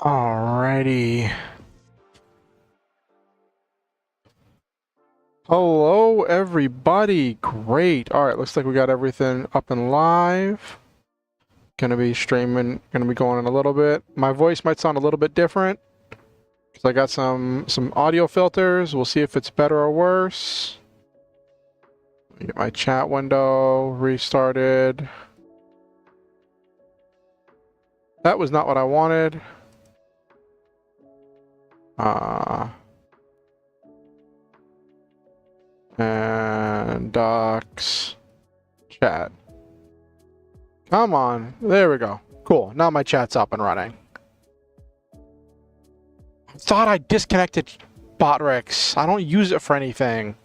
Alrighty. Hello, everybody. Great. All right, looks like we got everything up and live. Gonna be streaming, gonna be going in a little bit. My voice might sound a little bit different because I got some audio filters. We'll see if it's better or worse. Get my chat window restarted. That was not what I wanted. And docs, chat. Come on. There we go. Cool. Now my chat's up and running. I thought I disconnected Botrix. I don't use it for anything.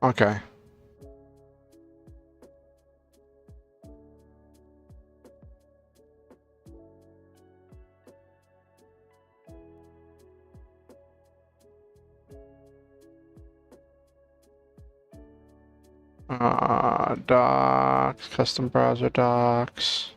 Okay. Docs, custom browser docs.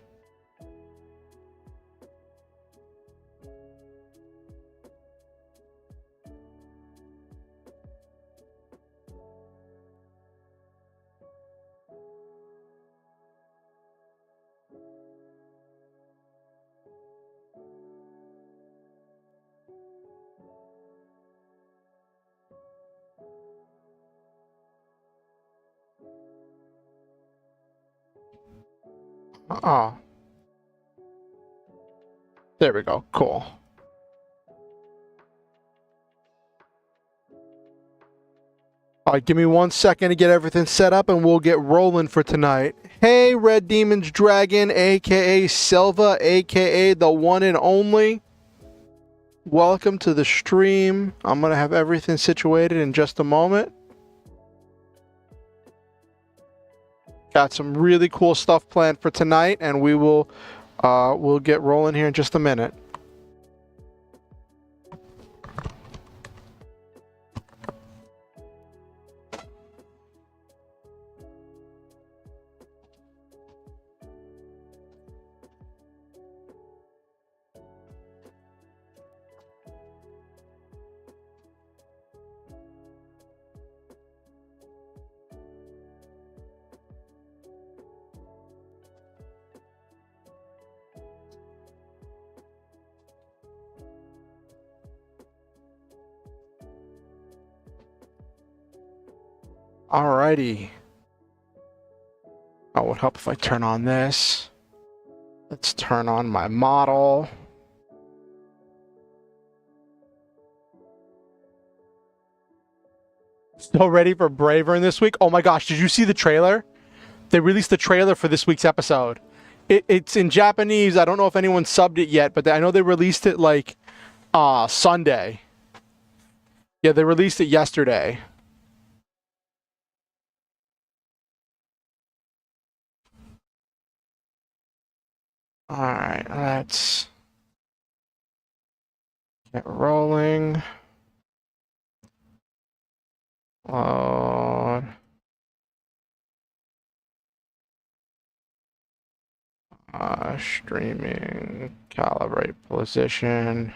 Oh. There we go. Cool. All right, give me 1 second to get everything set up and we'll get rolling for tonight. Hey, Red Demon's Dragon, aka Silva, aka the one and only. Welcome to the stream. I'm going to have everything situated in just a moment. Got some really cool stuff planned for tonight, and we'll get rolling here in just a minute. Alrighty. Oh, it would help if I turn on this. Let's turn on my model. Still ready for Bravern this week? Oh my gosh, did you see the trailer? They released the trailer for this week's episode. It's in Japanese. I don't know if anyone subbed it yet, but I know they released it like Sunday. Yeah, they released it yesterday. Alright, let's get rolling. Load. Streaming, calibrate position.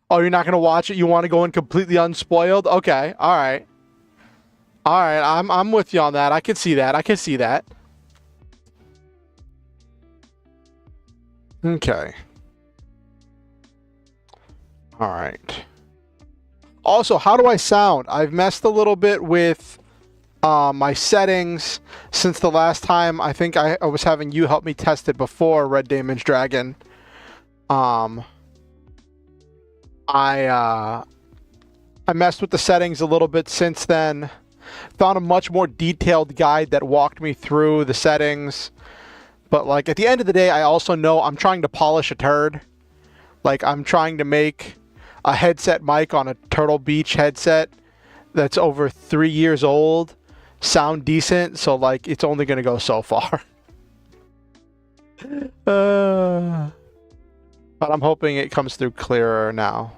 Oh, you're not gonna watch it? You want to go in completely unspoiled? Okay, all right, all right. I'm with you on that. I can see that. I can see that. Okay. All right. Also, how do I sound? I've messed a little bit with my settings since the last time. I think I was having you help me test it before, Red Demon's Dragon. I messed with the settings a little bit since then. Found a much more detailed guide that walked me through the settings. But like at the end of the day, I also know I'm trying to polish a turd. Like I'm trying to make a headset mic on a Turtle Beach headset that's over 3 years old sound decent, so like it's only gonna go so far. But I'm hoping it comes through clearer now.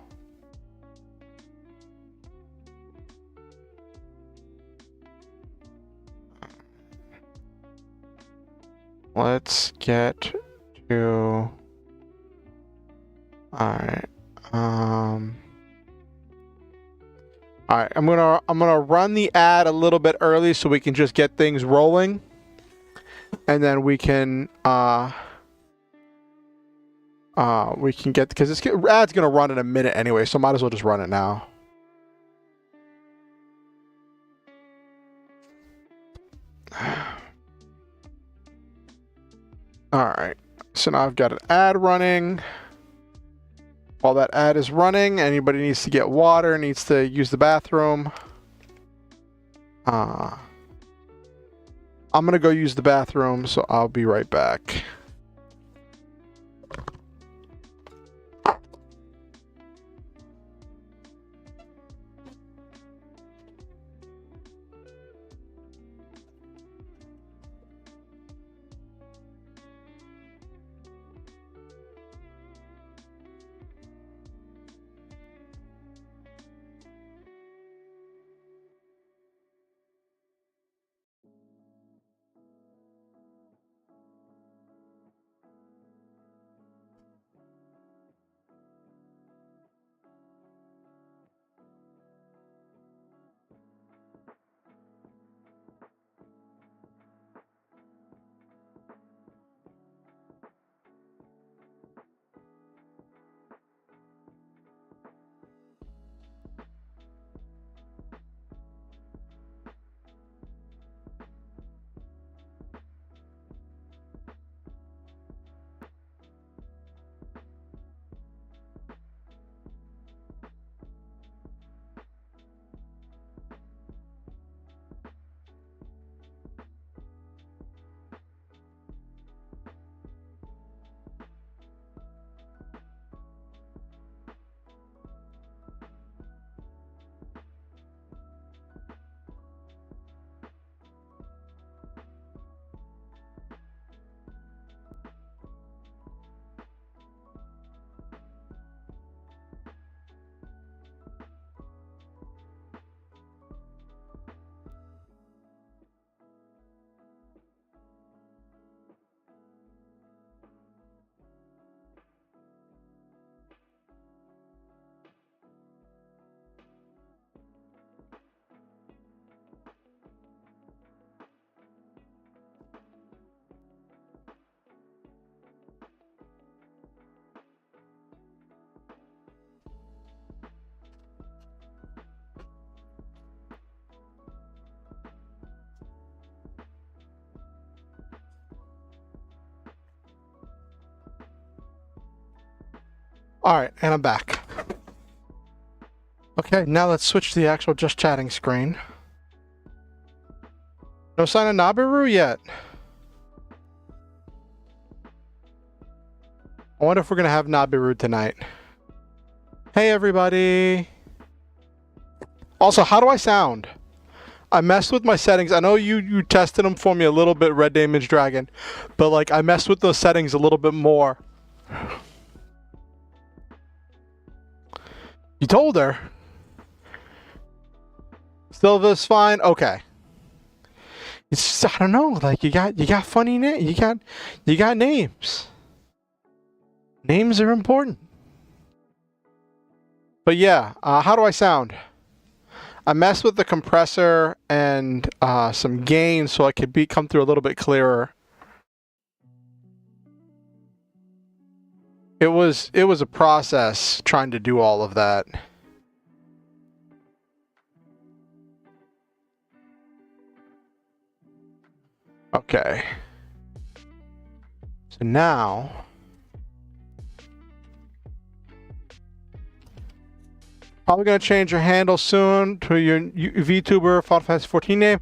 Let's get to... Alright. Alright, I'm gonna run the ad a little bit early so we can just get things rolling. And then we can get, because this ad's gonna run in a minute anyway, so might as well just run it now. Alright, so now I've got an ad running. While that ad is running, anybody needs to get water, needs to use the bathroom. I'm gonna go use the bathroom, so I'll be right back. Alright, and I'm back. Okay, now let's switch to the actual just chatting screen. No sign of Nabiru yet. I wonder if we're gonna have Nabiru tonight. Hey everybody! Also, how do I sound? I messed with my settings. I know you tested them for me a little bit, Red Damage Dragon, but like I messed with those settings a little bit more. You told her. Silva's fine. Okay. It's just, I don't know. Like you got funny names. You got names. Names are important. But yeah, how do I sound? I messed with the compressor and some gain so I could come through a little bit clearer. It was a process trying to do all of that. Okay. So now probably gonna change your handle soon to your VTuber Final Fantasy 14 name.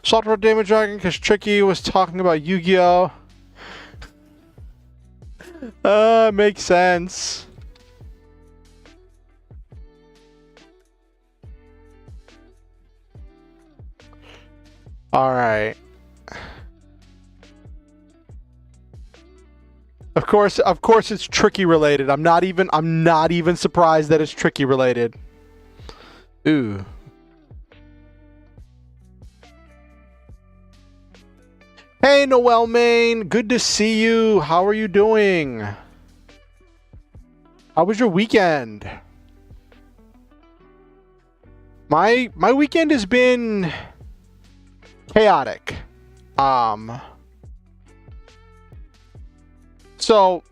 Software Damage Dragon because Tricky was talking about Yu-Gi-Oh! Makes sense. All right. Of course it's Tricky related. I'm not even surprised that it's Tricky related. Ooh. Hey, Noel Main. Good to see you. How are you doing? How was your weekend? My weekend has been chaotic. So,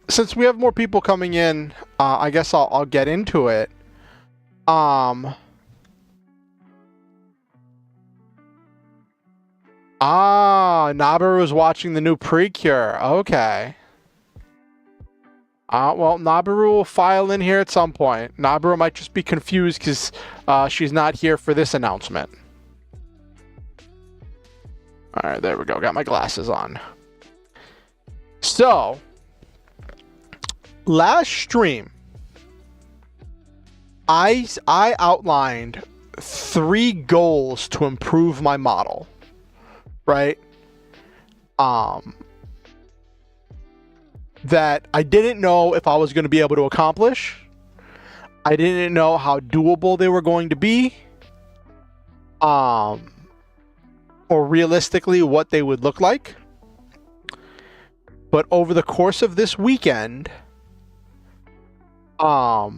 since we have more people coming in, I guess I'll get into it. Nabaru was watching the new Precure. Okay. Well, Nabaru will file in here at some point. Nabaru might just be confused because she's not here for this announcement. Alright, there we go. Got my glasses on. So, last stream, I outlined 3 goals to improve my model. Right? That I didn't know if I was going to be able to accomplish. I didn't know how doable they were going to be. Or realistically what they would look like. But over the course of this weekend, I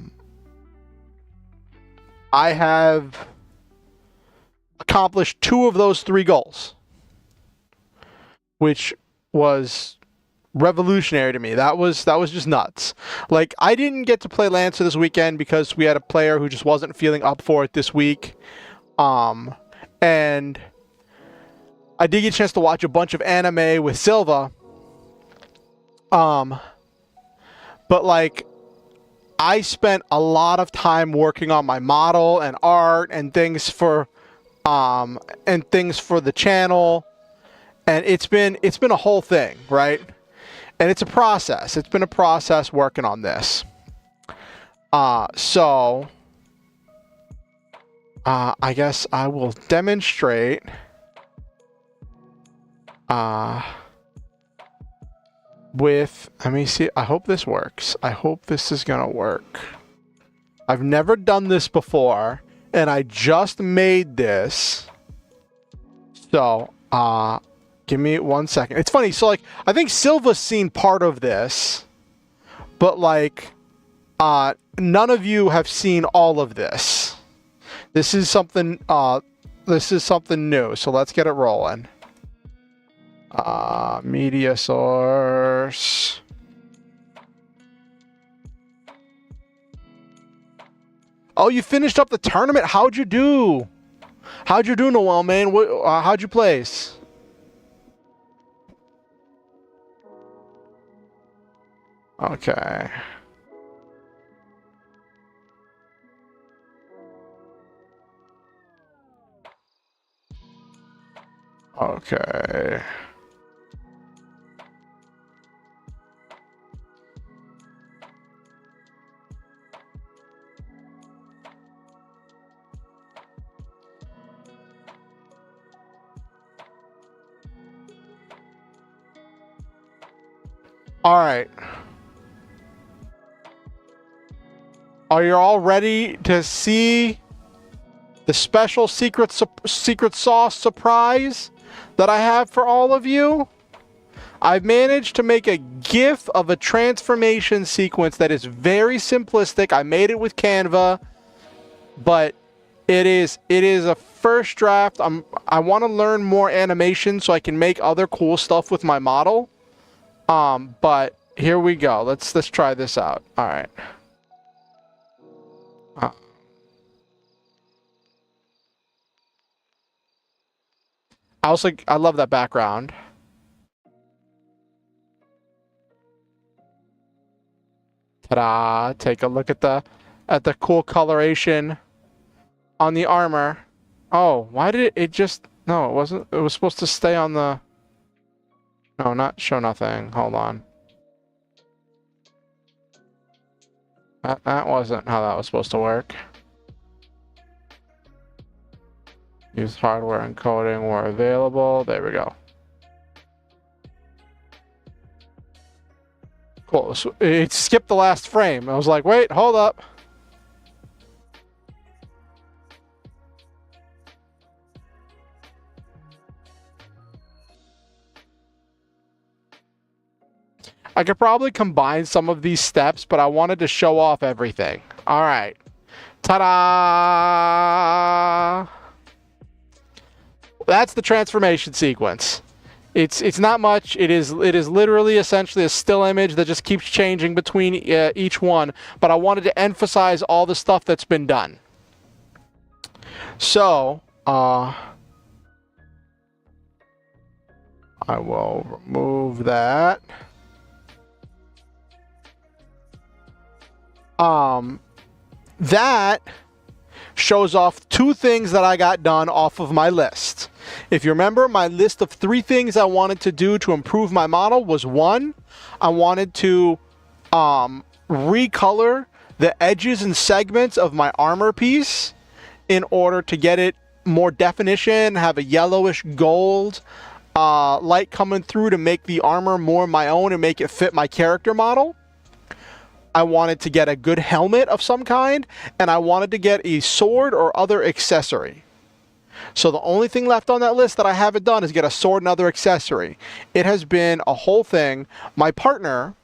have accomplished 2 of those 3 goals, which was revolutionary to me. That was just nuts. Like, I didn't get to play Lancer this weekend because we had a player who just wasn't feeling up for it this week. And I did get a chance to watch a bunch of anime with Silva. But like, I spent a lot of time working on my model and art and things for the channel. And it's been a whole thing, right? And it's a process. It's been a process working on this. So I guess I will demonstrate with, let me see. I hope this works. I hope this is gonna work. I've never done this before, and I just made this. So, give me 1 second. It's funny. So, like, I think Silva's seen part of this, but like, none of you have seen all of this. This is something. This is something new. So let's get it rolling. Media source. Oh, you finished up the tournament. How'd you do? How'd you do, Noel, man? How'd you place? Okay. Okay. All right. Are you all ready to see the special secret sauce surprise that I have for all of you? I've managed to make a GIF of a transformation sequence that is very simplistic. I made it with Canva, but it is a first draft. I want to learn more animation so I can make other cool stuff with my model. But here we go. Let's try this out. All right. I love that background. Ta-da! Take a look at the cool coloration on the armor. Oh, why did it just... No, it wasn't. It was supposed to stay on the... No, not show nothing. Hold on. That wasn't how that was supposed to work. Use hardware encoding where available. There we go. Cool. So it skipped the last frame. I was like, wait, hold up. I could probably combine some of these steps, but I wanted to show off everything. All right. Ta-da! That's the transformation sequence. It's not much. It is literally essentially a still image that just keeps changing between each one, but I wanted to emphasize all the stuff that's been done. So, I will remove that. That shows off 2 things that I got done off of my list. If you remember, my list of 3 things I wanted to do to improve my model was 1, I wanted to recolor the edges and segments of my armor piece in order to get it more definition, have a yellowish gold light coming through to make the armor more my own and make it fit my character model. I wanted to get a good helmet of some kind, and I wanted to get a sword or other accessory. So the only thing left on that list that I haven't done is get a sword and other accessory. It has been a whole thing. My partner,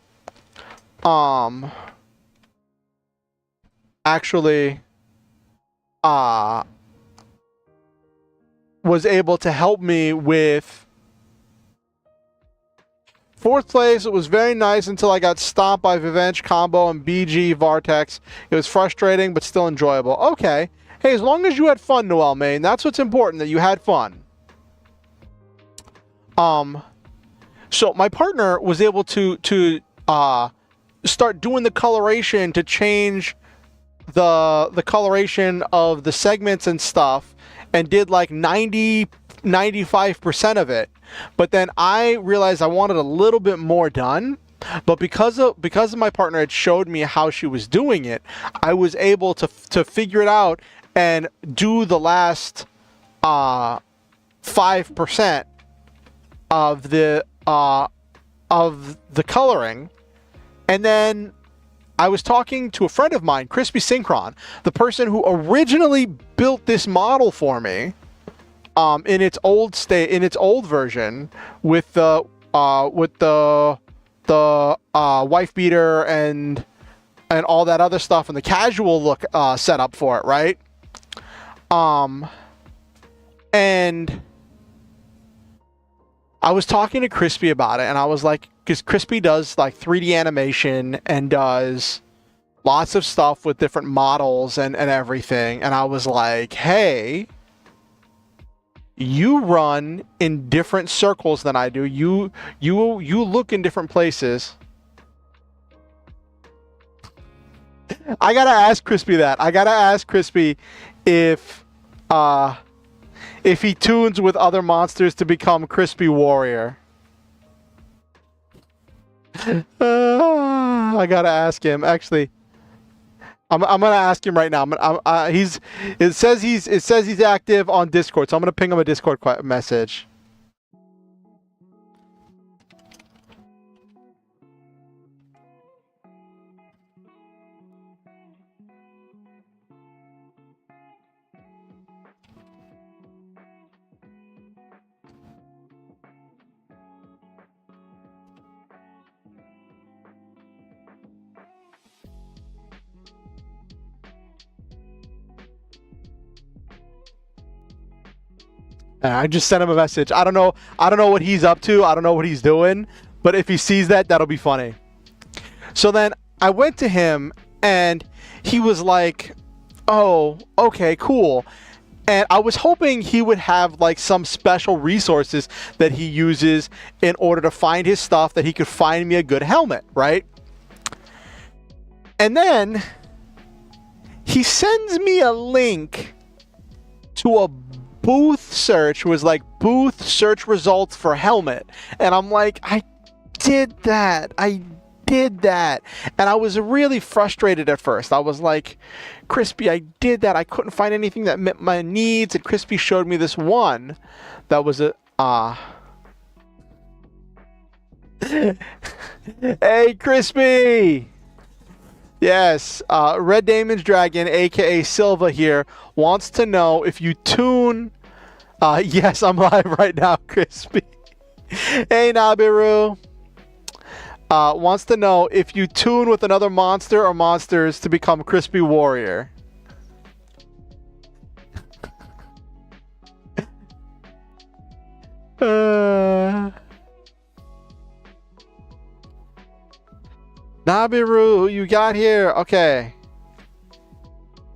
actually, was able to help me with 4th place. It was very nice until I got stomped by Vivenge Combo and BG Vartex. It was frustrating, but still enjoyable. Okay. Hey, as long as you had fun, Noel Main, that's what's important, that you had fun. So my partner was able to start doing the coloration to change the coloration of the segments and stuff, and did like 95% of it. But then I realized I wanted a little bit more done. But because of my partner had showed me how she was doing it, I was able to figure it out and do the last 5% of the coloring. And then I was talking to a friend of mine, Crispy Synchron, the person who originally built this model for me. In its old state, in its old version, with the wife beater and all that other stuff, and the casual look setup for it, right? And I was talking to Crispy about it, and I was like, because Crispy does like 3D animation and does lots of stuff with different models and everything, and I was like, hey, you run in different circles than I do. You look in different places. I gotta ask Crispy that. I gotta ask Crispy if he tunes with other monsters to become Crispy Warrior. I gotta ask him. Actually, I'm gonna ask him right now. It says he's active on Discord, so I'm gonna ping him a Discord message. I just sent him a message. I don't know what he's up to. I don't know what he's doing. But if he sees that, that'll be funny. So then I went to him, and he was like, oh, okay, cool. And I was hoping he would have like some special resources that he uses in order to find his stuff, that he could find me a good helmet, right? And then he sends me a link to a booth search, was like booth search results for helmet, and I'm like, I did that, and I was really frustrated at first. I was like, Crispy, I did that, I couldn't find anything that met my needs, and Crispy showed me this one that was a hey Crispy, yes, Red Damon's Dragon, aka Silva here, wants to know if you tune. Yes, I'm live right now, Crispy. Hey Nabiru. wants to know if you tune with another monster or monsters to become Crispy Warrior. Nabiru, you got here. Okay.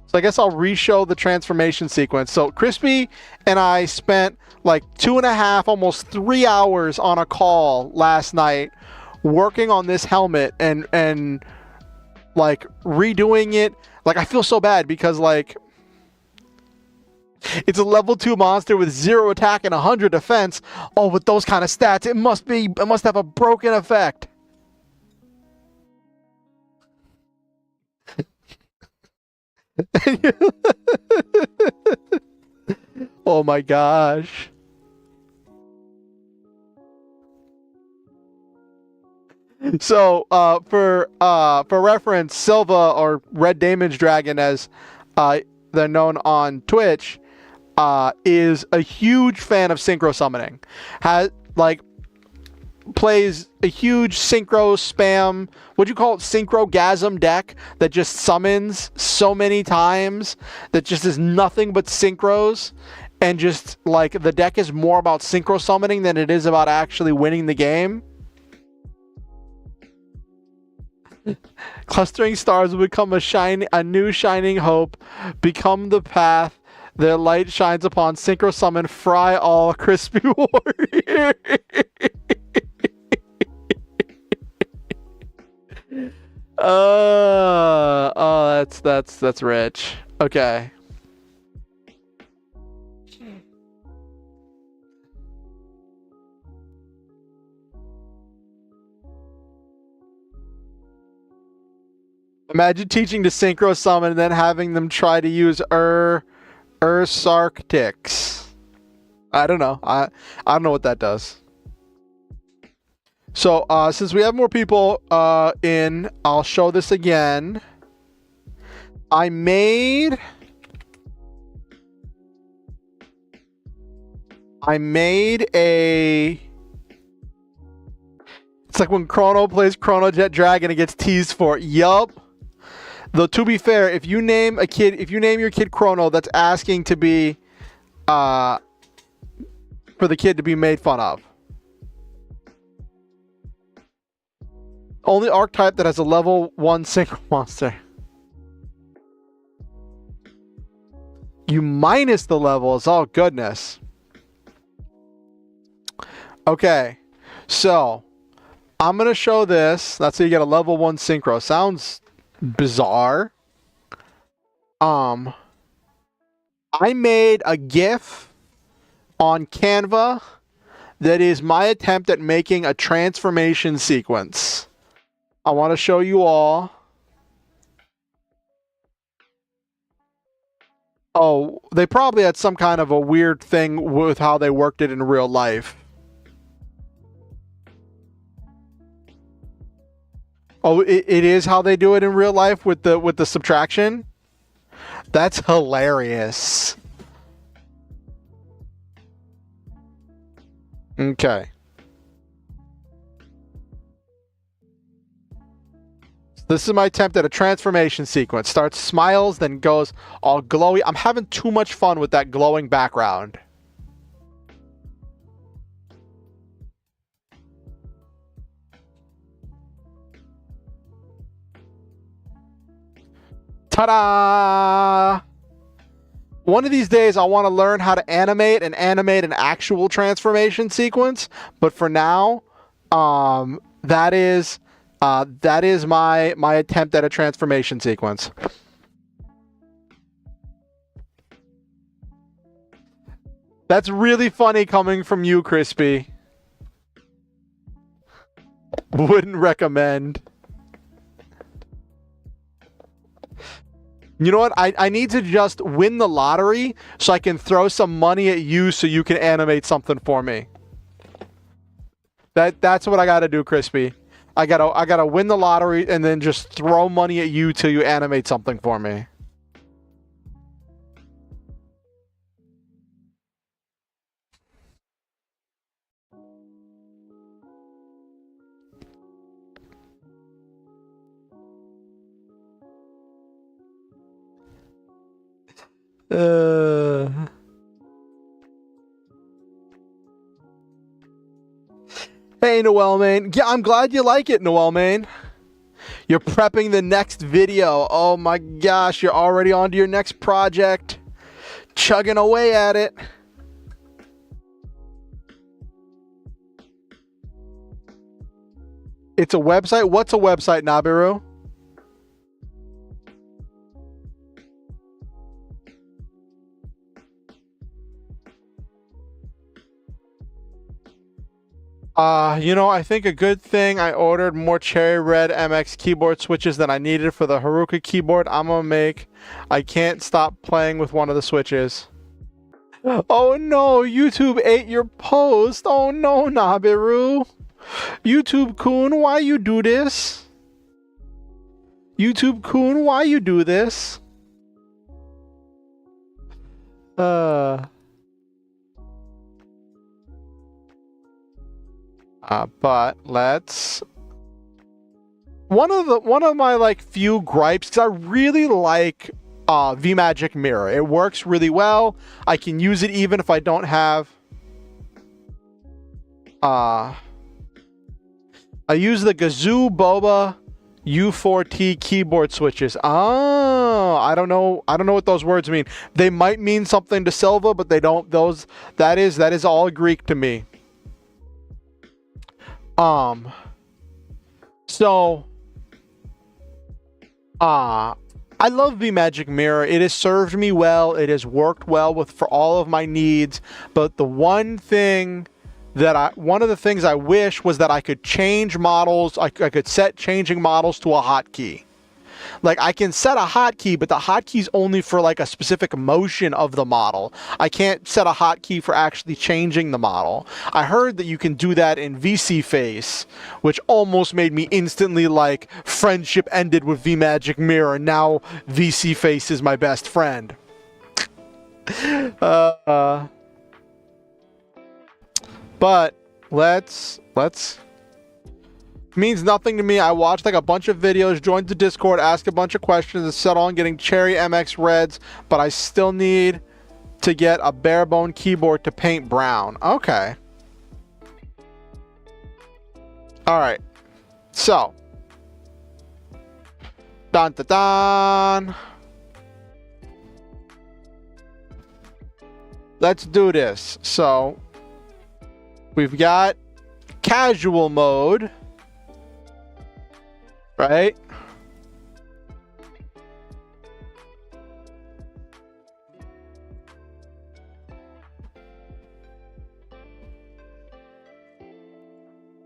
So I guess I'll re-show the transformation sequence. So Crispy and I spent like 2.5, almost 3 hours on a call last night working on this helmet and like redoing it. Like I feel so bad because like it's a level 2 monster with 0 attack and 100 defense. Oh, with those kind of stats, it must have a broken effect. Oh my gosh. So, for reference, Silva or Red Damage Dragon, as they're known on Twitch, is a huge fan of synchro summoning. Plays a huge synchro spam, what'd you call it, synchrogasm deck that just summons so many times that just is nothing but synchros, and just like the deck is more about synchro summoning than it is about actually winning the game. Clustering stars will become a new shining hope, become the path their light shines upon, synchro summon, fry all, Crispy Warrior. Oh, that's rich. Okay. Imagine teaching to synchro summon and then having them try to use Ursarctics. I don't know. I don't know what that does. So, since we have more people in, I'll show this again. I made a... It's like when Chrono plays Chrono Jet Dragon and gets teased for it. Yup. Though, to be fair, if you name your kid Chrono, that's asking to be, for the kid to be made fun of. Only archetype that has a level 1 synchro monster. You minus the levels. Oh, goodness. Okay. So, I'm going to show this. That's how you get a level 1 synchro. Sounds bizarre. I made a GIF on Canva that is my attempt at making a transformation sequence. I want to show you all. Oh, they probably had some kind of a weird thing with how they worked it in real life. Oh, it is how they do it in real life with the subtraction? That's hilarious. Okay. This is my attempt at a transformation sequence. Starts smiles, then goes all glowy. I'm having too much fun with that glowing background. Ta-da! One of these days, I want to learn how to animate an actual transformation sequence. But for now, that is my attempt at a transformation sequence. That's really funny coming from you, Crispy. Wouldn't recommend. You know what? I need to just win the lottery so I can throw some money at you so you can animate something for me. That's what I gotta do, Crispy. I gotta win the lottery and then just throw money at you till you animate something for me. Hey, Noel, man. Yeah, I'm glad you like it, Noel, man. You're prepping the next video. Oh my gosh, you're already on to your next project. Chugging away at it. It's a website? What's a website, Nabiru? You know, I think a good thing I ordered more Cherry Red MX keyboard switches than I needed for the Haruka keyboard I'm gonna make. I can't stop playing with one of the switches. Oh no, YouTube ate your post. Oh no, Nabiru. YouTube-kun, why you do this? YouTube-kun, why you do this? But let's... One of my like few gripes, because I really like vMagic Mirror. It works really well. I can use it even if I don't have... I use the Gazoo Boba U4T keyboard switches. Oh, I don't know what those words mean. They might mean something to Silva, but they don't. That is all Greek to me. So I love vMagic Mirror. It has served me well. It has worked well for all of my needs. But the one of the things I wish was that I could change models. I could set changing models to a hotkey. Like, I can set a hotkey, but the hotkey's only for like a specific motion of the model. I can't set a hotkey for actually changing the model. I heard that you can do that in VC Face, which almost made me instantly like, friendship ended with vMagic Mirror. Now VC Face is my best friend. But let's means nothing to me. I watched like a bunch of videos, joined the Discord, asked a bunch of questions, and settled on getting Cherry MX Reds, but I still need to get a bare bone keyboard to paint brown. Okay. Alright. So. Dun dun dun. Let's do this. So, we've got casual mode. Right?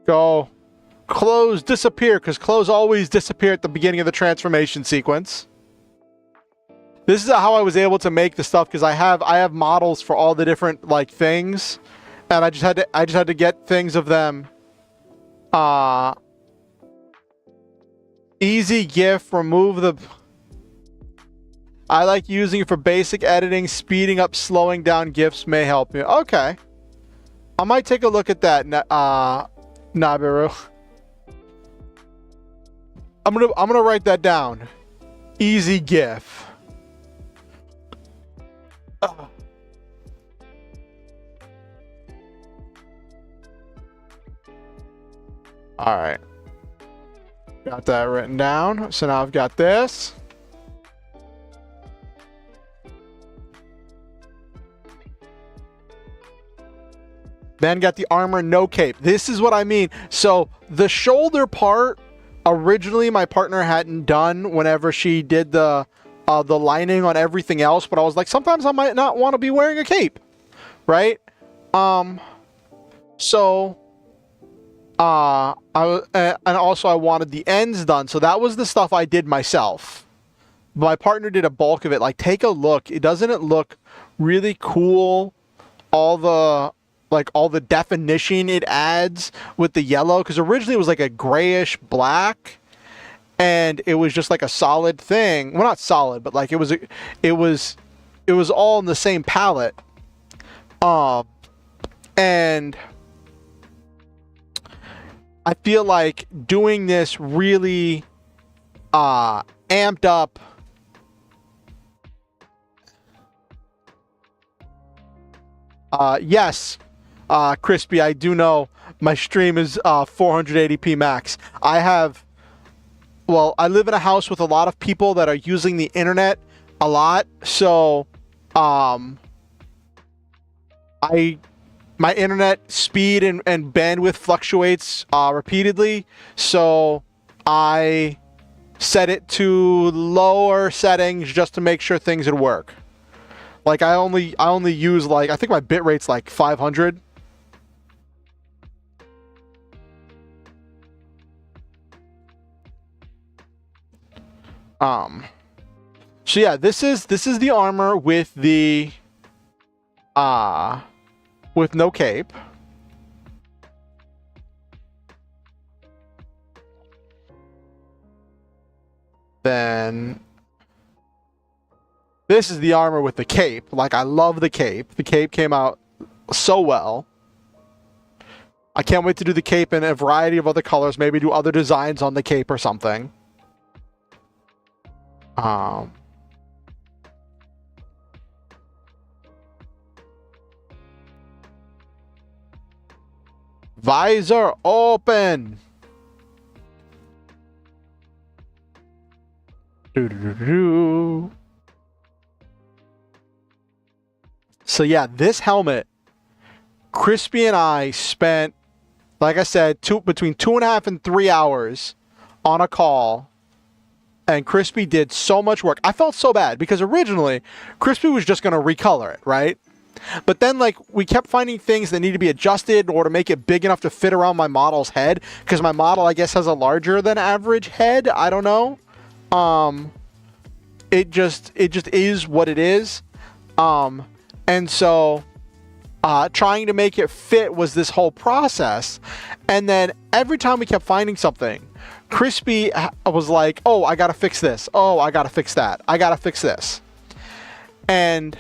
Go. Clothes disappear, because clothes always disappear at the beginning of the transformation sequence. This is how I was able to make the stuff, because I have models for all the different like things, and I just had to get things of them. Easy GIF, remove the... I like using it for basic editing, speeding up, slowing down GIFs may help you. Okay. I might take a look at that, Nabiru. I'm gonna write that down. Easy GIF. Alright. Got that written down. So now I've got this. Then got the armor, no cape. This is what I mean. So the shoulder part, originally my partner hadn't done whenever she did the lining on everything else, but I was like, sometimes I might not want to be wearing a cape, right? So and also I wanted the ends done, so that was the stuff I did myself. My partner did a bulk of it. Like, take a look. Doesn't it look really cool? All the definition it adds with the yellow, because originally it was like a grayish black, and it was just like a solid thing. Well, not solid, but like it was all in the same palette. And I feel like doing this really amped up Yes, Crispy, I do know my stream is 480p max. Well, I live in a house with a lot of people that are using the internet a lot, so my internet speed and bandwidth fluctuates repeatedly, so I set it to lower settings just to make sure things would work. Like I only use like, I think my bit rate's like 500. So yeah, this is the armor with the with no cape. Then this is the armor with the cape. Like, I love the cape. The cape came out so well. I can't wait to do the cape in a variety of other colors. Maybe do other designs on the cape or something. Visor open. So yeah, this helmet, Crispy and I spent, like I said, between 2.5 and 3 hours on a call, and Crispy did so much work. I felt so bad because originally Crispy was just going to recolor it, right? But then, like, we kept finding things that need to be adjusted or to make it big enough to fit around my model's head, because my model, I guess, has a larger than average head. I don't know. It just is what it is. And so trying to make it fit was this whole process. And then every time we kept finding something, Crispy was like, oh, I gotta fix this. Oh, I gotta fix that. I gotta fix this. And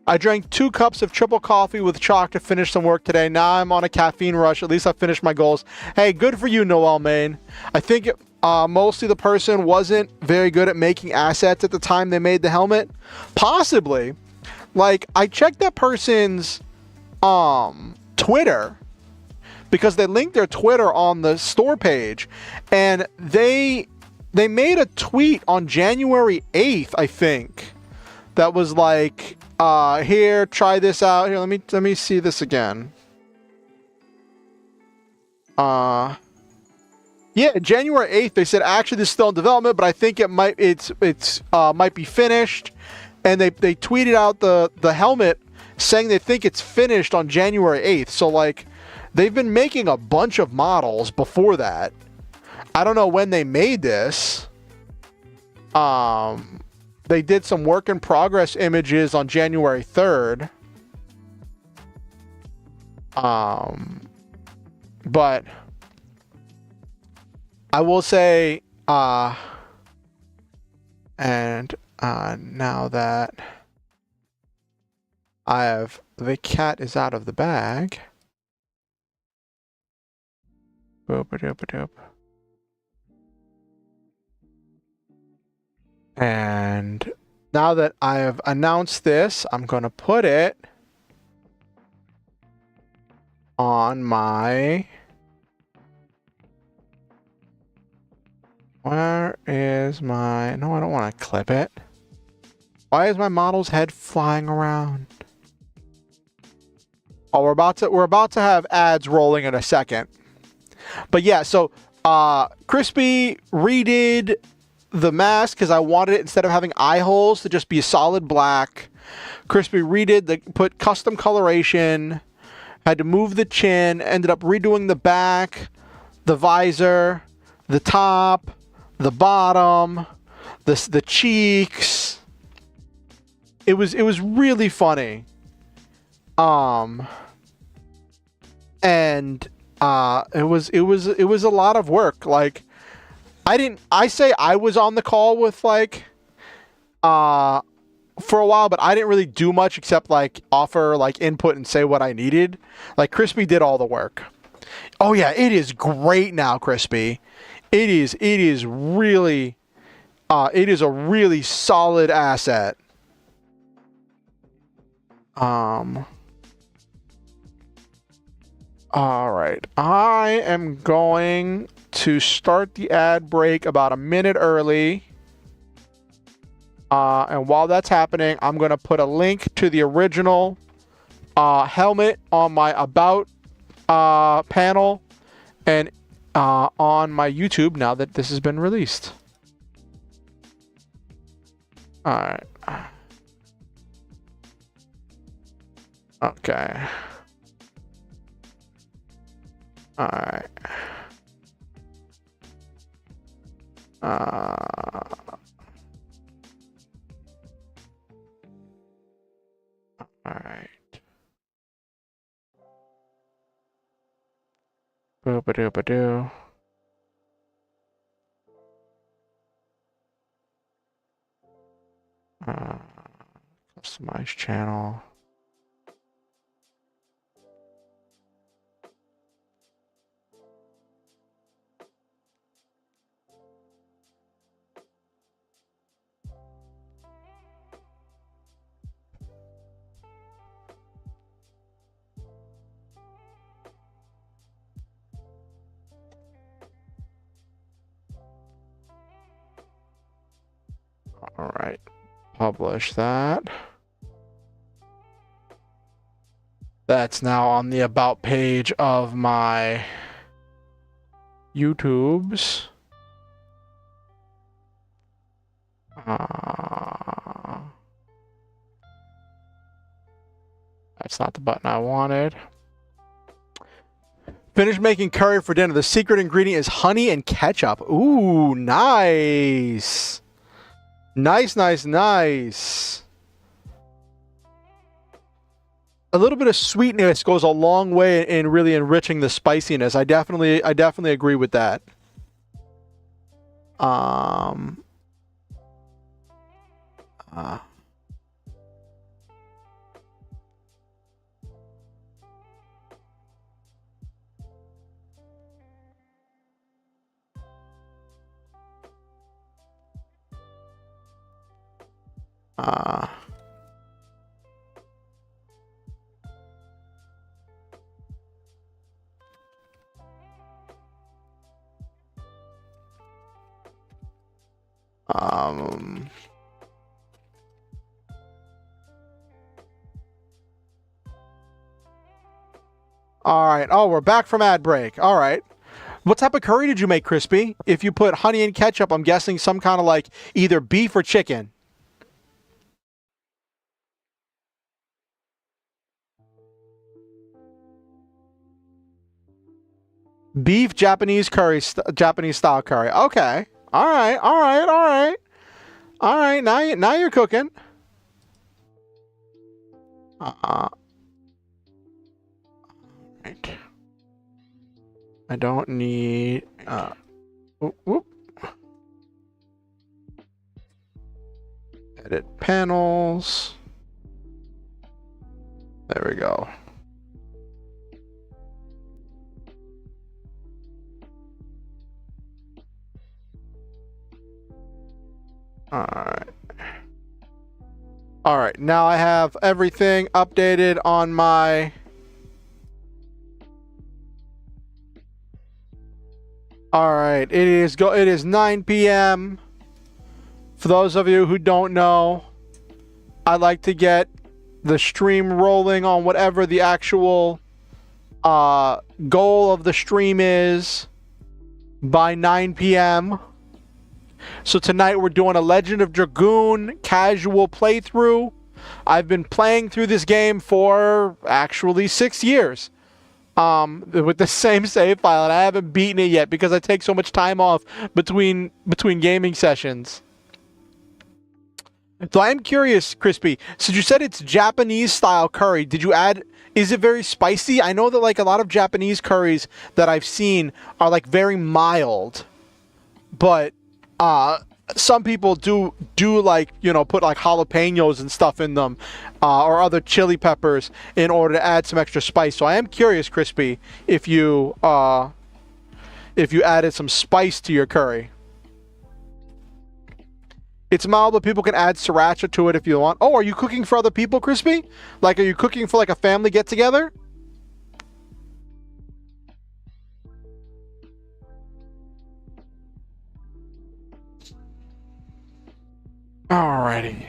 I drank 2 cups of triple coffee with chalk to finish some work today. Now I'm on a caffeine rush. At least I finished my goals. Hey, good for you, Noel Main. I think mostly the person wasn't very good at making assets at the time they made the helmet. Possibly. Like, I checked that person's Twitter, because they linked their Twitter on the store page, and they made a tweet on January 8th, I think, that was like, here, try this out. Here, let me see this again. Yeah, January 8th, they said actually this is still in development, but I think it might might be finished. And they tweeted out the helmet saying they think it's finished on January 8th. So, like, they've been making a bunch of models before that. I don't know when they made this. They did some work in progress images on January 3rd. But I will say, and now that the cat is out of the bag. Boop-a-doop-a-doop. And now that I have announced this, I'm going to put it on my... Where is my... No, I don't want to clip it. Why is my model's head flying around? Oh, we're about to have ads rolling in a second. But yeah, so Crispy redid the mask because I wanted it, instead of having eye holes, to just be a solid black. Crispy put custom coloration, had to move the chin, ended up redoing the back, the visor, the top, the bottom, the cheeks. It was really funny. And it was a lot of work. Like, I say I was on the call with, like, for a while, but I didn't really do much except, like, offer, like, input and say what I needed. Like, Crispy did all the work. Oh yeah, it is great now, Crispy. It is really it is a really solid asset. All right. I am going to start the ad break about a minute early. And while that's happening, I'm going to put a link to the original helmet on my About panel and on my YouTube now that this has been released. All right. Okay. All right. All right. Boop-a-doop-a-doo. Customize channel. All right, publish that. That's now on the About page of my YouTube's. That's not the button I wanted. Finished making curry for dinner. The secret ingredient is honey and ketchup. Ooh, nice. Nice, nice, nice. A little bit of sweetness goes a long way in really enriching the spiciness. I definitely agree with that. All right. Oh, we're back from ad break. All right. What type of curry did you make, Crispy? If you put honey and ketchup, I'm guessing some kind of like either beef or chicken. Beef Japanese curry, Japanese style curry. Okay. All right. All right. All right. All right. Now you're cooking. Right. I don't need. Whoop. Edit panels. There we go. Alright. Alright, now I have everything updated on my... Alright, it is 9 p.m. For those of you who don't know, I like to get the stream rolling on whatever the actual goal of the stream is by 9 p.m. So tonight we're doing a Legend of Dragoon casual playthrough. I've been playing through this game for actually 6 years with the same save file, and I haven't beaten it yet because I take so much time off between gaming sessions. So I'm curious, Crispy, since you said it's Japanese style curry, did you add, is it very spicy? I know that like a lot of Japanese curries that I've seen are like very mild, but some people do like, you know, put like jalapenos and stuff in them, or other chili peppers in order to add some extra spice. So I am curious, Crispy, if you added some spice to your curry. It's mild, but people can add sriracha to it if you want. Oh, are you cooking for other people, Crispy? Like, are you cooking for like a family get-together? Alrighty.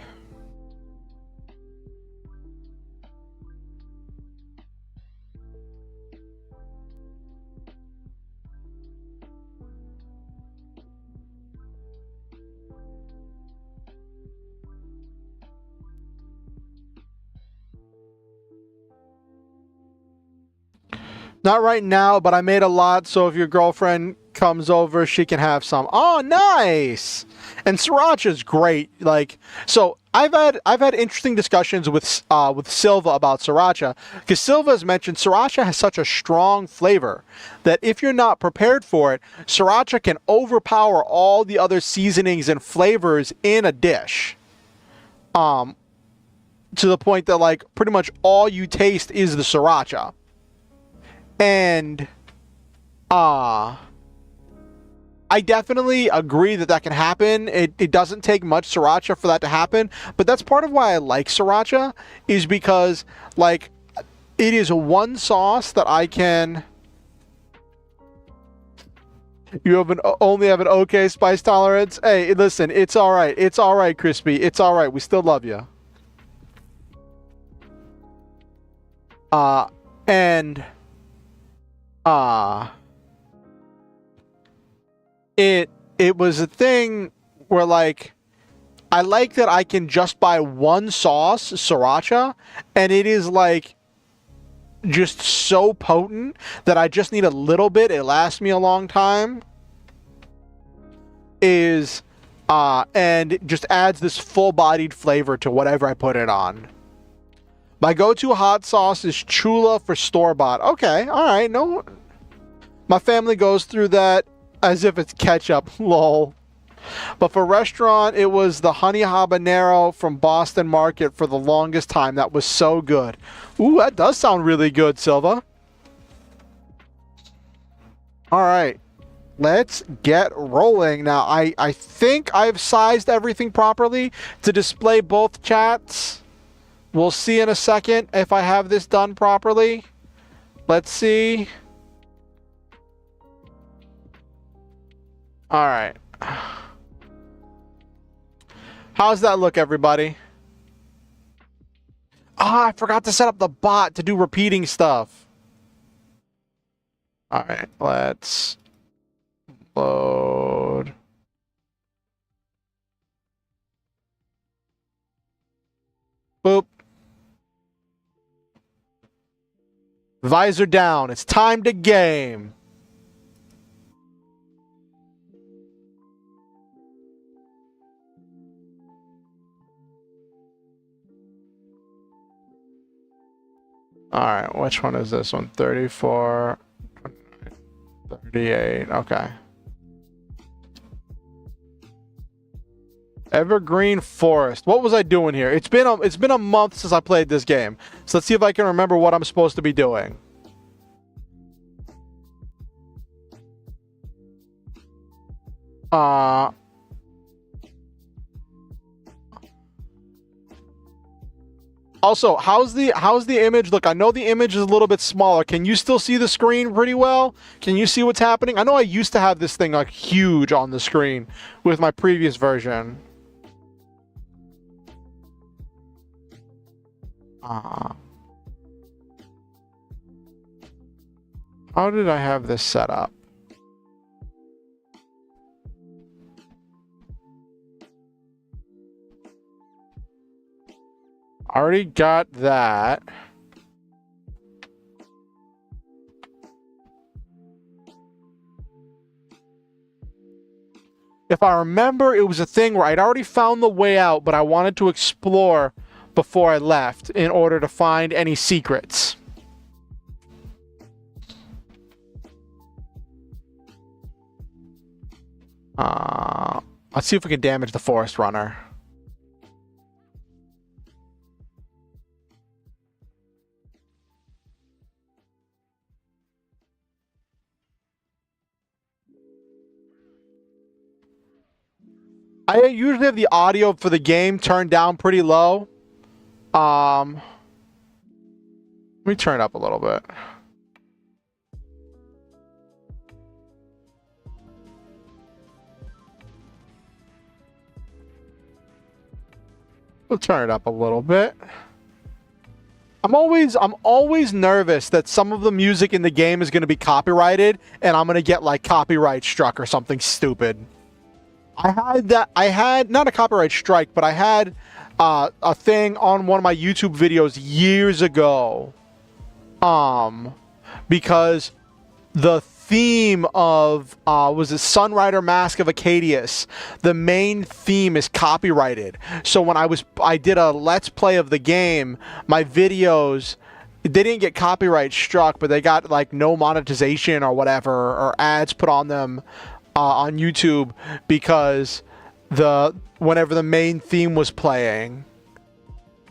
Not right now, but I made a lot, so if your girlfriend comes over, she can have some. Oh, nice! And sriracha's great. Like, so I've had interesting discussions with Silva about sriracha, because Silva has mentioned sriracha has such a strong flavor that if you're not prepared for it, sriracha can overpower all the other seasonings and flavors in a dish. To the point that like pretty much all you taste is the sriracha. And I definitely agree that that can happen. It doesn't take much sriracha for that to happen, but that's part of why I like sriracha, is because like it is one sauce that I can. You have only have an okay spice tolerance. Hey, listen, it's all right. It's all right, Crispy. It's all right. We still love you. And it was a thing where like I like that I can just buy one sauce, sriracha, and it is like just so potent that I just need a little bit. It lasts me a long time. And it just adds this full-bodied flavor to whatever I put it on. My go-to hot sauce is Chula for store-bought. Okay, all right. No, my family goes through that as if it's ketchup. Lol. But for restaurant, it was the honey habanero from Boston Market for the longest time. That was so good. Ooh, that does sound really good, Silva. All right. Let's get rolling. Now, I think I've sized everything properly to display both chats. We'll see in a second if I have this done properly. Let's see. All right. How's that look, everybody? I forgot to set up the bot to do repeating stuff. All right, let's load. Boop. Visor down. It's time to game. All right, which one is this one? 34, 38. Okay. Evergreen Forest. What was I doing here? It's been a month since I played this game. So let's see if I can remember what I'm supposed to be doing. Also, how's the image look? I know the image is a little bit smaller. Can you still see the screen pretty well? Can you see what's happening? I know I used to have this thing like huge on the screen with my previous version. How did I have this set up? Already got that. If I remember, it was a thing where I'd already found the way out, but I wanted to explore before I left in order to find any secrets. Let's see if we can damage the forest runner. I usually have the audio for the game turned down pretty low. Let me turn it up a little bit. We'll turn it up a little bit. I'm always nervous that some of the music in the game is going to be copyrighted and I'm going to get like copyright struck or something stupid. I had not a copyright strike, but I had a thing on one of my YouTube videos years ago. Because the theme of was it Sunrider Mask of Acadius, the main theme is copyrighted. So when I did a let's play of the game, my videos, they didn't get copyright struck, but they got like no monetization or whatever, or ads put on them on YouTube because whenever the main theme was playing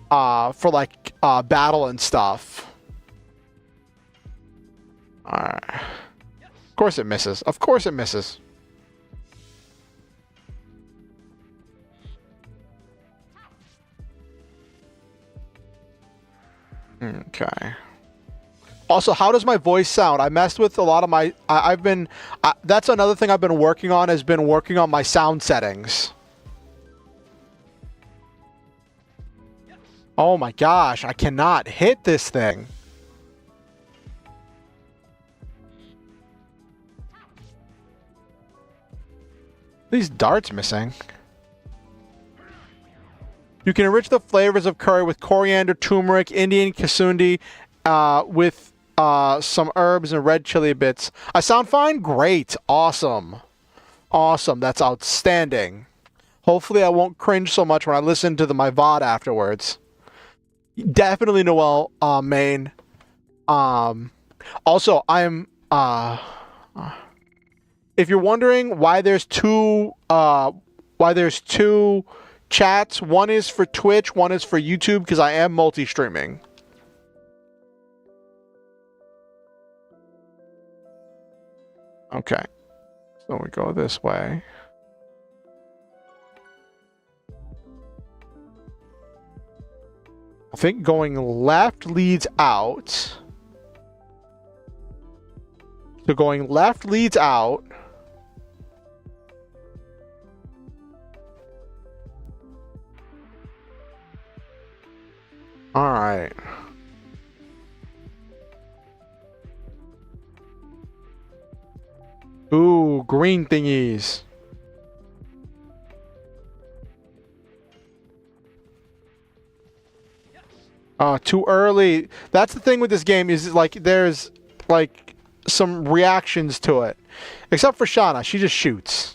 for like battle and stuff. Alright. Of course it misses. Of course it misses. Okay. Also, how does my voice sound? I messed with a lot of my... that's another thing I've been working on, has been working on my sound settings. Oh my gosh, I cannot hit this thing. These darts missing. You can enrich the flavors of curry with coriander, turmeric, Indian kasundi, with some herbs and red chili bits. I sound fine? Great. Awesome. Awesome. That's outstanding. Hopefully I won't cringe so much when I listen to my VOD afterwards. Definitely Noel, main. Also, I'm... if you're wondering why there's two chats, one is for Twitch, one is for YouTube, because I am multi-streaming. Okay, so we go this way. I think going left leads out. So going left leads out. All right. Ooh, green thingies. Too early. That's the thing with this game, is like there's like some reactions to it. Except for Shauna, she just shoots.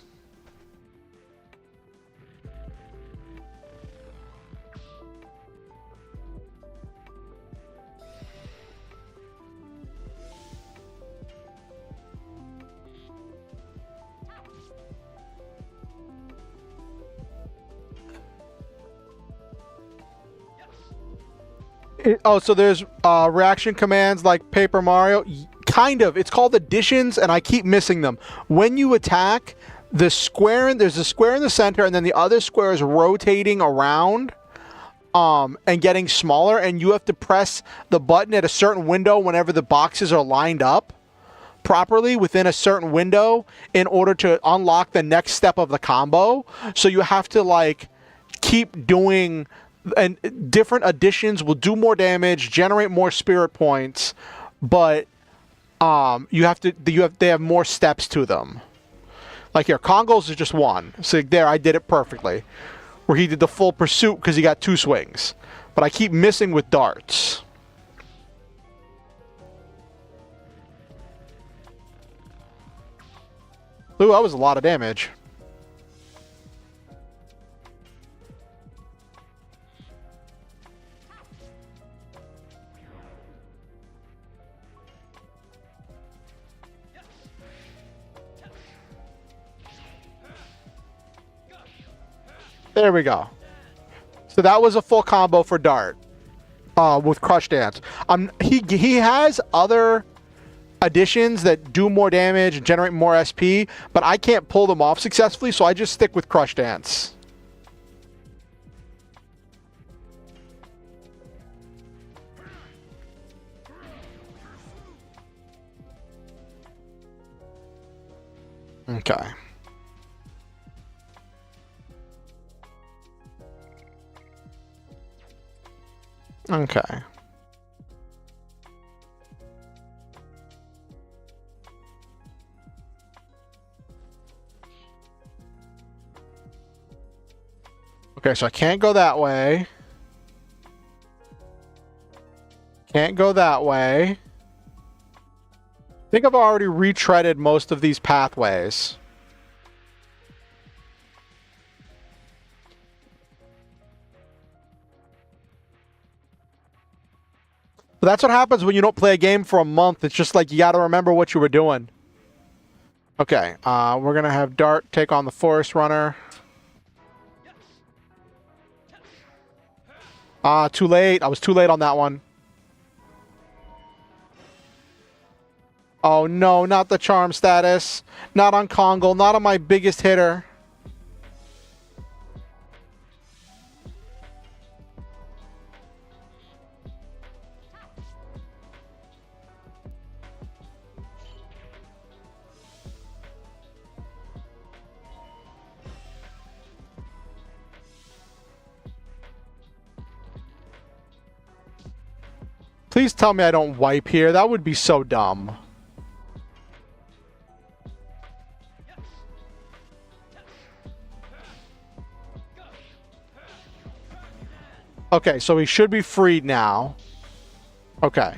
So there's reaction commands like Paper Mario. Kind of. It's called additions, and I keep missing them. When you attack, there's a square in the center, and then the other square is rotating around and getting smaller, and you have to press the button at a certain window whenever the boxes are lined up properly within a certain window in order to unlock the next step of the combo. So you have to like keep doing... And different additions will do more damage, generate more spirit points, but they have more steps to them. Like here, Congo's is just one. So there, I did it perfectly. Where he did the full pursuit because he got 2 swings. But I keep missing with darts. Ooh, that was a lot of damage. There we go. So that was a full combo for Dart. With Crush Dance. He has other additions that do more damage and generate more SP, but I can't pull them off successfully, so I just stick with Crush Dance. Okay. Okay. Okay, so I can't go that way. Can't go that way. I think I've already retreaded most of these pathways. But that's what happens when you don't play a game for a month. It's just like you got to remember what you were doing. Okay, we're going to have Dart take on the Forest Runner. Too late. I was too late on that one. Oh no, not the charm status. Not on Kongle, not on my biggest hitter. Please tell me I don't wipe here. That would be so dumb. Okay, so he should be freed now. Okay.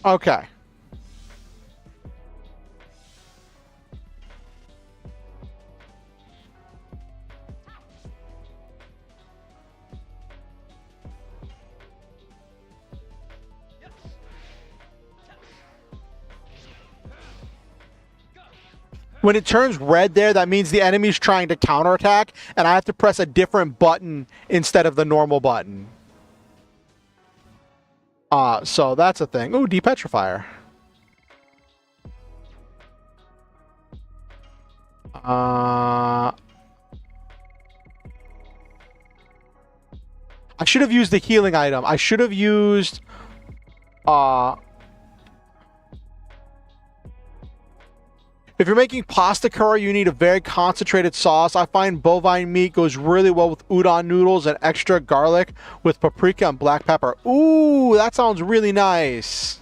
Okay. When it turns red there, that means the enemy's trying to counterattack, and I have to press a different button instead of the normal button. So that's a thing. Ooh, Depetrifier. I should have used the healing item. I should have used... If you're making pasta curry, you need a very concentrated sauce. I find bovine meat goes really well with udon noodles and extra garlic with paprika and black pepper. Ooh, that sounds really nice.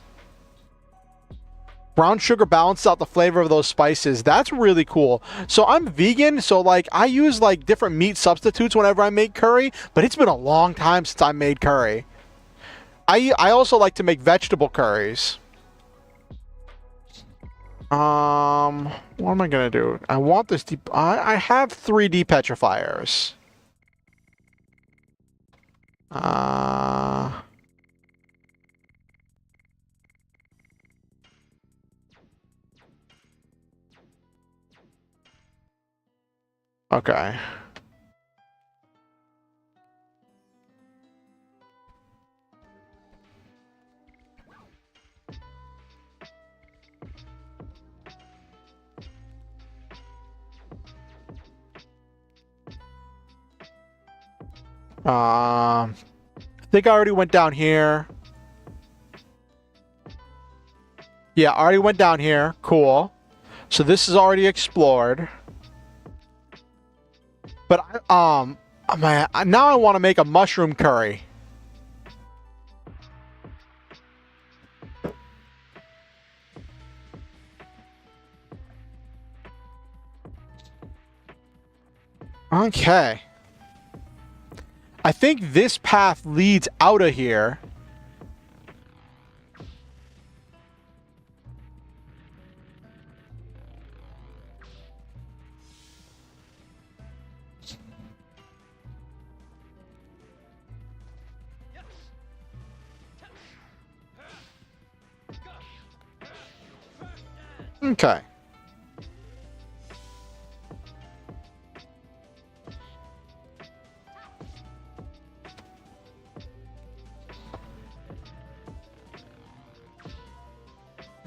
Brown sugar balances out the flavor of those spices. That's really cool. So I'm vegan, so like I use like different meat substitutes whenever I make curry, but it's been a long time since I made curry. I also like to make vegetable curries. What am I gonna do? I want this deep. I have 3 depetrifiers. Okay. I think I already went down here. Yeah, I already went down here. Cool. So this is already explored. But now I want to make a mushroom curry. Okay. I think this path leads out of here. Okay.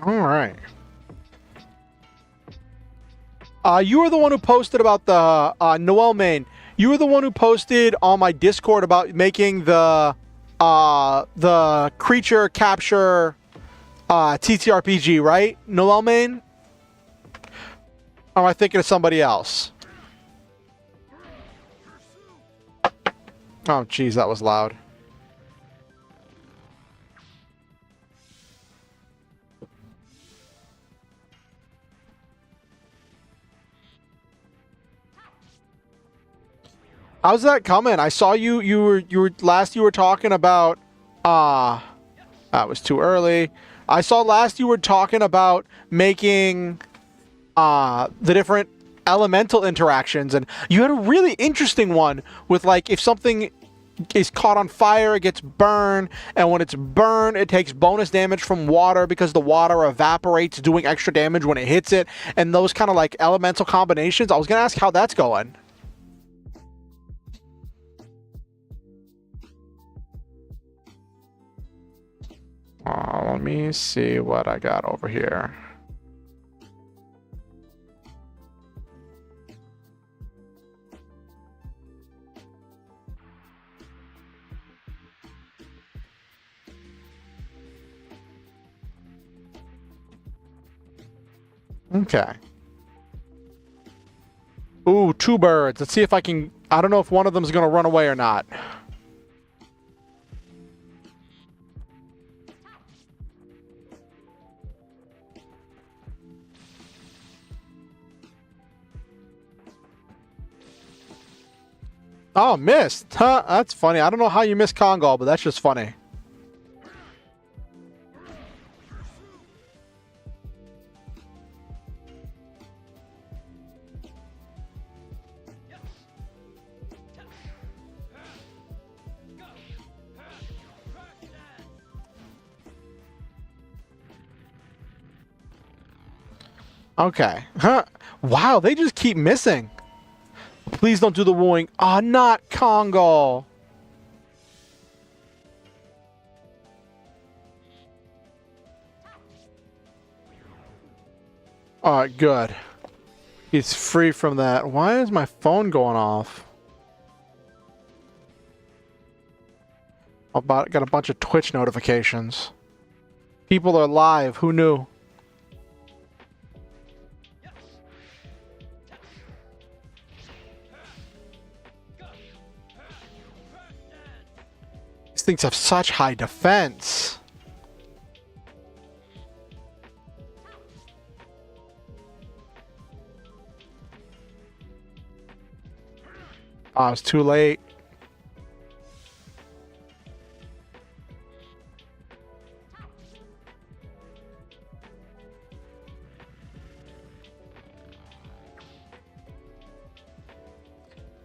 All right. You were the one who posted about the Noel main. You were the one who posted on my Discord about making the creature capture TTRPG, right? Noel main? Or am I thinking of somebody else? Oh, jeez, that was loud. How's that coming? I saw you. You were talking about. That was too early. I saw last you were talking about making the different elemental interactions, and you had a really interesting one with like if something is caught on fire, it gets burned, and when it's burned, it takes bonus damage from water because the water evaporates, doing extra damage when it hits it, and those kind of like elemental combinations. I was gonna ask how that's going. Let me see what I got over here. Okay. Ooh, 2 birds. Let's see if I can... I don't know if one of them is going to run away or not. Oh, missed. Huh, that's funny. I don't know how you missed Kongol, but that's just funny. Okay. Huh. Wow, they just keep missing. Please don't do the wooing. Ah, not Kongol. Alright, good. He's free from that. Why is my phone going off? Got a bunch of Twitch notifications. People are live. Who knew? These things have such high defense. Oh, it's too late.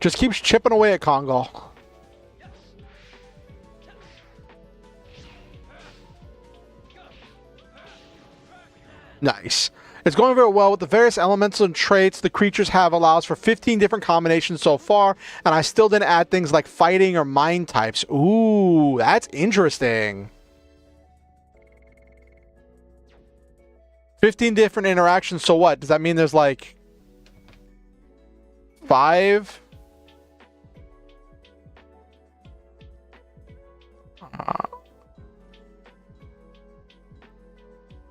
Just keeps chipping away at Kongol. Nice. It's going very well with the various elements and traits the creatures have allows for 15 different combinations so far, and I still didn't add things like fighting or mind types. Ooh, that's interesting. 15 different interactions, so what? Does that mean there's like 5?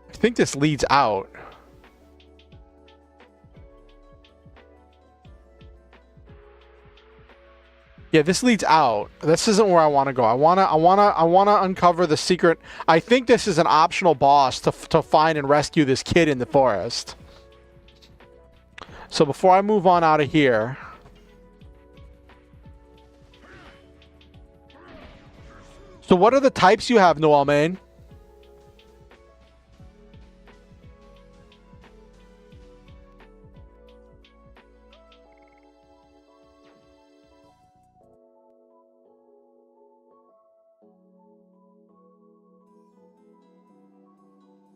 I think this leads out. Yeah, this leads out. This isn't where I want to go. I wanna uncover the secret. I think this is an optional boss to find and rescue this kid in the forest. So before I move on out of here, so what are the types you have, Noel Main?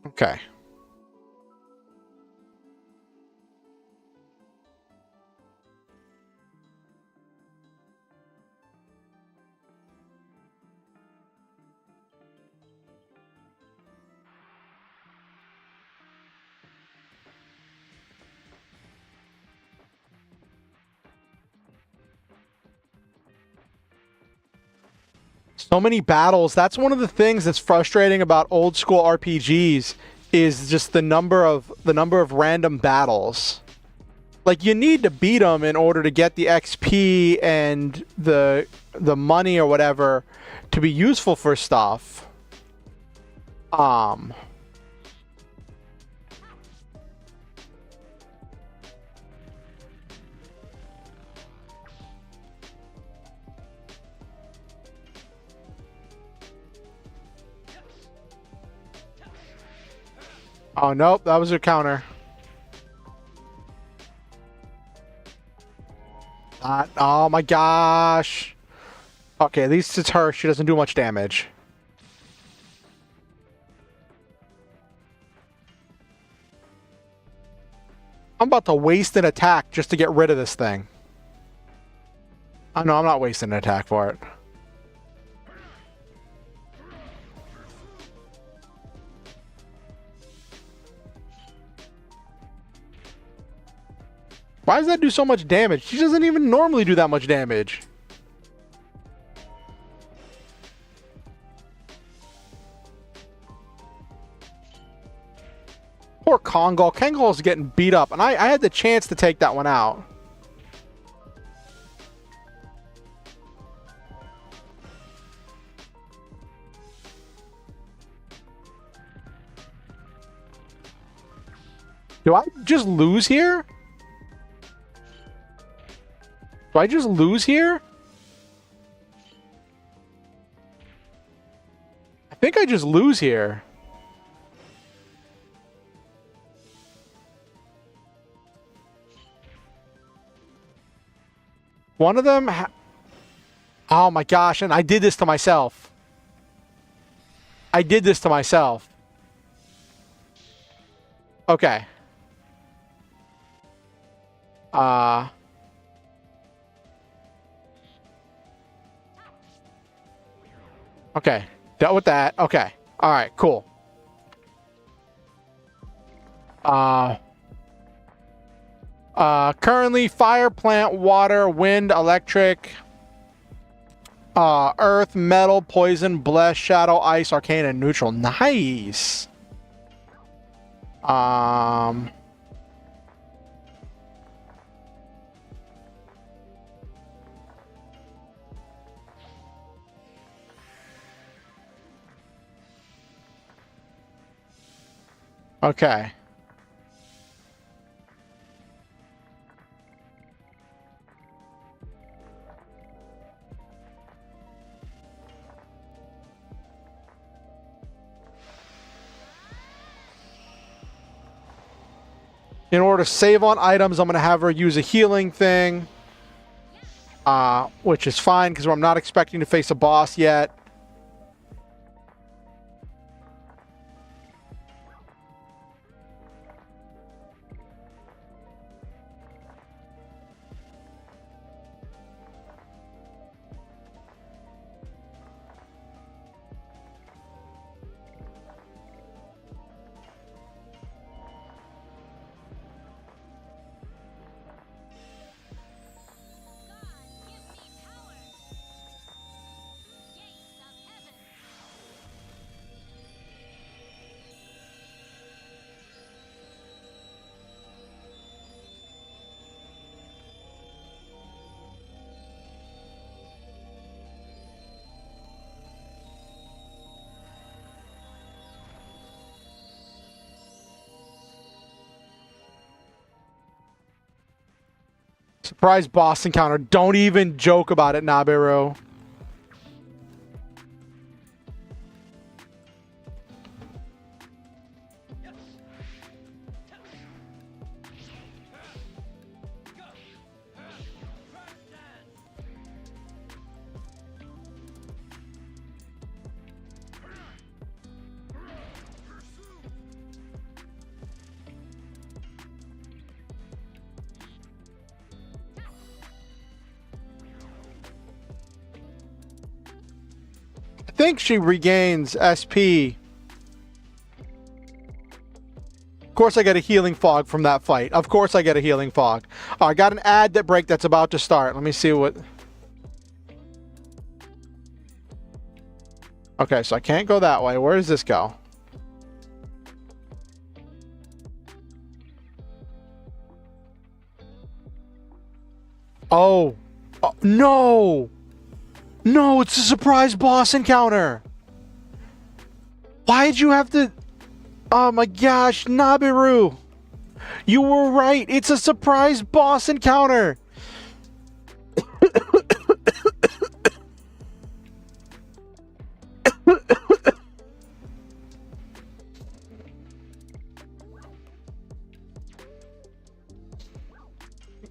Okay. So many battles. That's one of the things that's frustrating about old school RPGs is just the number of random battles. Like, you need to beat them in order to get the XP and the money or whatever to be useful for stuff. Oh, nope, that was a counter. Oh my gosh. Okay, at least it's her. She doesn't do much damage. I'm about to waste an attack just to get rid of this thing. Oh, no, I'm not wasting an attack for it. Why does that do so much damage? She doesn't even normally do that much damage. Poor Kongol. Kongol's getting beat up, and I had the chance to take that one out. Do I just lose here? Do I just lose here? I think I just lose here. One of them... Oh my gosh, and I did this to myself. I did this to myself. Okay. Okay. Dealt with that. Okay. Alright, cool. Currently fire, plant, water, wind, electric, earth, metal, poison, bless, shadow, ice, arcane, and neutral. Nice. Okay. In order to save on items, I'm going to have her use a healing thing. Which is fine, because I'm not expecting to face a boss yet. Surprise boss encounter. Don't even joke about it, Nabiru. I think she regains SP. Of course I get a healing fog from that fight. Of course I get a healing fog. Oh, I got an ad that break that's about to start. Let me see what... Okay, so I can't go that way. Where does this go? Oh. Oh, no! No, it's a surprise boss encounter! Why'd you have to... Oh my gosh, Nabiru! You were right! It's a surprise boss encounter!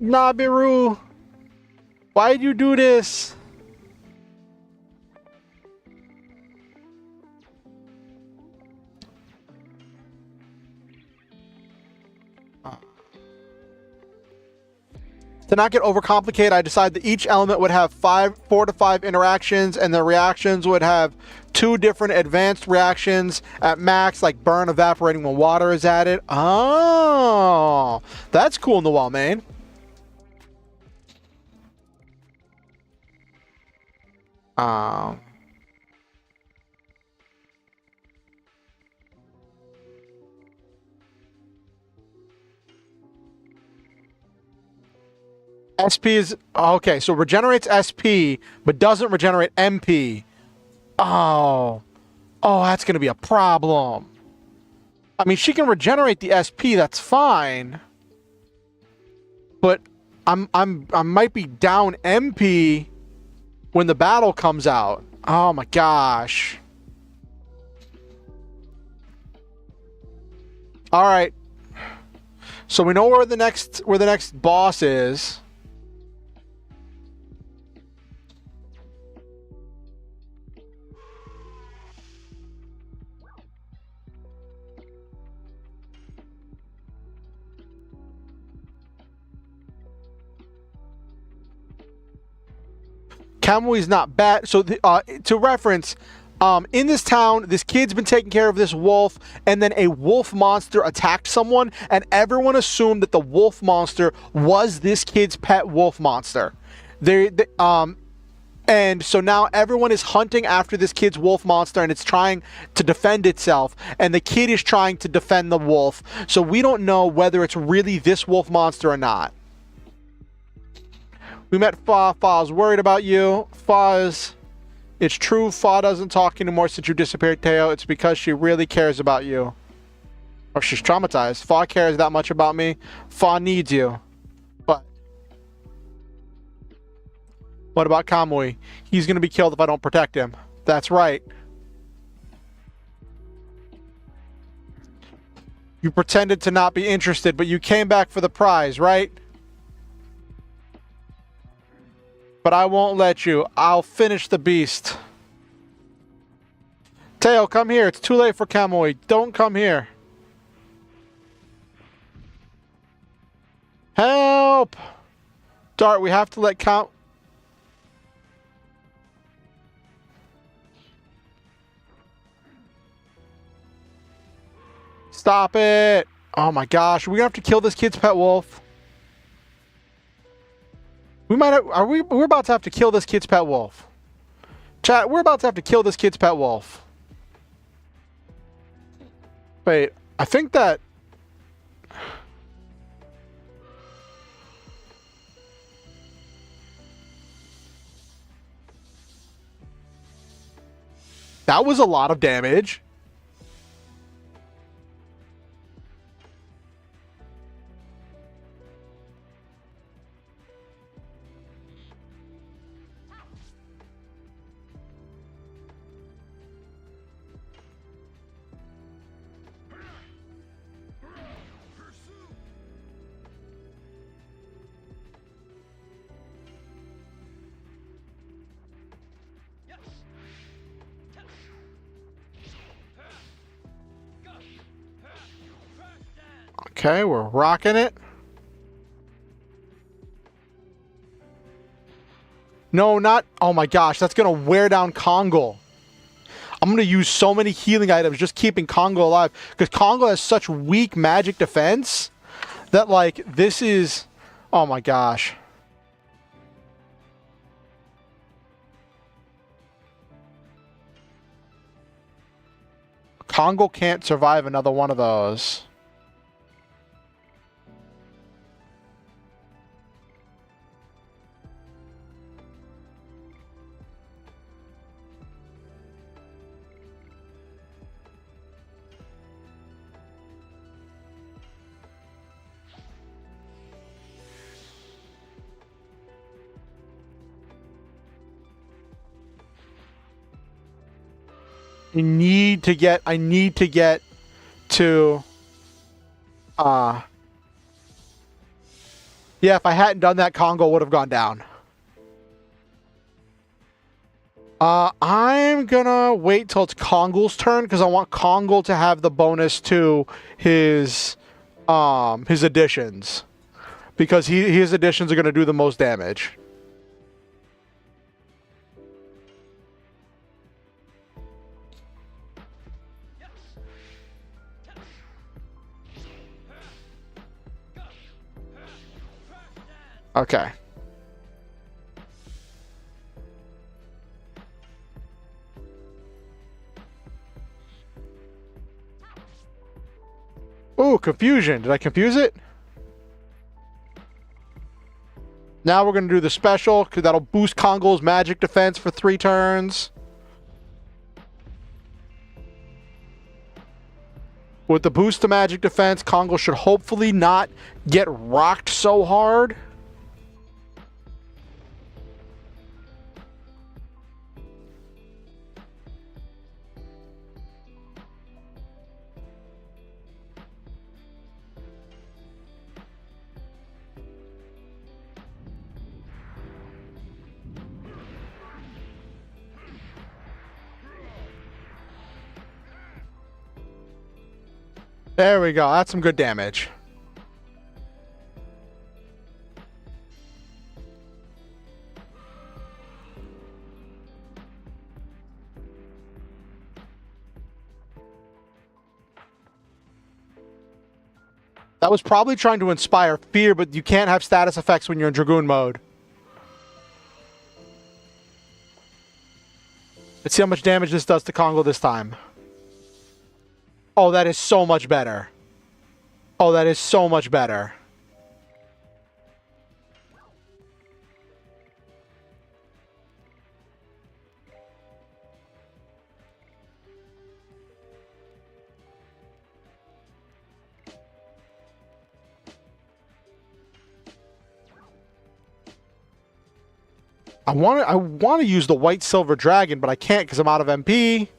Nabiru! Why'd you do this? To not get overcomplicated, I decided that each element would have 4 to 5 interactions, and the reactions would have 2 different advanced reactions at max, like burn, evaporating when water is added. Oh, that's cool in the wall, man. SP is okay, so regenerates SP but doesn't regenerate MP. Oh, that's gonna be a problem. I mean, she can regenerate the SP, that's fine, but I might be down MP when the battle comes out. Oh my gosh. All right, so we know where the next boss is. Kamui's not bad. So to reference, in this town, this kid's been taking care of this wolf, and then a wolf monster attacked someone, and everyone assumed that the wolf monster was this kid's pet wolf monster. And so now everyone is hunting after this kid's wolf monster, and it's trying to defend itself, and the kid is trying to defend the wolf. So we don't know whether it's really this wolf monster or not. We met Fa. Fa's worried about you. It's true, Fa doesn't talk anymore since you disappeared, Teo. It's because she really cares about you. Or she's traumatized. Fa cares that much about me. Fa needs you. But what about Kamui? He's going to be killed if I don't protect him. That's right. You pretended to not be interested, but you came back for the prize, right? But I won't let you. I'll finish the beast. Teo, come here. It's too late for Kamui. Don't come here. Help! Dart, we have to let Stop it! Oh my gosh, are we gonna have to kill this kid's pet wolf? We're about to have to kill this kid's pet wolf. Chat, we're about to have to kill this kid's pet wolf. Wait, I think that... That was a lot of damage. Okay, we're rocking it. No, not... Oh my gosh, that's going to wear down Kongo. I'm going to use so many healing items just keeping Kongo alive. Because Kongo has such weak magic defense that, like, this is... Oh my gosh. Kongo can't survive another one of those. I need to get to yeah, if I hadn't done that, Kongo would have gone down. I'm gonna wait till it's Kongo's turn because I want Kongo to have the bonus to his additions. Because his additions are gonna do the most damage. Okay. Ooh, confusion. Did I confuse it? Now we're going to do the special, because that'll boost Kongo's magic defense for 3 turns. With the boost to magic defense, Kongo should hopefully not get rocked so hard. There we go. That's some good damage. That was probably trying to inspire fear, but you can't have status effects when you're in Dragoon mode. Let's see how much damage this does to Kongo this time. Oh, that is so much better. Oh, that is so much better. I want to use the white silver dragon, but I can't because I'm out of MP.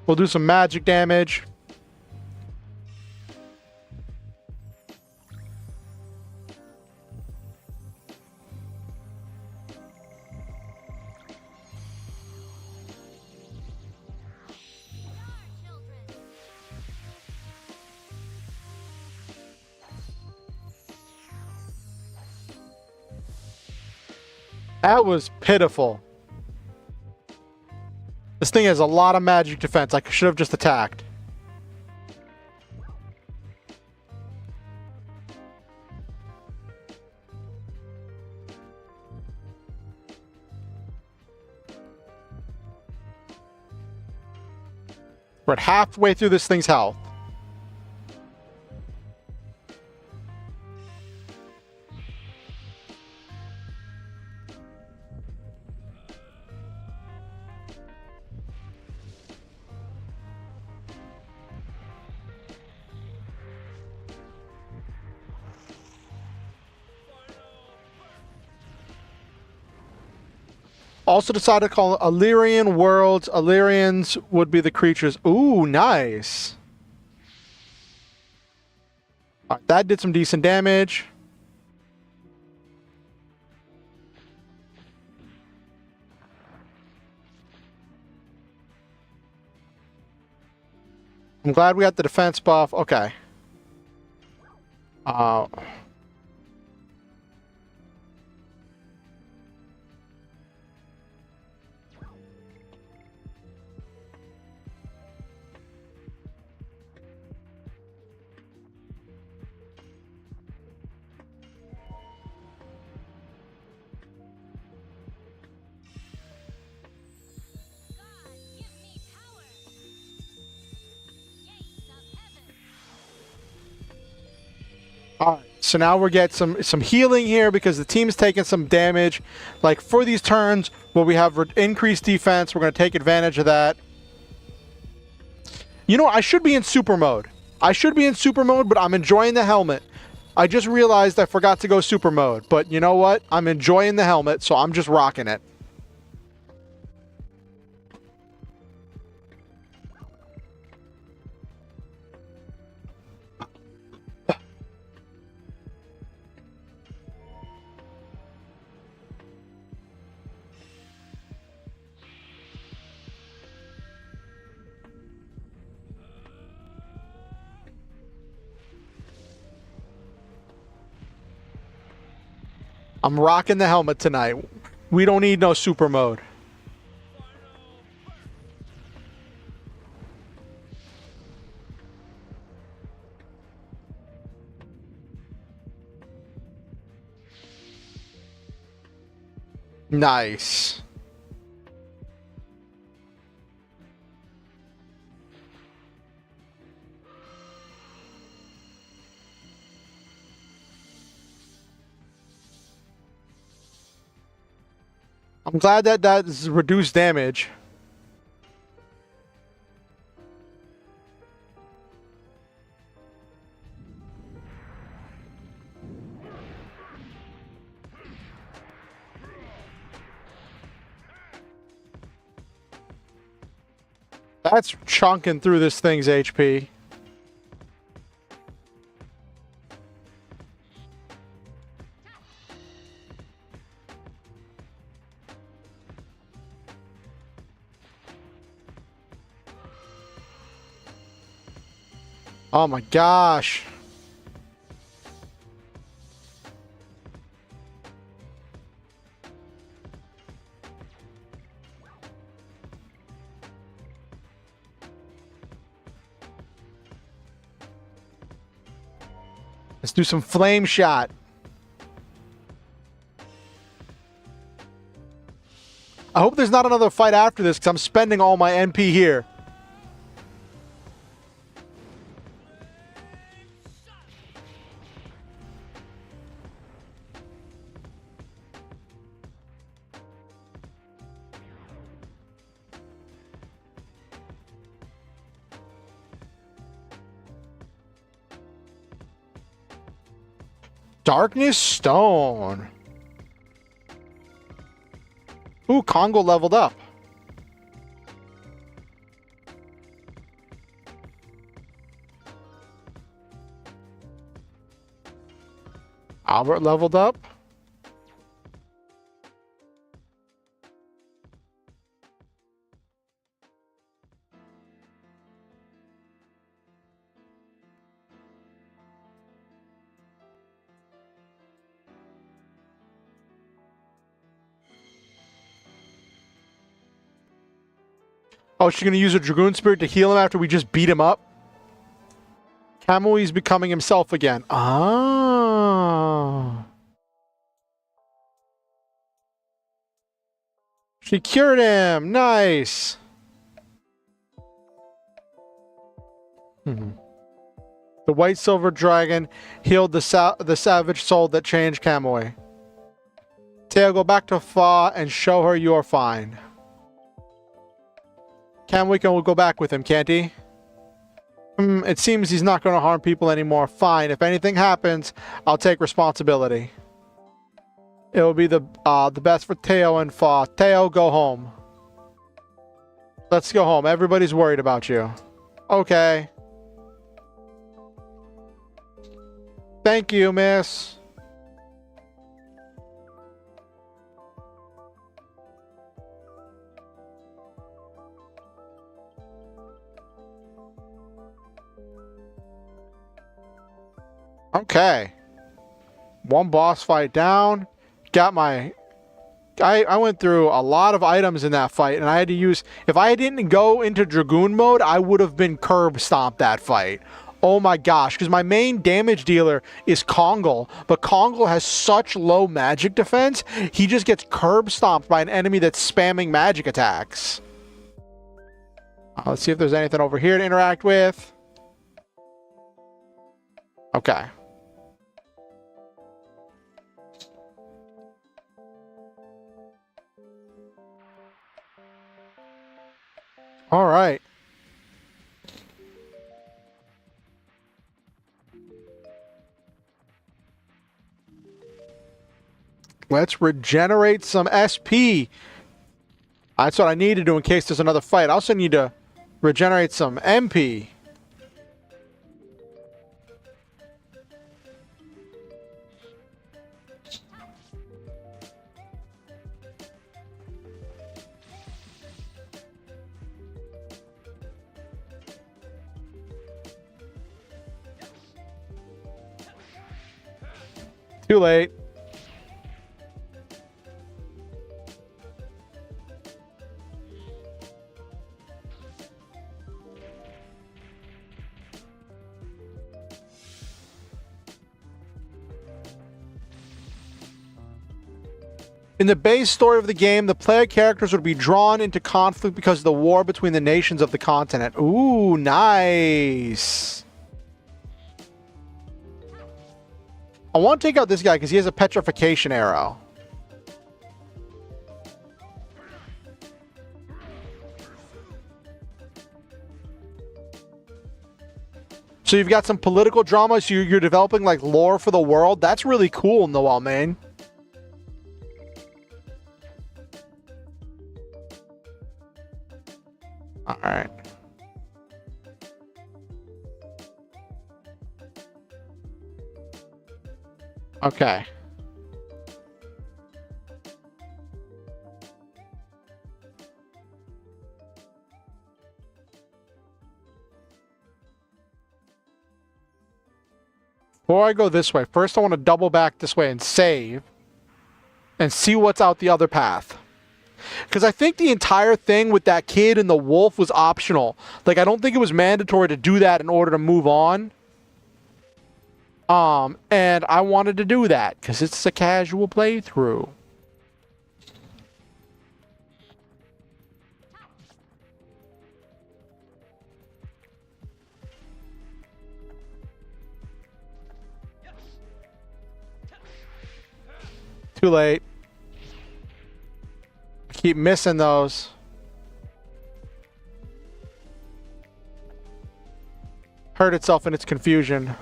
We'll do some magic damage. That was pitiful. This thing has a lot of magic defense. I should have just attacked. We're at halfway through this thing's health. Also decided to call it Illyrian worlds. Illyrians would be the creatures. Ooh, nice. Right, that did some decent damage. I'm glad we got the defense buff. Okay. Alright, so now we're getting some healing here because the team's taking some damage. Like, for these turns where we have increased defense, we're going to take advantage of that. You know, I should be in super mode. I should be in super mode, but I'm enjoying the helmet. I just realized I forgot to go super mode. But you know what? I'm enjoying the helmet, so I'm just rocking it. I'm rocking the helmet tonight. We don't need no super mode. Nice. I'm glad that that's reduced damage. That's chunking through this thing's HP. Oh my gosh. Let's do some flame shot. I hope there's not another fight after this because I'm spending all my NP here. Darkness Stone. Ooh, Congo leveled up. Albert leveled up. Oh, she's going to use a Dragoon Spirit to heal him after we just beat him up? Kamui's becoming himself again. Ah. She cured him. Nice. The White Silver Dragon healed the savage soul that changed Kamui. Teo, go back to Fa and show her you're fine. Kamui can go back with him, can't he? It seems he's not going to harm people anymore. Fine. If anything happens, I'll take responsibility. It will be the best for Teo and Fa. Teo, go home. Let's go home. Everybody's worried about you. Okay. Thank you, miss. Okay. One boss fight down. Got my... I went through a lot of items in that fight, and I had to use... If I didn't go into Dragoon mode, I would have been curb stomped that fight. Oh my gosh, because my main damage dealer is Kongal, but Kongal has such low magic defense, he just gets curb stomped by an enemy that's spamming magic attacks. Let's see if there's anything over here to interact with. Okay. All right. Let's regenerate some SP. That's what I need to do in case there's another fight. I also need to regenerate some MP. Too late. In the base story of the game, the player characters would be drawn into conflict because of the war between the nations of the continent. Ooh, nice. I want to take out this guy because he has a petrification arrow. So you've got some political drama, so you're developing like lore for the world. That's really cool, Noel, man. All right. Okay. Before I go this way, first I want to double back this way and save and see what's out the other path. Because I think the entire thing with that kid and the wolf was optional. Like, I don't think it was mandatory to do that in order to move on. And I wanted to do that because it's a casual playthrough. Too late. I keep missing those. Hurt itself in its confusion.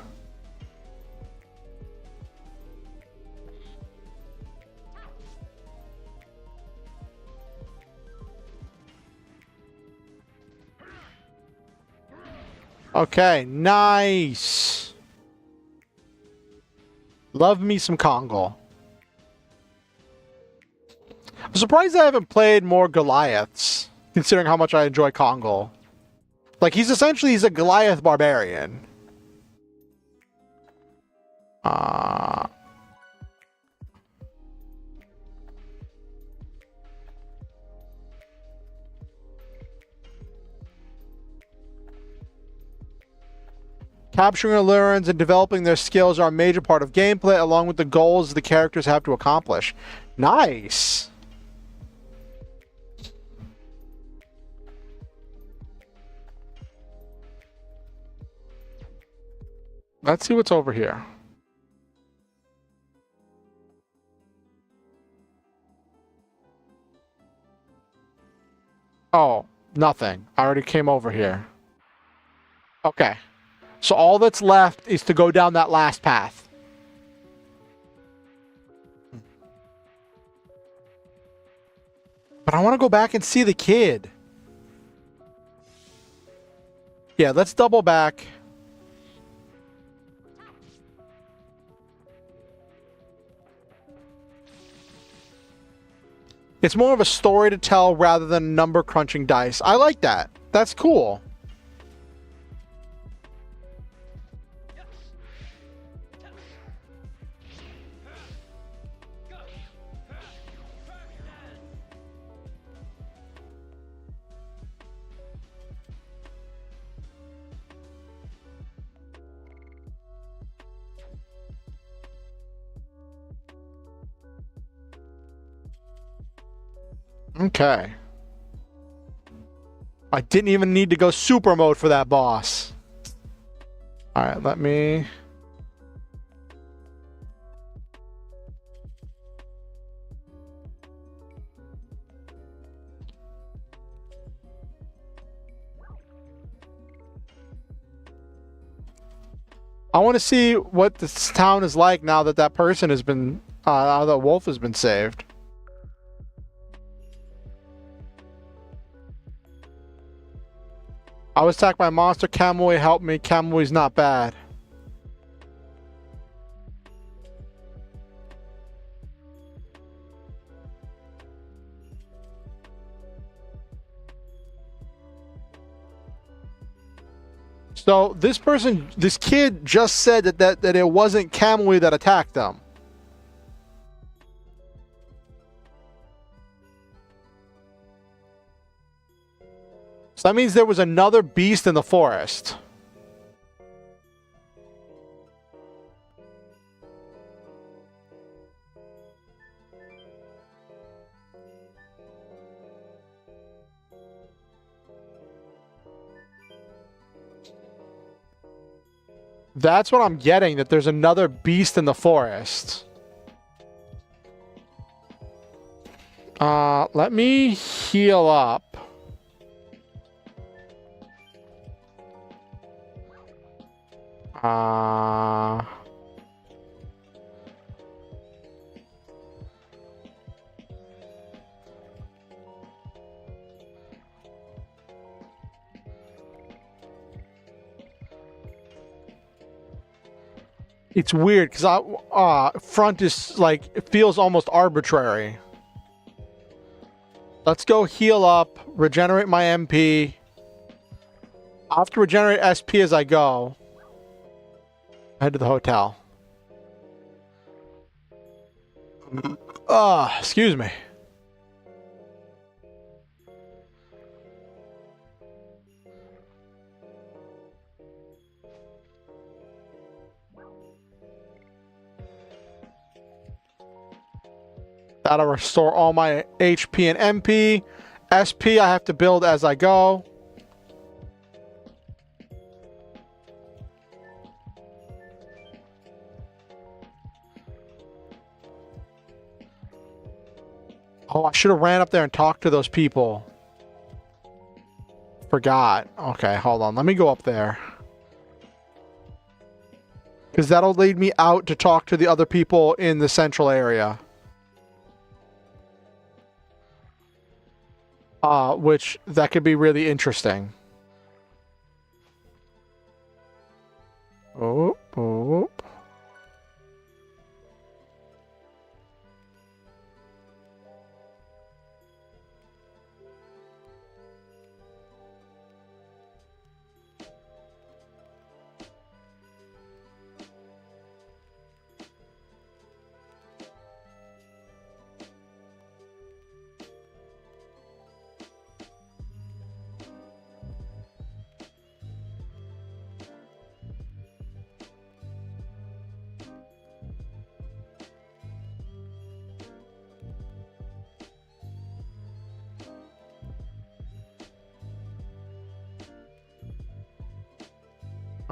Okay, nice. Love me some Kongal. I'm surprised I haven't played more Goliaths, considering how much I enjoy Kongal. Like, he's a Goliath barbarian. Capturing Allurans and developing their skills are a major part of gameplay, along with the goals the characters have to accomplish. Nice! Let's see what's over here. Oh, nothing. I already came over here. Okay. So all that's left is to go down that last path. But I want to go back and see the kid. Yeah, let's double back. It's more of a story to tell rather than number crunching dice. I like that. That's cool. Okay. I didn't even need to go super mode for that boss. Alright, let me... I want to see what this town is like now that that person has been, now that wolf has been saved. I was attacked by a monster. Kamui helped me. Kamui's not bad. So this person, this kid just said that it wasn't Kamui that attacked them. So that means there was another beast in the forest. That's what I'm getting, that there's another beast in the forest. Let me heal up. It's weird because front is like, it feels almost arbitrary. Let's go heal up, regenerate my MP. I'll have to regenerate SP as I go. Head to the hotel. Excuse me. That'll restore all my HP and MP. SP I have to build as I go. Oh, I should have ran up there and talked to those people. Forgot. Okay, hold on. Let me go up there. Because that'll lead me out to talk to the other people in the central area. Which, that could be really interesting. Oh.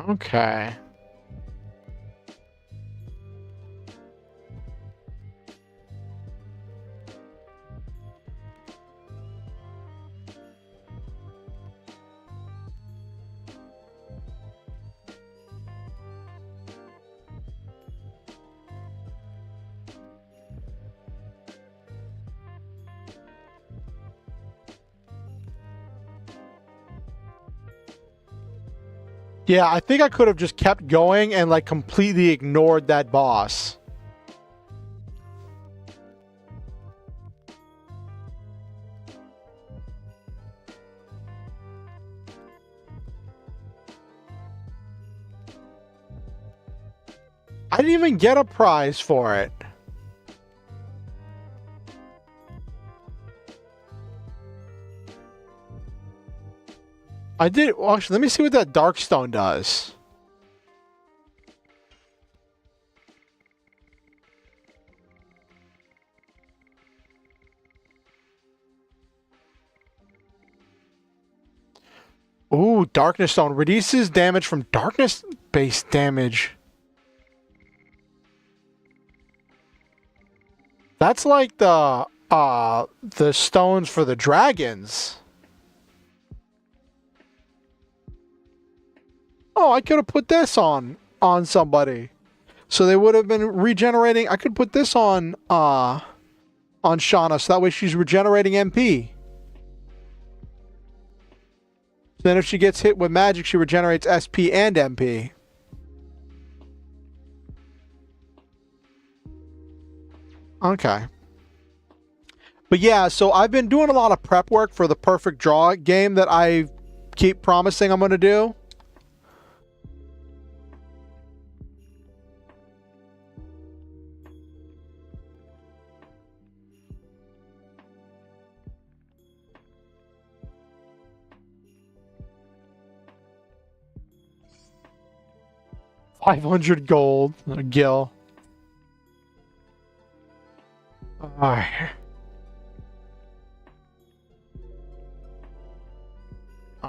Okay. Yeah, I think I could have just kept going and like completely ignored that boss. I didn't even get a prize for it. I did. Well, actually, let me see what that Darkstone does. Ooh, Darkness Stone reduces damage from darkness-based damage. That's like the stones for the dragons. Oh, I could have put this on on somebody. So they would have been regenerating. I could put this on Shauna, so that way she's regenerating MP. Then if she gets hit with magic, she regenerates SP and MP. Okay. But yeah, so I've been doing a lot of prep work for the perfect draw game that I keep promising I'm going to do. $500 gold. Gil. Alright.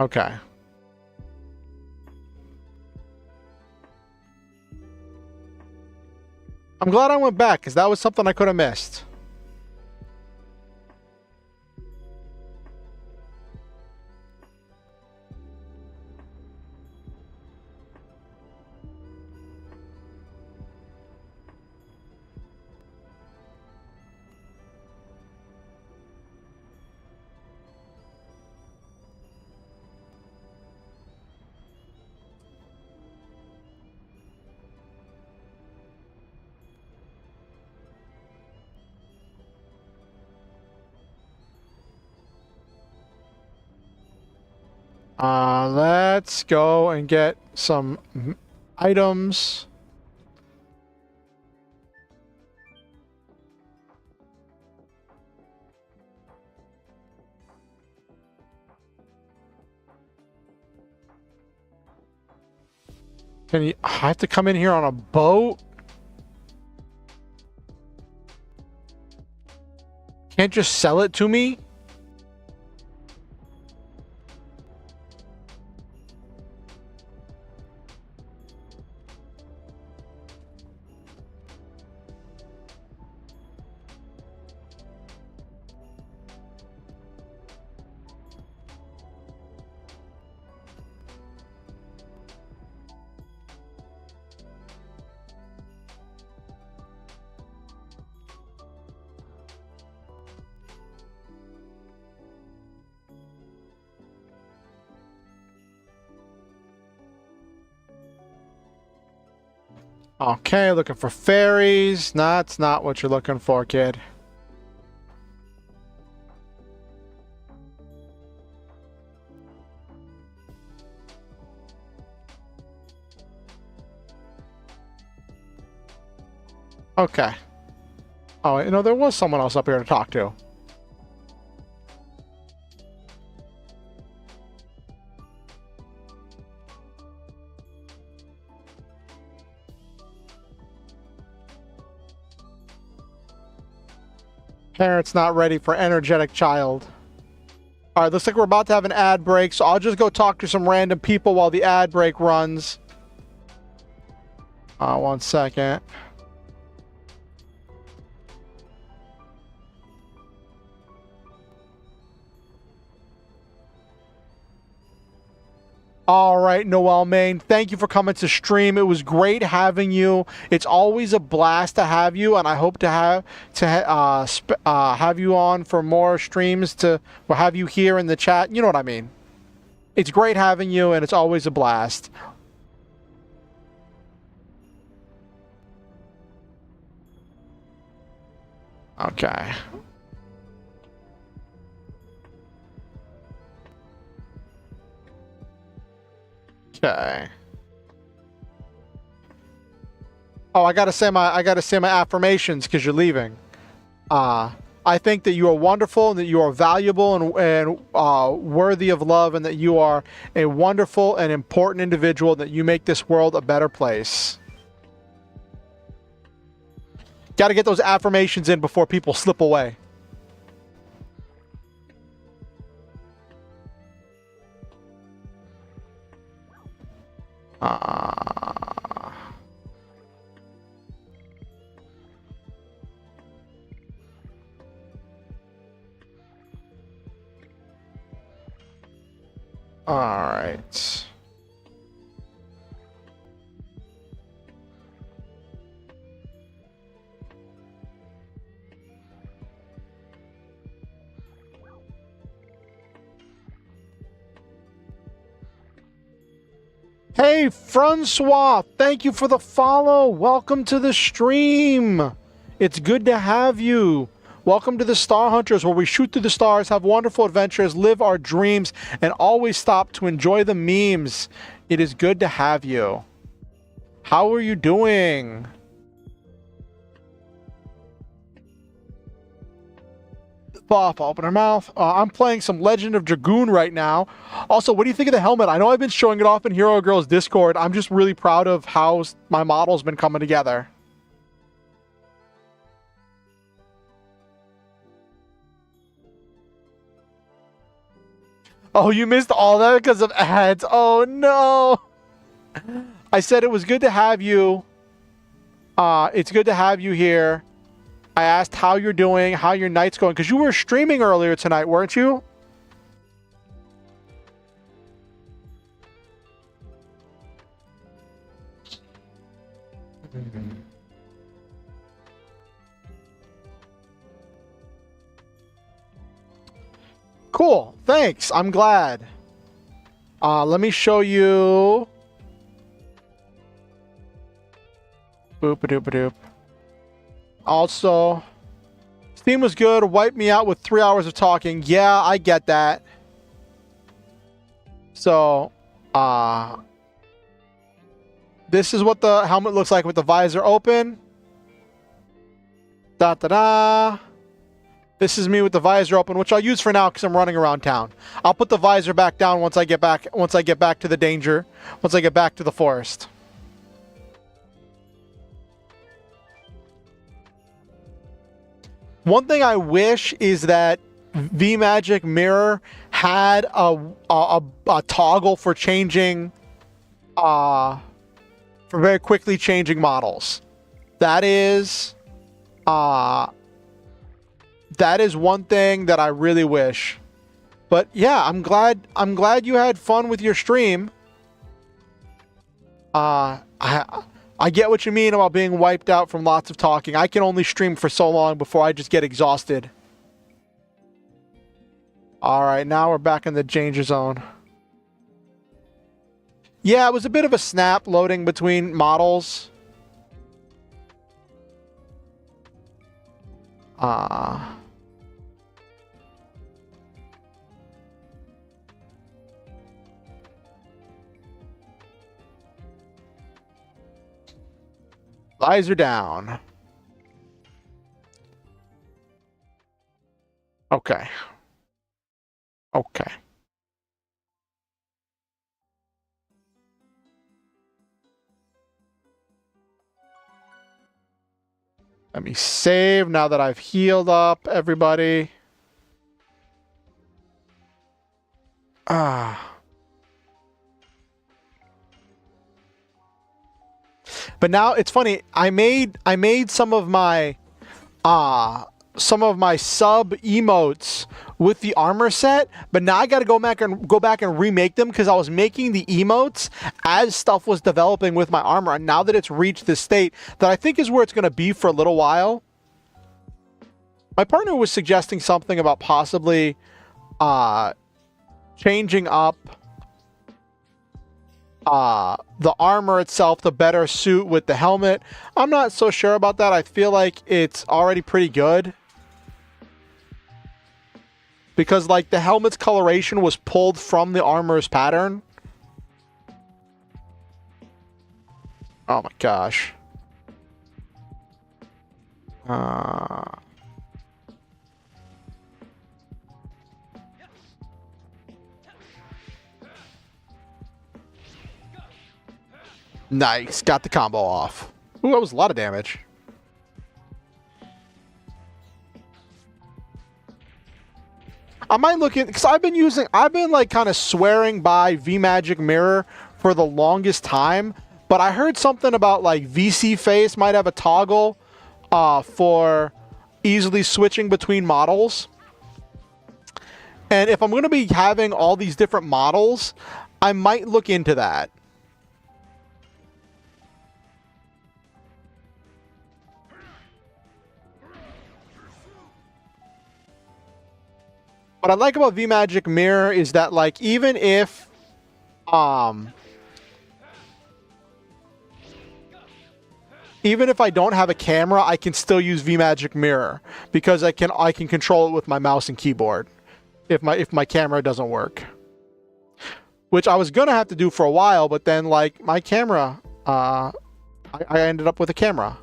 Okay. I'm glad I went back, because that was something I could have missed. Let's go and get some items. Can you? I have to come in here on a boat? Can't just sell it to me? Okay, looking for fairies. That's not what you're looking for, kid. Okay. Oh, you know, there was someone else up here to talk to. Parents not ready for energetic child. All right, looks like we're about to have an ad break, so I'll just go talk to some random people while the ad break runs. 1 second. All right, Noel Main, thank you for coming to stream. It was great having you. It's always a blast to have you, and I hope to have you on for more streams to have you here in the chat. You know what I mean. It's great having you, and it's always a blast. Okay. Okay. Oh, I gotta say my affirmations because you're leaving. I think that you are wonderful and that you are valuable and worthy of love, and that you are a wonderful and important individual, and that you make this world a better place. Got to get those affirmations in before people slip away. All right. Hey, Francois, thank you for the follow. Welcome to the stream. It's good to have you. Welcome to the Star Hunters, where we shoot through the stars, have wonderful adventures, live our dreams, and always stop to enjoy the memes. It is good to have you. How are you doing? Off, open her mouth. I'm playing some Legend of Dragoon right now. Also, what do you think of the helmet? I know I've been showing it off in Hero Girls Discord. I'm just really proud of how my model's been coming together. Oh, you missed all that because of ads. Oh, no. I said it was good to have you. It's good to have you here. I asked how you're doing, how your night's going, because you were streaming earlier tonight, weren't you? Cool. Thanks. I'm glad. Let me show you. Boop-a-doop-a-doop. Also, Steam was good. Wiped me out with 3 hours of talking. Yeah, I get that. So, this is what the helmet looks like with the visor open. Da-da-da. This is me with the visor open, which I'll use for now because I'm running around town. I'll put the visor back down once I get back to the danger, once I get back to the forest. One thing I wish is that VMagic Mirror had a toggle for changing, for very quickly changing models. That is one thing that I really wish. But yeah, I'm glad you had fun with your stream. I get what you mean about being wiped out from lots of talking. I can only stream for so long before I just get exhausted. Alright, now we're back in the danger zone. Yeah, it was a bit of a snap loading between models. Visor down. Okay. Okay. Let me save now that I've healed up everybody. But now it's funny. I made some of my sub emotes with the armor set, but now I got to go back and remake them because I was making the emotes as stuff was developing with my armor, and now that it's reached this state that I think is where it's going to be for a little while. My partner was suggesting something about possibly changing up the armor itself to better suit with the helmet. I'm not so sure about that. I feel like it's already pretty good. Because, like, the helmet's coloration was pulled from the armor's pattern. Oh my gosh. Nice. Got the combo off. Ooh, that was a lot of damage. I might look in, because I've been like kind of swearing by VMagic Mirror for the longest time, but I heard something about like VC Face might have a toggle for easily switching between models. And if I'm going to be having all these different models, I might look into that. What I like about VMagic Mirror is that, like, even if even if I don't have a camera, I can still use VMagic Mirror because I can control it with my mouse and keyboard if my camera doesn't work. Which I was gonna have to do for a while, but then like my camera, I ended up with a camera.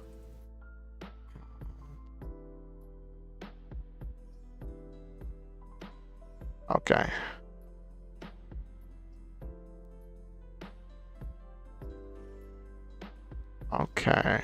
Okay. Okay.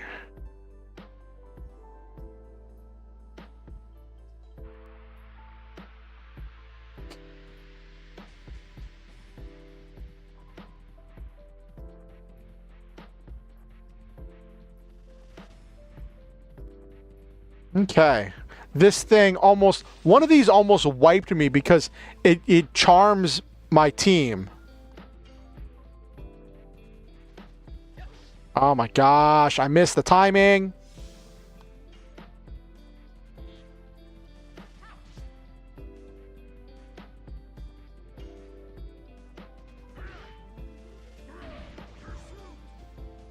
Okay. This thing almost, one of these almost wiped me because it charms my team. Oh my gosh, I missed the timing.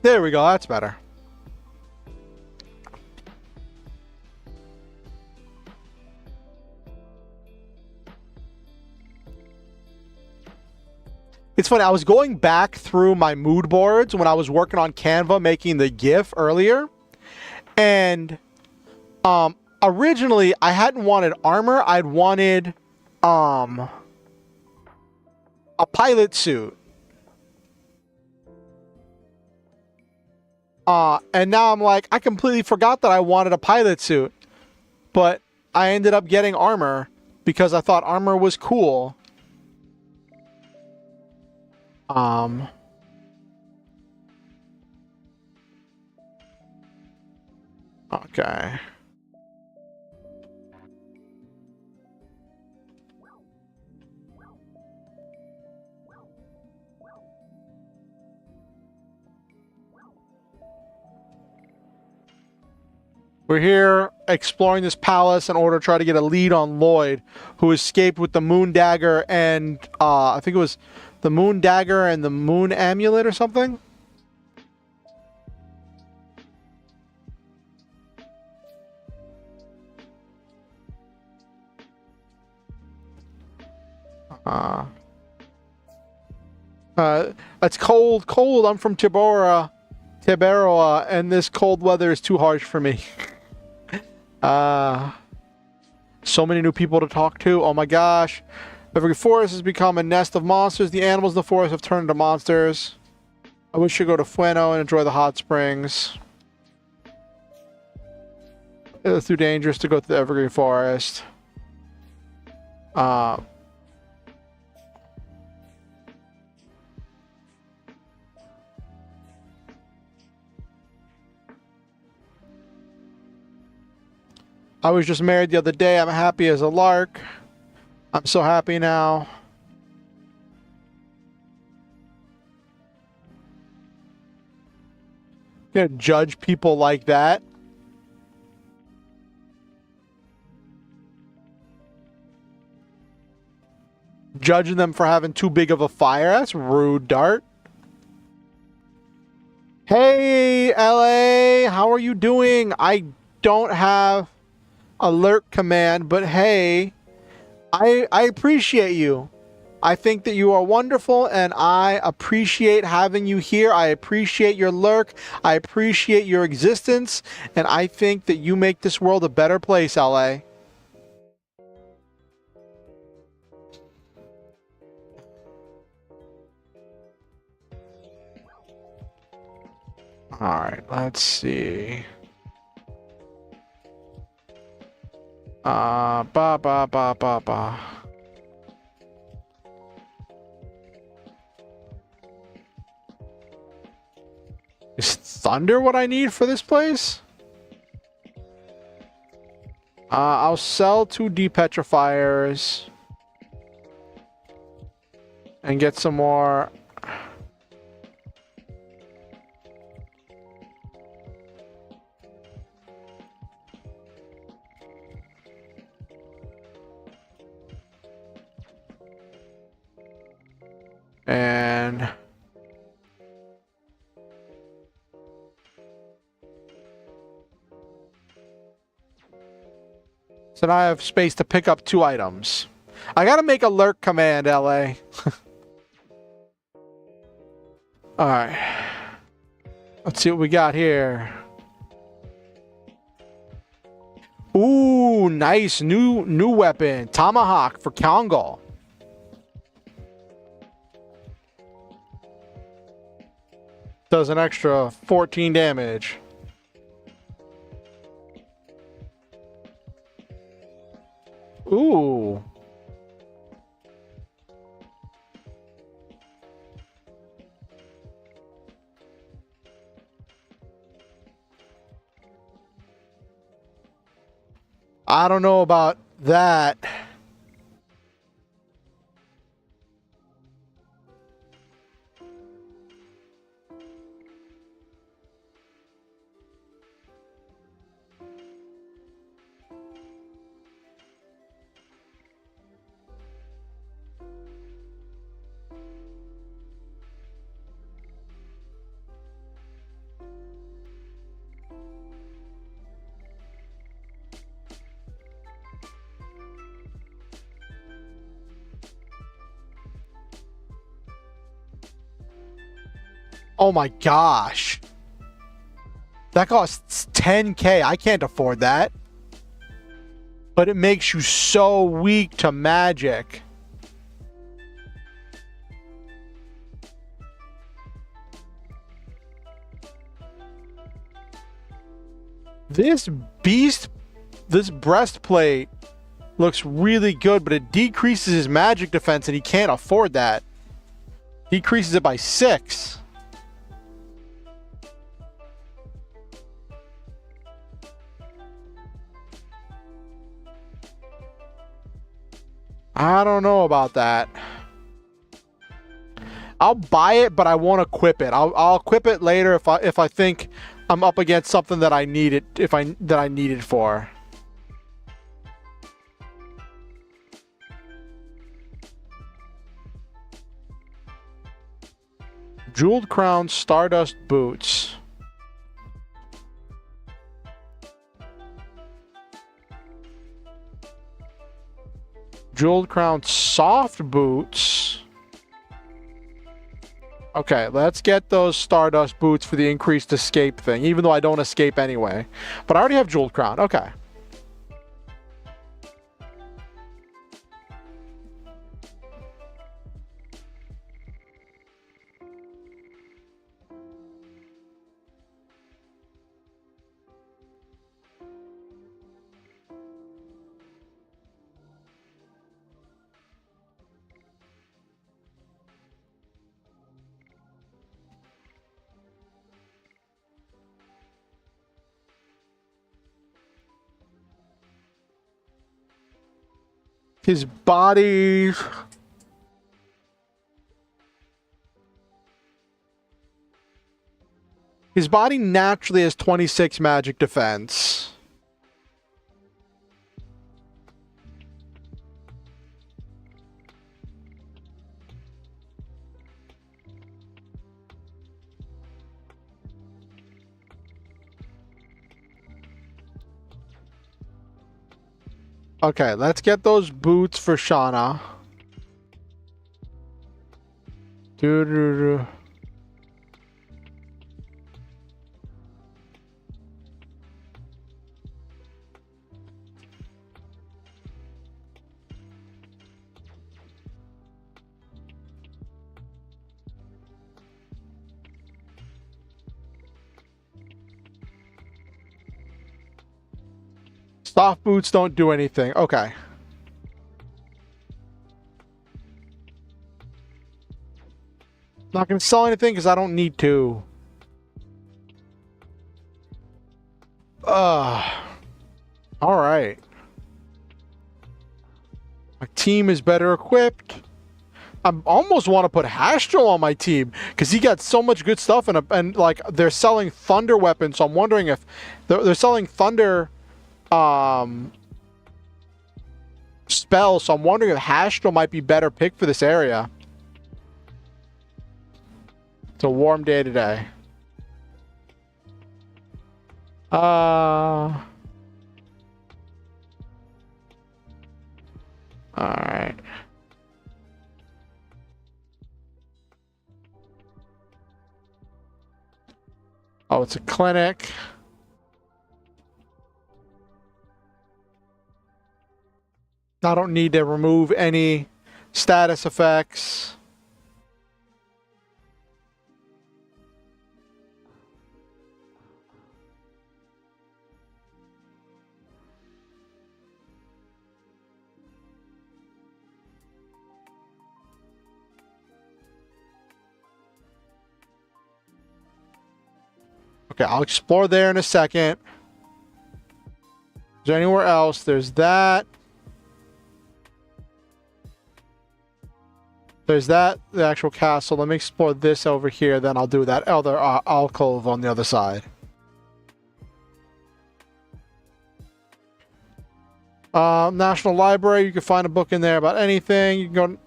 There we go, that's better. It's funny, I was going back through my mood boards when I was working on Canva making the GIF earlier. And originally I hadn't wanted armor, I'd wanted a pilot suit. And now I'm like, I completely forgot that I wanted a pilot suit. But I ended up getting armor because I thought armor was cool. Okay. We're here exploring this palace in order to try to get a lead on Lloyd, who escaped with the moon dagger and, I think it was the moon dagger and the moon amulet or something? It's cold, cold. I'm from Tiberoa, and this cold weather is too harsh for me. So many new people to talk to. Oh my gosh. Every forest has become a nest of monsters. The animals in the forest have turned into monsters. I wish you could go to Fueno and enjoy the hot springs. It's too dangerous to go through the evergreen forest. I was just married the other day. I'm happy as a lark. I'm so happy now. Gonna judge people like that. Judging them for having too big of a fire. That's rude, Dart. Hey, LA, how are you doing? I don't have alert command, but hey, I appreciate you. I think that you are wonderful, and I appreciate having you here. I appreciate your lurk. I appreciate your existence, and I think that you make this world a better place, LA. Alright, let's see. Ba. Is thunder what I need for this place? I'll sell 2 depetrifiers and get some more. And So now I have space to pick up 2 items. I gotta make a lurk command, LA. Alright. Let's see what we got here. Ooh, nice new weapon. Tomahawk for Kongo. Does an extra 14 damage. Ooh. I don't know about that. Oh my gosh. That costs 10K. I can't afford that. But it makes you so weak to magic. This breastplate looks really good, but it decreases his magic defense and he can't afford that. Decreases it by 6. I don't know about that. I'll buy it, but I won't equip it. I'll equip it later if I think I'm up against something that I need it that I need it for. Jeweled crown, stardust boots. Jeweled crown, soft boots. Okay, let's get those stardust boots for the increased escape thing, even though I don't escape anyway. But I already have jeweled crown. Okay. His body... His body naturally has 26 magic defense. Okay, let's get those boots for Shauna. Doo-doo-doo. Soft boots don't do anything. Okay. Not going to sell anything because I don't need to. Alright. My team is better equipped. I almost want to put Hastro on my team because he got so much good stuff and like they're selling thunder weapons, so I'm wondering if they're selling thunder spells, so I'm wondering if Hastro might be better pick for this area. It's a warm day today. Alright. Oh, it's a clinic. I don't need to remove any status effects. Okay, I'll explore there in a second. Is there anywhere else? There's that. There's that, the actual castle. Let me explore this over here, then I'll do that other alcove on the other side. National Library, you can find a book in there about anything. You can go...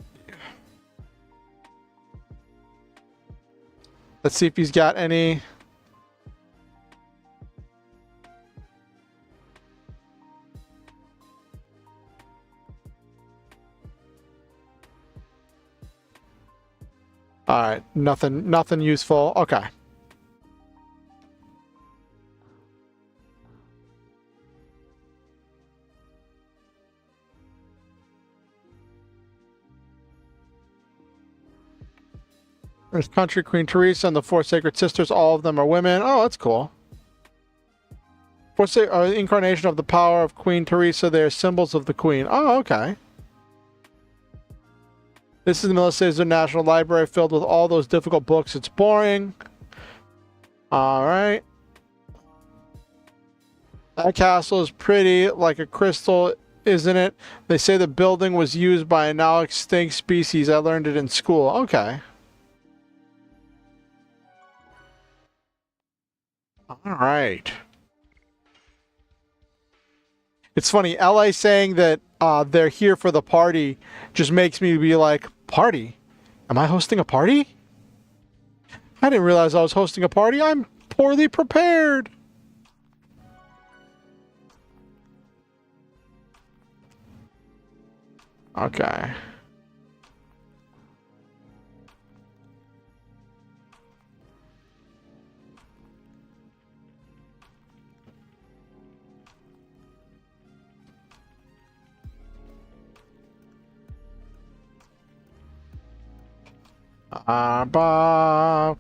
Let's see if he's got any... Alright, nothing useful. Okay. There's Country Queen Teresa and the Four Sacred Sisters. All of them are women. Oh, that's cool. Incarnation of the power of Queen Teresa. They are symbols of the Queen. Oh, okay. This is the Melissa National Library filled with all those difficult books. It's boring. Alright. That castle is pretty, like a crystal, isn't it? They say the building was used by a now extinct species. I learned it in school. Okay. Alright. It's funny, LA saying that they're here for the party just makes me be like, party? Am I hosting a party? I didn't realize I was hosting a party. I'm poorly prepared. Okay.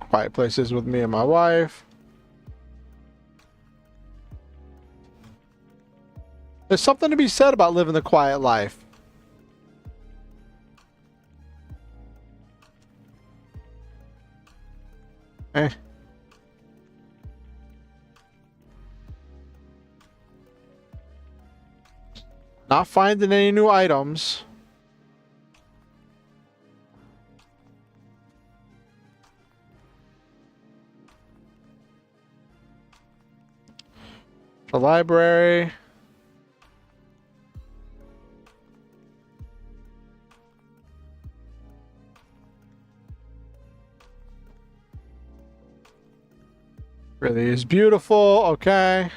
Quiet places with me and my wife. There's something to be said about living the quiet life. Eh. Not finding any new items. The library. Really is beautiful. Okay.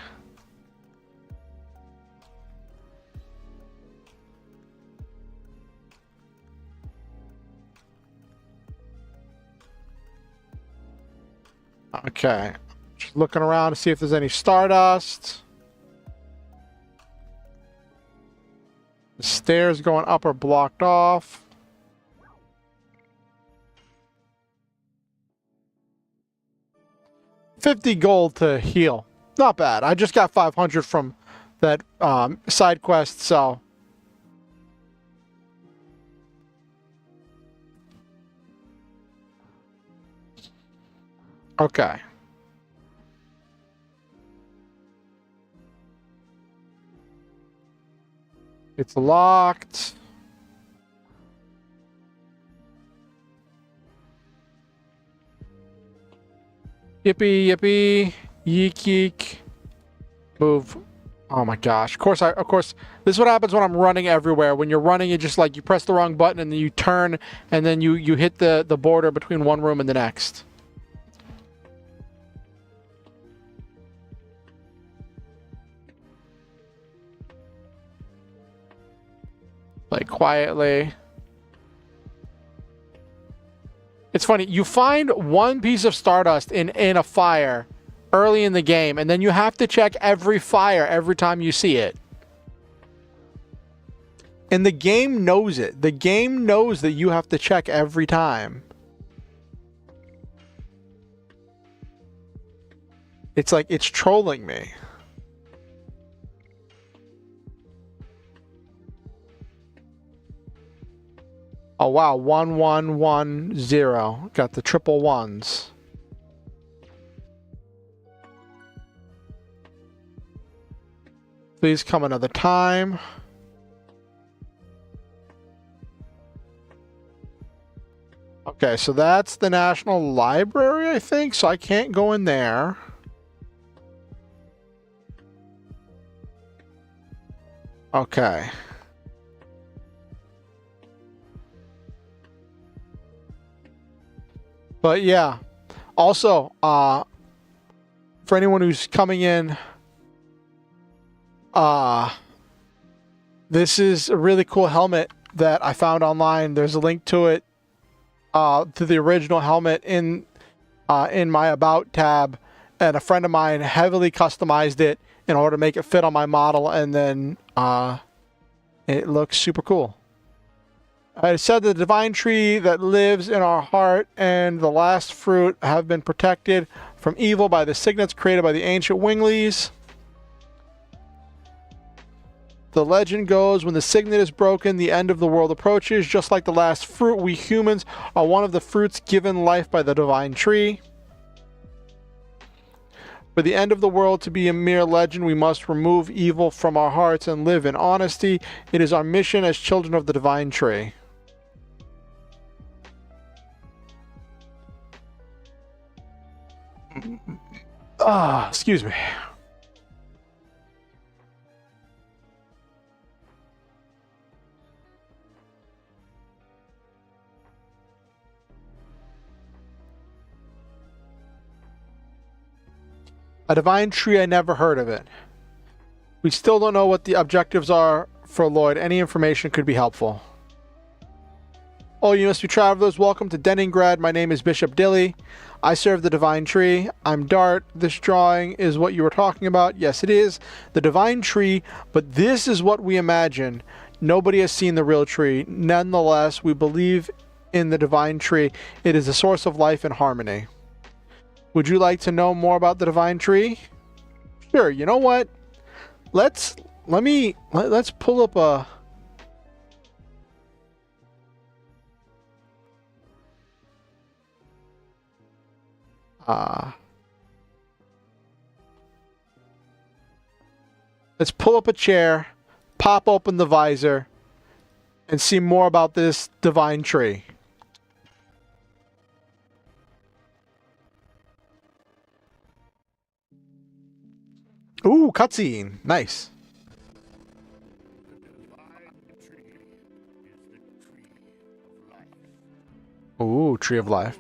Okay. Just looking around to see if there's any stardust. The stairs going up are blocked off. $50 gold to heal. Not bad. I just got 500 from that side quest, so... Okay. It's locked. Yippee, yippee. Yeek, yeek. Move. Oh my gosh. Of course, this is what happens when I'm running everywhere. When you're running, you just like, you press the wrong button and then you turn and then you hit the border between one room and the next. Like, quietly. It's funny, you find one piece of stardust in a fire early in the game, and then you have to check every fire every time you see it. And the game knows it. The game knows that you have to check every time. It's like it's trolling me. Oh wow, 1110. Got the triple ones. Please come another time. Okay, so that's the National Library, I think, so I can't go in there. Okay. But yeah, also, for anyone who's coming in, this is a really cool helmet that I found online. There's a link to it, to the original helmet in my About tab, and a friend of mine heavily customized it in order to make it fit on my model, and then it looks super cool. It said the divine tree that lives in our heart and the last fruit have been protected from evil by the signets created by the ancient Winglies. The legend goes, when the signet is broken, the end of the world approaches. Just like the last fruit, we humans are one of the fruits given life by the divine tree. For the end of the world to be a mere legend, we must remove evil from our hearts and live in honesty. It is our mission as children of the divine tree. Excuse me. A divine tree, I never heard of it. We still don't know what the objectives are for Lloyd. Any information could be helpful. Oh, you must be travelers. Welcome to Denningrad. My name is Bishop Dilly. I serve the divine tree. I'm Dart. This drawing is what you were talking about. Yes, it is. The divine tree, but this is what we imagine. Nobody has seen the real tree. Nonetheless, we believe in the divine tree. It is a source of life and harmony. Would you like to know more about the divine tree? Sure. You know what? Let's pull up a... let's pull up a chair, pop open the visor, and see more about this divine tree. Ooh, cutscene. Nice. Ooh, tree of life.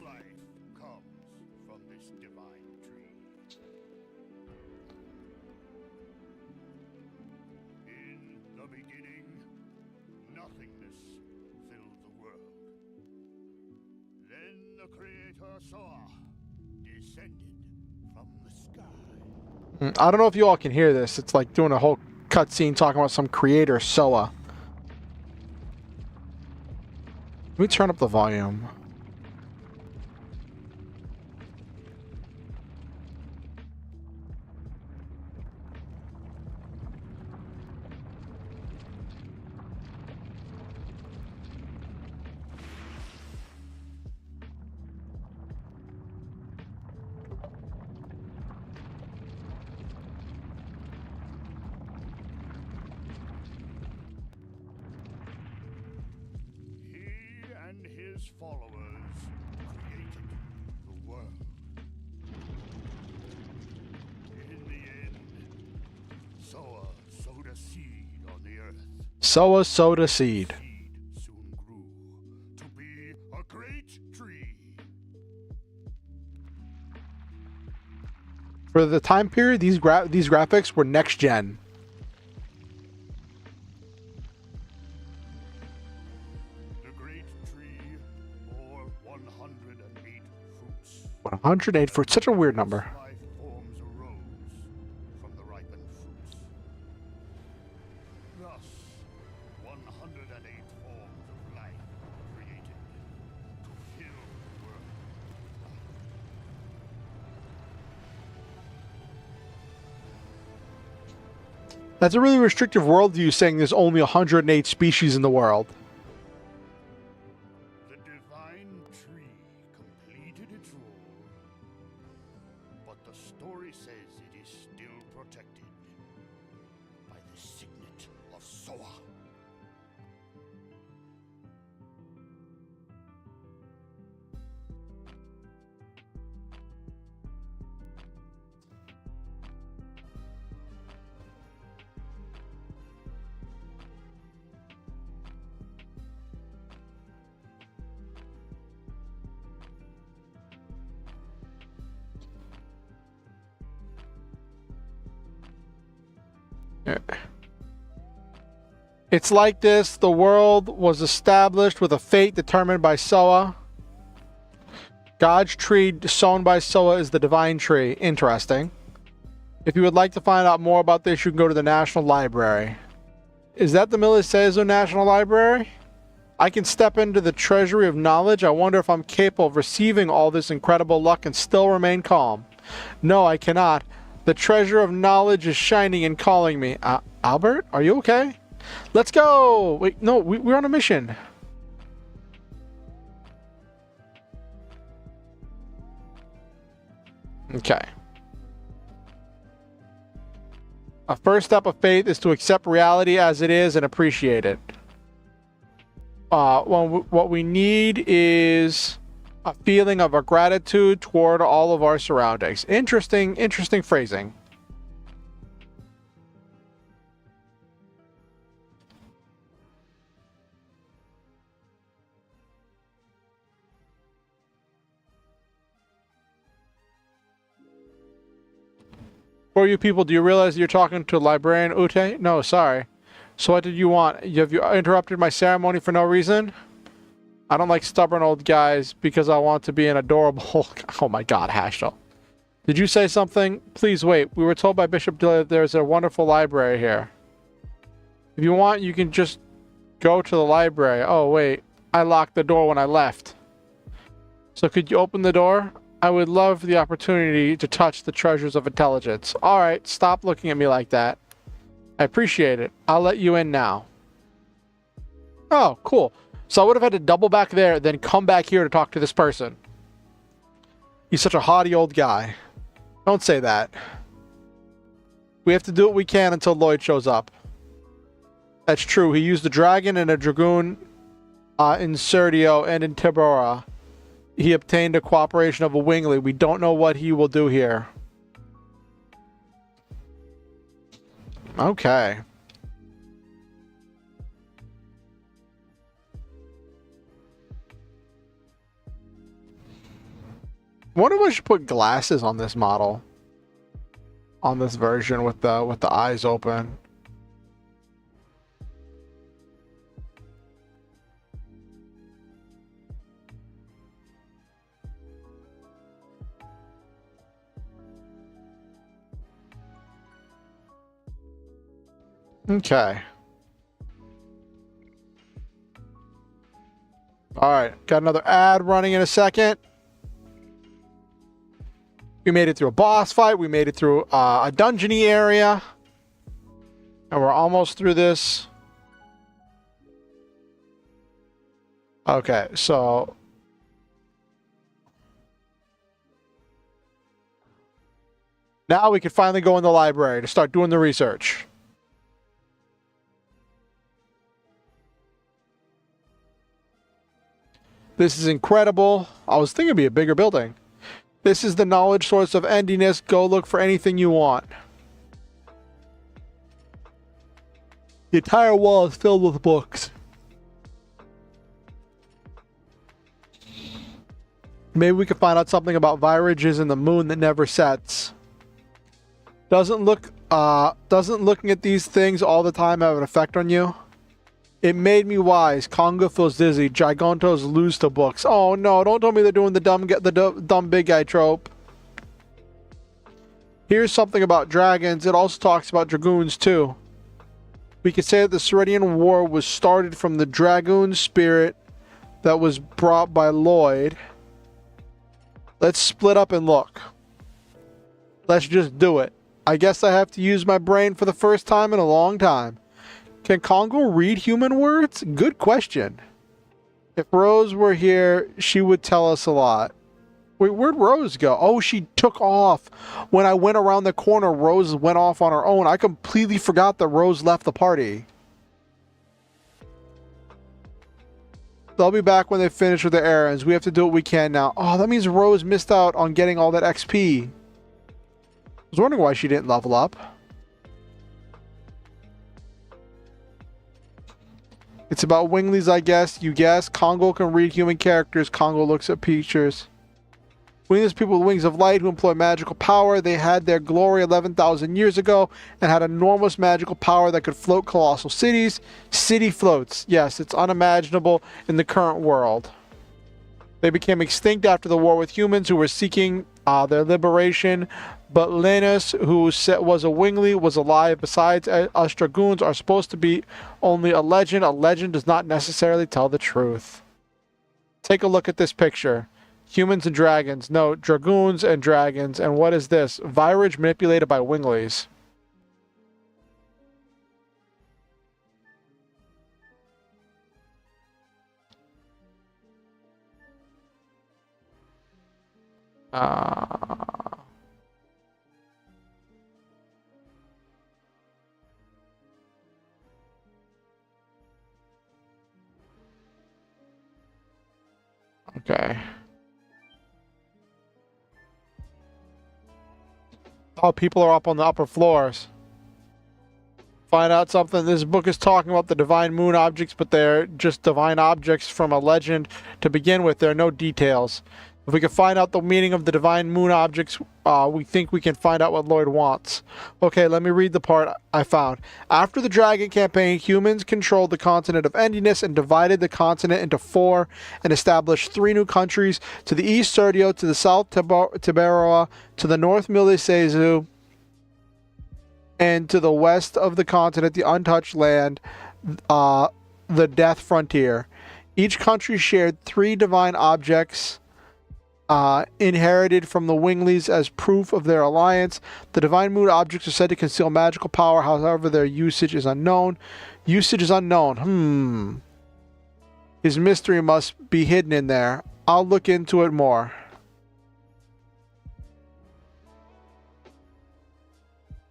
I don't know if you all can hear this. It's like doing a whole cutscene talking about some creator, Soa. Let me turn up the volume. Followers created the world. In the end, Soa sowed a seed on the earth. Soa sowed a seed. The seed soon grew to be a great tree. For the time period, these graphics were next gen. 108 fruit. Such a weird number. Life forms arose from the ripened fruits. Thus, 108 forms of life were created to fill the world. That's a really restrictive worldview, saying there's only 108 species in the world. The divine tree completed its role, but the story says it is still protected by the signet of Soa. It's like this. The world was established with a fate determined by Soa. God's tree sown by Soa is the divine tree. Interesting. If you would like to find out more about this, you can go to the National Library. Is that the Milicezo National Library? I can step into the treasury of knowledge. I wonder if I'm capable of receiving all this incredible luck and still remain calm. No, I cannot. The treasure of knowledge is shining and calling me. Albert, are you okay? Let's go! Wait, no, we're on a mission. Okay. A first step of faith is to accept reality as it is and appreciate it. What we need is a feeling of our gratitude toward all of our surroundings. Interesting phrasing. For you people, do you realize you're talking to Librarian Ute? No, sorry. So what did you want? Have you interrupted my ceremony for no reason? I don't like stubborn old guys because I want to be an adorable... Oh my god, Hashel. Did you say something? Please wait. We were told by Bishop Dilly that there's a wonderful library here. If you want, you can just go to the library. Oh wait, I locked the door when I left. So could you open the door? I would love the opportunity to touch the treasures of intelligence. Alright, stop looking at me like that. I appreciate it. I'll let you in now. Oh, cool. So I would have had to double back there, then come back here to talk to this person. He's such a haughty old guy. Don't say that. We have to do what we can until Lloyd shows up. That's true. He used a dragon and a dragoon in Serdio and in Tibora. He obtained the cooperation of a wingly. We don't know what he will do here. Okay. I wonder if I should put glasses on this model. On this version with the eyes open. Okay. Alright, got another ad running in a second. We made it through a boss fight. We made it through a dungeony area. And we're almost through this. Okay, so... now we can finally go in the library to start doing the research. This is incredible. I was thinking it'd be a bigger building. This is the knowledge source of endiness. Go look for anything you want. The entire wall is filled with books. Maybe we could find out something about virages and the moon that never sets. Doesn't looking at these things all the time have an effect on you? It made me wise. Congo feels dizzy. Gigantos lose to books. Oh no, don't tell me they're doing the dumb big guy trope. Here's something about dragons. It also talks about dragoons too. We could say that the Ceridian War was started from the dragoon spirit that was brought by Lloyd. Let's split up and look. Let's just do it. I guess I have to use my brain for the first time in a long time. Can Congo read human words? Good question. If Rose were here, she would tell us a lot. Wait, where'd Rose go? Oh, she took off. When I went around the corner, Rose went off on her own. I completely forgot that Rose left the party. They'll be back when they finish with their errands. We have to do what we can now. Oh, that means Rose missed out on getting all that XP. I was wondering why she didn't level up. It's about winglies, I guess. You guess. Congo can read human characters. Congo looks at pictures. Wingless people with wings of light who employ magical power. They had their glory 11,000 years ago and had enormous magical power that could float colossal cities. City floats. Yes, it's unimaginable in the current world. They became extinct after the war with humans who were seeking their liberation. But Linus, who was a wingly, was alive. Besides, us dragoons are supposed to be only a legend. A legend does not necessarily tell the truth. Take a look at this picture. Humans and dragons. No, dragoons and dragons. And what is this? Virage manipulated by winglies. Okay. Oh, people are up on the upper floors. Find out something. This book is talking about the divine moon objects, but they're just divine objects from a legend to begin with. There are no details. If we can find out the meaning of the divine moon objects, we think we can find out what Lloyd wants. Okay, let me read the part I found. After the Dragon campaign, humans controlled the continent of Endiness and divided the continent into 4 and established 3 new countries. To the east, Serdio, to the south, Tiberoa, to the north, Milisezu, and to the west of the continent, the untouched land, the Death Frontier. Each country shared 3 divine objects inherited from the winglies as proof of their alliance. The divine moon objects are said to conceal magical power, however their usage is unknown. Usage is unknown. His mystery must be hidden in there. I'll look into it more.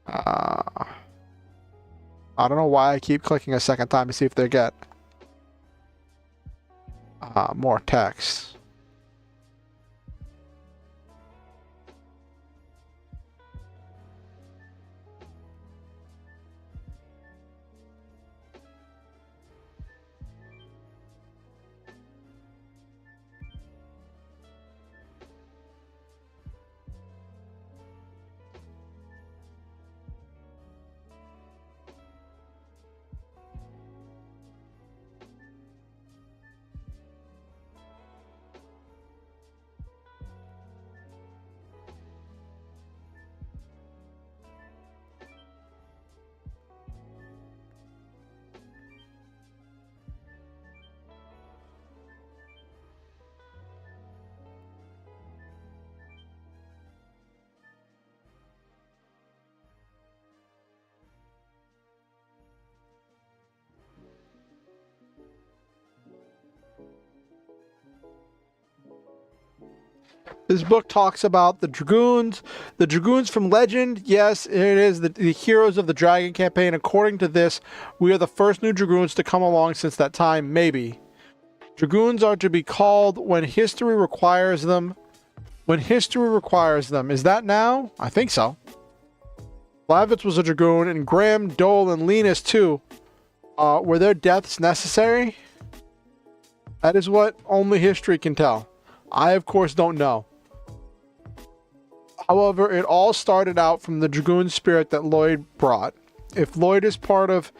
I don't know why I keep clicking a second time to see if they get more text. This book talks about the dragoons. The dragoons from Legend. Yes, it is the heroes of the Dragon campaign. According to this, we are the first new dragoons to come along since that time, maybe. Dragoons are to be called when history requires them. When history requires them. Is that now? I think so. Lavitz was a dragoon, and Graham, Dole, and Linus too. Were their deaths necessary? That is what only history can tell. I, of course, don't know. However, it all started out from the dragoon spirit that Lloyd brought. If Lloyd is part of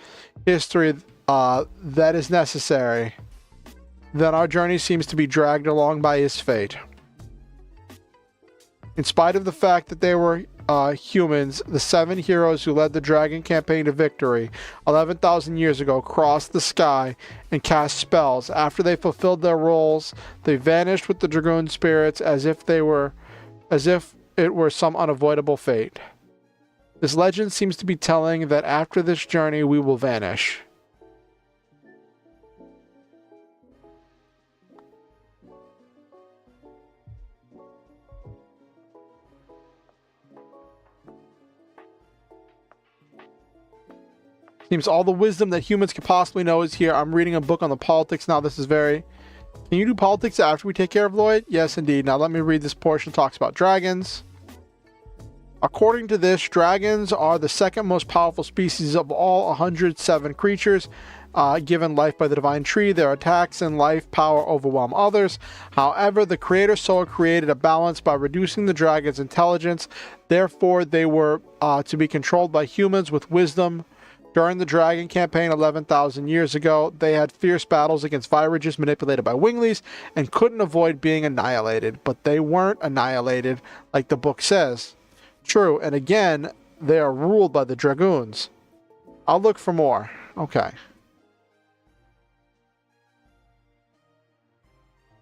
history, that is necessary, then our journey seems to be dragged along by his fate. In spite of the fact that they were humans, the 7 heroes who led the dragon campaign to victory 11,000 years ago crossed the sky and cast spells. After they fulfilled their roles, they vanished with the dragoon spirits as if it were some unavoidable fate. This legend seems to be telling that after this journey we will vanish. Seems all the wisdom that humans could possibly know is here. I'm reading a book on the politics now. This is very... Can you do politics after we take care of Lloyd? Yes, indeed. Now let me read this portion. It talks about dragons. According to this, dragons are the second most powerful species of all 107 creatures given life by the divine tree. Their attacks and life power overwhelm others. However, the creator soul created a balance by reducing the dragon's intelligence. Therefore, they were to be controlled by humans with wisdom. During the Dragon campaign 11,000 years ago, they had fierce battles against virages manipulated by winglies and couldn't avoid being annihilated. But they weren't annihilated like the book says. True, and again, they are ruled by the dragoons. I'll look for more. Okay.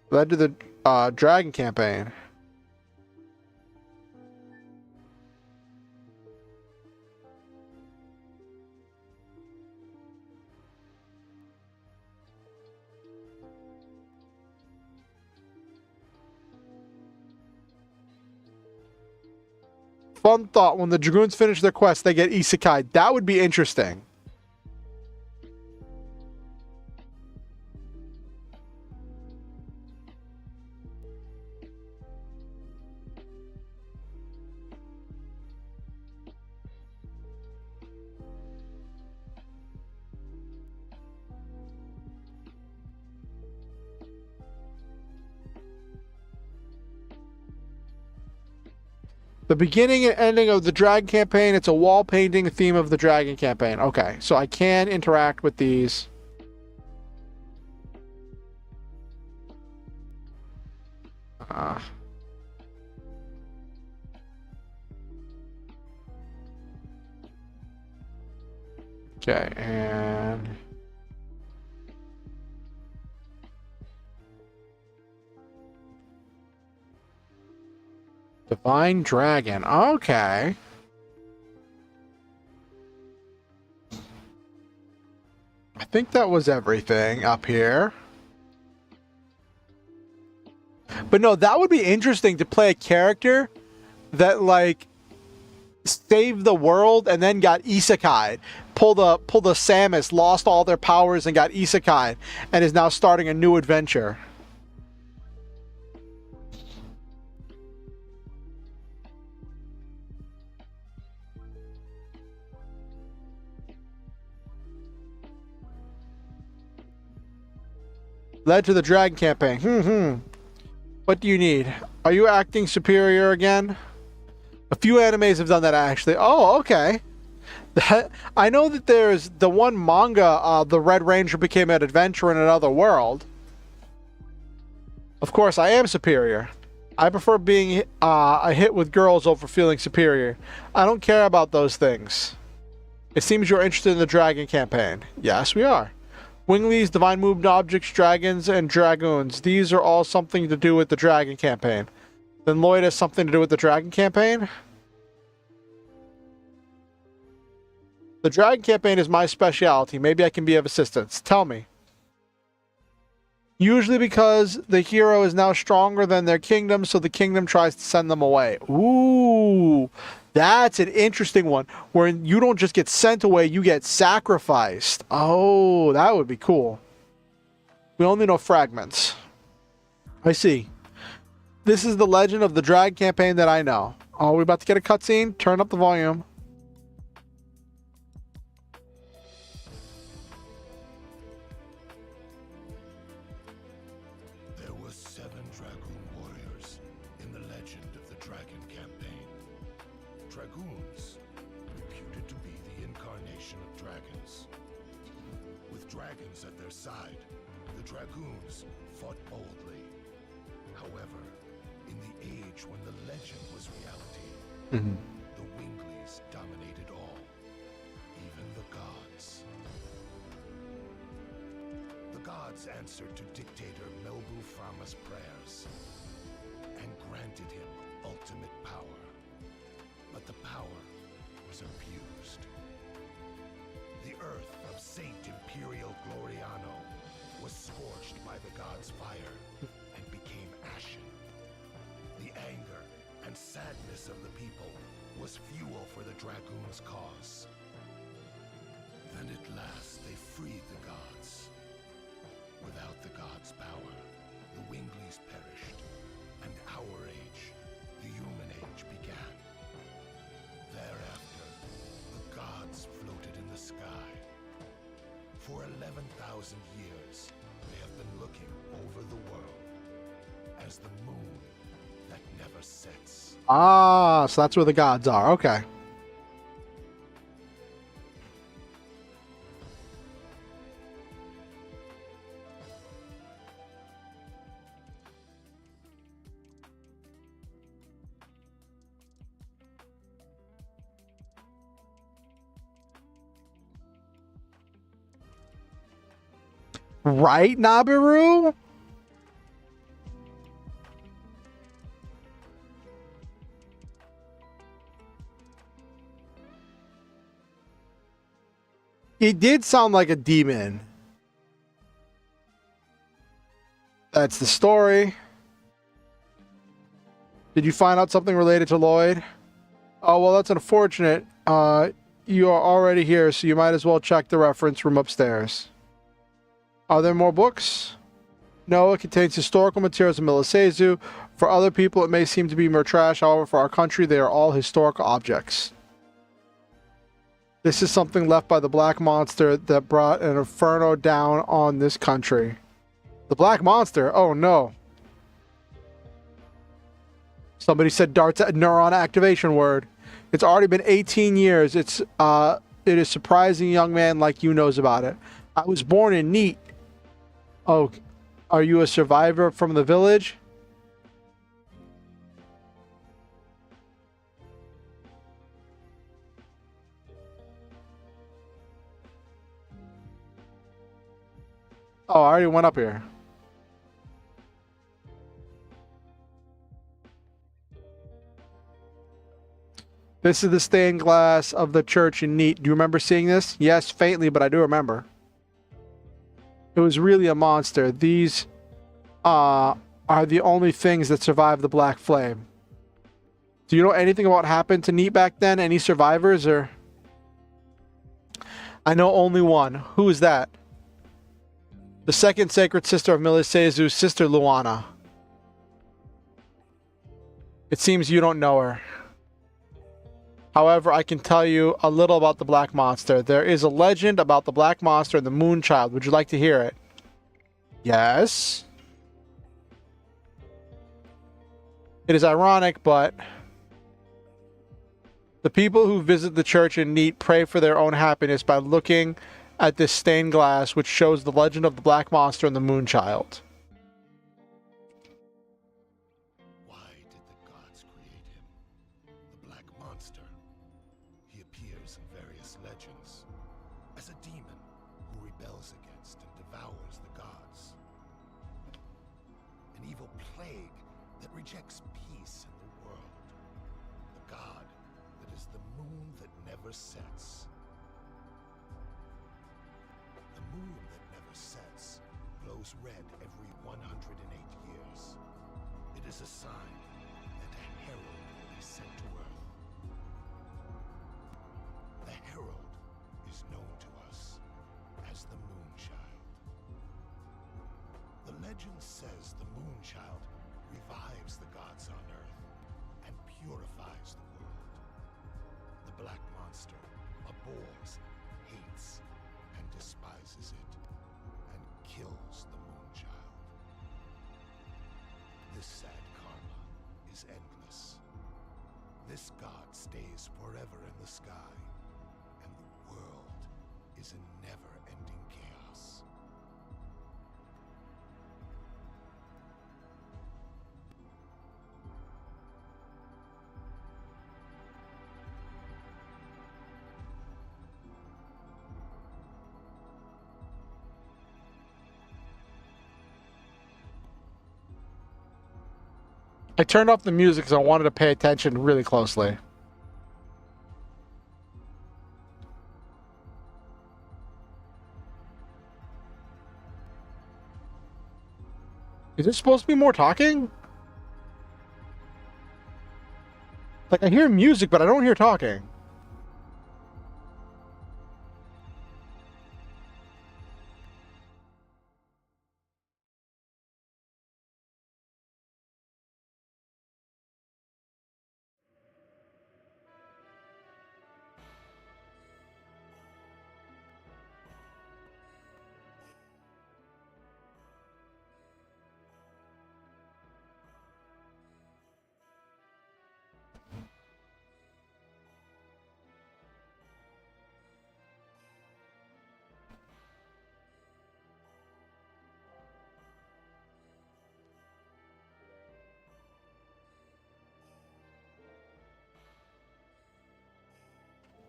Led to the Dragon campaign. Fun thought, when the dragoons finish their quest, they get isekai. That would be interesting. The beginning and ending of the Dragon campaign, it's a wall painting theme of the Dragon campaign. Okay, so I can interact with these. Okay, and... Divine Dragon. Okay. I think that was everything up here. But no, that would be interesting to play a character that, like, saved the world and then got isekai. Pulled a Samus, lost all their powers and got isekai, and is now starting a new adventure. Led to the Dragon campaign. What do you need? Are you acting superior again? A few animes have done that, actually. Oh, okay. I know that there's the one manga, The Red Ranger became an adventurer in another world. Of course, I am superior. I prefer being a hit with girls over feeling superior. I don't care about those things. It seems you're interested in the Dragon campaign. Yes, we are. Winglies, divine moved objects, dragons, and dragoons. These are all something to do with the Dragon campaign. Then Lloyd has something to do with the Dragon campaign? The Dragon campaign is my specialty. Maybe I can be of assistance. Tell me. Usually because the hero is now stronger than their kingdom, so the kingdom tries to send them away. Ooh, that's an interesting one. Where you don't just get sent away, you get sacrificed. Oh, that would be cool. We only know fragments. I see. This is the Legend of the Dragon campaign that I know. Oh, we're about to get a cutscene? Turn up the volume. There were 7 Dragoon warriors in the Legend of the Dragon campaign. Dragoons, reputed to be the incarnation of dragons. With dragons at their side, the Dragoons fought boldly. However, in the age when the legend was reality, the Winglies dominated all, even the gods. The gods answered to dictator Melbu Frama's prayers and granted him ultimate power. But the power was abused. The earth of Saint Imperial Gloriano was scorched by the gods' fire and became ashen. The anger and sadness of the people was fuel for the Dragoons' cause. Then at last they freed the gods. Without the gods' power, the Winglies perished, and our age, the human age, began. Thereafter, the gods floated in the sky. For 11,000 years, they have been looking over the world as the moon that never sets. Ah, so that's where the gods are. Okay. Right, Nabiru? He did sound like a demon. That's the story. Did you find out something related to Lloyd? Oh, well, that's unfortunate. You are already here, so you might as well check the reference room upstairs. Are there more books? No, it contains historical materials of Milisezu. For other people, it may seem to be more trash. However, for our country, they are all historical objects. This is something left by the Black Monster that brought an inferno down on this country. The Black Monster? Oh, no. Somebody said darts neuron activation word. It's already been 18 years. It is surprising a young man like you knows about it. I was born in Neat. Oh, are you a survivor from the village? Oh, I already went up here. This is the stained glass of the church in Neat. Do you remember seeing this? Yes, faintly, but I do remember. It was really a monster. These are the only things that survived the Black Flame. Do you know anything about what happened to Neat back then? Any survivors or? I know only one. Who is that? The second sacred sister of Milisezu's sister Luana. It seems you don't know her. However, I can tell you a little about the Black Monster. There is a legend about the Black Monster and the Moon Child. Would you like to hear it? Yes. It is ironic, but the people who visit the church in Neat pray for their own happiness by looking at this stained glass, which shows the legend of the Black Monster and the Moon Child. This god stays forever in the sky, and the world is in never-ending chaos. I turned off the music because I wanted to pay attention really closely. Is there supposed to be more talking? Like, I hear music, but I don't hear talking.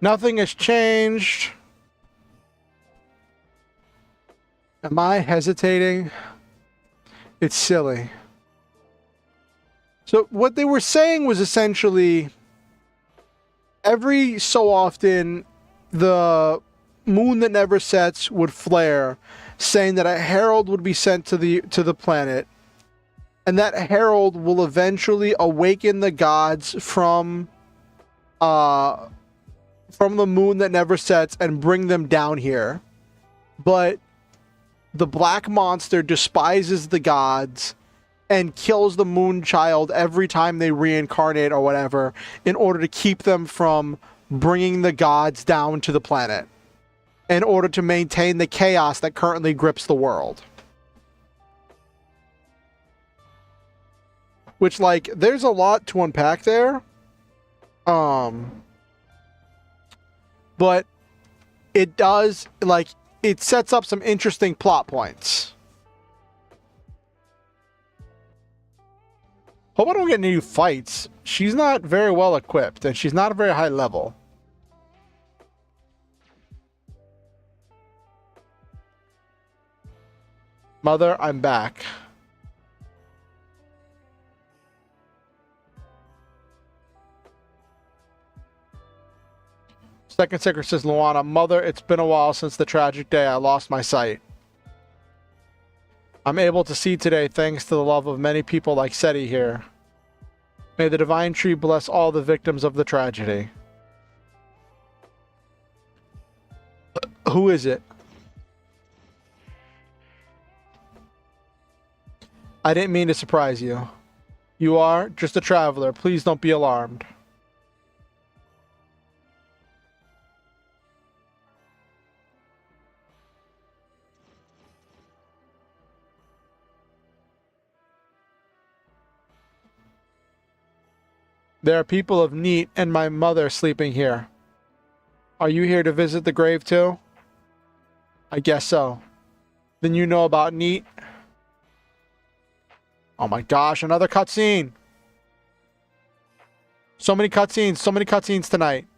Nothing has changed. Am I hesitating? It's silly. So what they were saying was essentially every so often the moon that never sets would flare, saying that a herald would be sent to the planet, and that herald will eventually awaken the gods from the moon that never sets and bring them down here. But the black monster despises the gods and kills the moon child every time they reincarnate or whatever in order to keep them from bringing the gods down to the planet, in order to maintain the chaos that currently grips the world. Which, like, there's a lot to unpack there. But it does, like, it sets up some interesting plot points. Hope I don't get any new fights. She's not very well equipped, and she's not a very high level. Mother, I'm back. Second Secret says, Luana, Mother, it's been a while since the tragic day I lost my sight. I'm able to see today thanks to the love of many people like Seti here. May the divine tree bless all the victims of the tragedy. Who is it? I didn't mean to surprise you. You are just a traveler. Please don't be alarmed. There are people of Neat and my mother sleeping here. Are you here to visit the grave too? I guess so. Then you know about Neat? Oh my gosh, another cutscene! So many cutscenes tonight.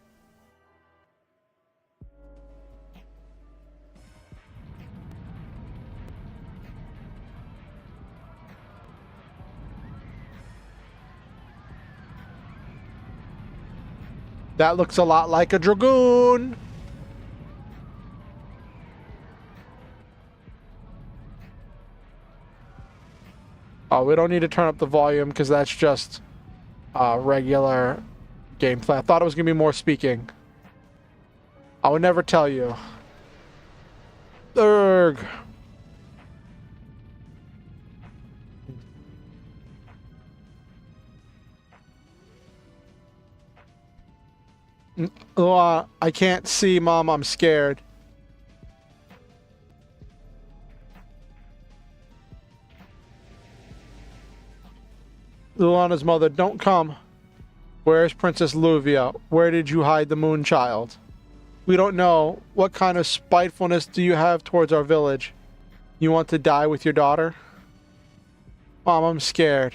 That looks a lot like a dragoon. Oh, we don't need to turn up the volume because that's just regular gameplay. I thought it was going to be more speaking. I would never tell you. Urgh. Oh, I can't see, Mom. I'm scared. Luana's mother, don't come. Where is Princess Luvia? Where did you hide the moon child? We don't know. What kind of spitefulness do you have towards our village? You want to die with your daughter? Mom, I'm scared.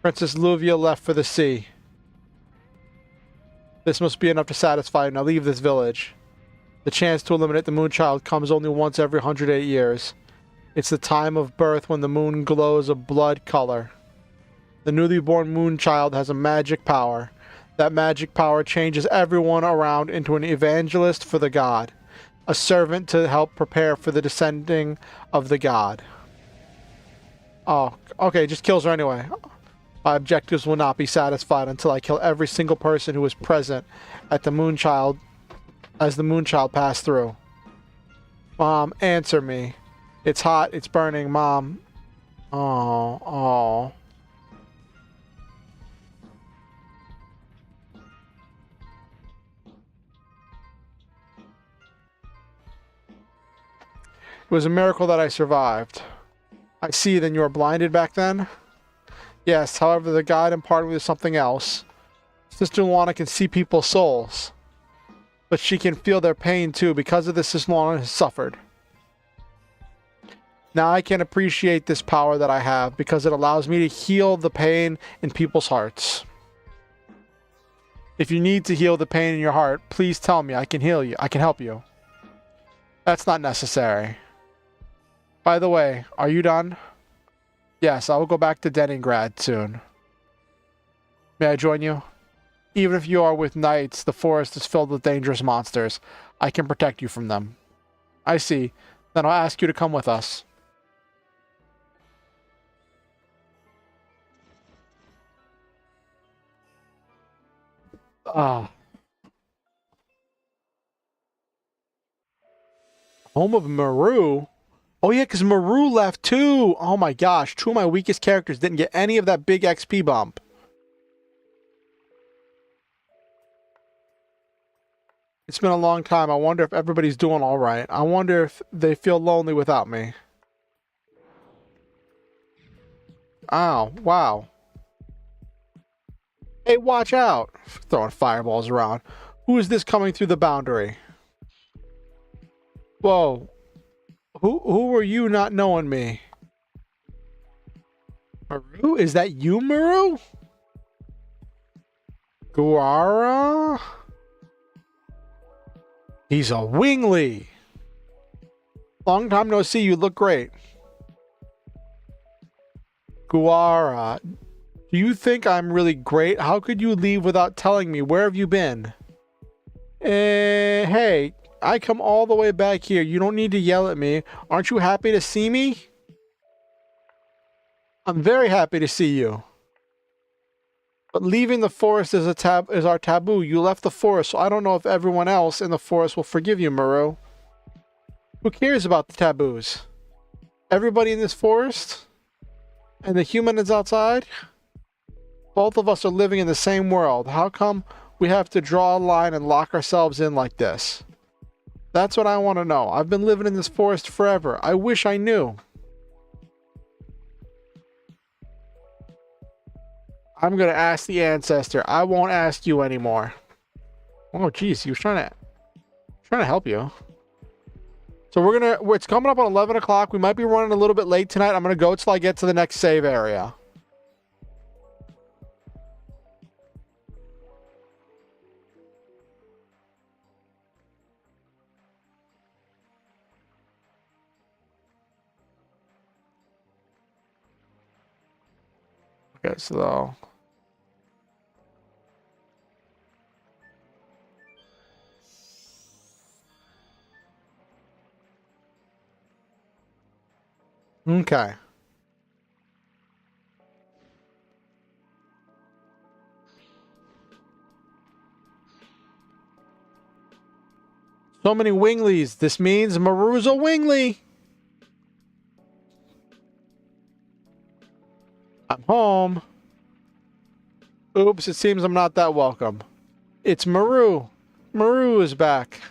Princess Luvia left for the sea. This must be enough to satisfy you. Now leave this village. The chance to eliminate the Moonchild comes only once every 108 years. It's the time of birth when the moon glows a blood color. The newly born moon child has a magic power. That magic power changes everyone around into an evangelist for the god, a servant to help prepare for the descending of the god. Oh, okay, just kills her anyway. My objectives will not be satisfied until I kill every single person who was present at the moonchild as the moonchild passed through. Mom, answer me. It's hot, it's burning, Mom. Oh, oh. It was a miracle that I survived. I see, then you were blinded back then? Yes, however, the god imparted me with something else. Sister Luana can see people's souls. But she can feel their pain too. Because of this, Sister Luana has suffered. Now I can appreciate this power that I have because it allows me to heal the pain in people's hearts. If you need to heal the pain in your heart, please tell me. I can heal you. I can help you. That's not necessary. By the way, are you done? Yes, I will go back to Leningrad soon. May I join you? Even if you are with knights, the forest is filled with dangerous monsters. I can protect you from them. I see. Then I'll ask you to come with us. Ah. Home of Maru? Oh yeah, because Maru left too! Oh my gosh, two of my weakest characters didn't get any of that big XP bump. It's been a long time. I wonder if everybody's doing alright. I wonder if they feel lonely without me. Oh, wow. Hey, watch out! Throwing fireballs around. Who is this coming through the boundary? Whoa. Who are you not knowing me? Maru? Is that you, Maru? Guara? He's a wingly. Long time no see, you look great. Guara. Do you think I'm really great? How could you leave without telling me? Where have you been? Hey, I come all the way back here. You don't need to yell at me. Aren't you happy to see me? I'm very happy to see you. But leaving the forest is our taboo. You left the forest, so I don't know if everyone else in the forest will forgive you, Maru. Who cares about the taboos? Everybody in this forest? And the human is outside? Both of us are living in the same world. How come we have to draw a line and lock ourselves in like this? That's what I want to know. I've been living in this forest forever. I wish I knew. I'm going to ask the ancestor. I won't ask you anymore. Oh, geez. He was trying to help you. So it's coming up on 11 o'clock. We might be running a little bit late tonight. I'm going to go till I get to the next save area. Okay, so... Okay. So many winglies. This means Maru's a wingly. I'm home. Oops, it seems I'm not that welcome. It's Maru. Maru is back.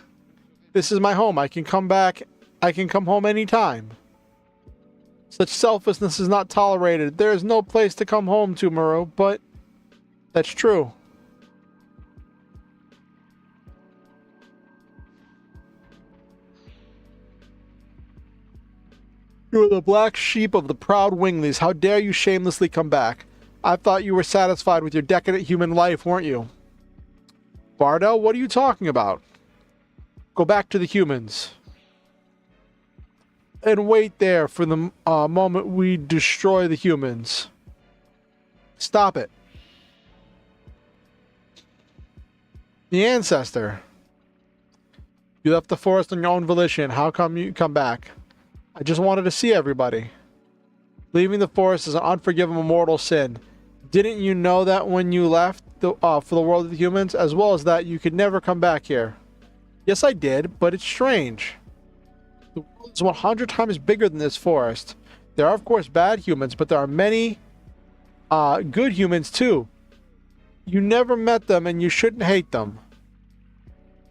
This is my home. I can come back. I can come home anytime. Such selflessness is not tolerated. There is no place to come home to, Maru, but that's true. You are the black sheep of the proud winglies. How dare you shamelessly come back? I thought you were satisfied with your decadent human life, weren't you? Bardell, what are you talking about? Go back to the humans. and wait there for the moment we destroy the humans. Stop it. The ancestor. You left the forest on your own volition. How come you come back? I just wanted to see everybody. Leaving the forest is an unforgivable mortal sin. Didn't you know that when you left for the world of the humans, as well as that you could never come back here? Yes, I did, but it's strange. The world is 100 times bigger than this forest. There are, of course, bad humans, but there are many good humans, too. You never met them, and you shouldn't hate them.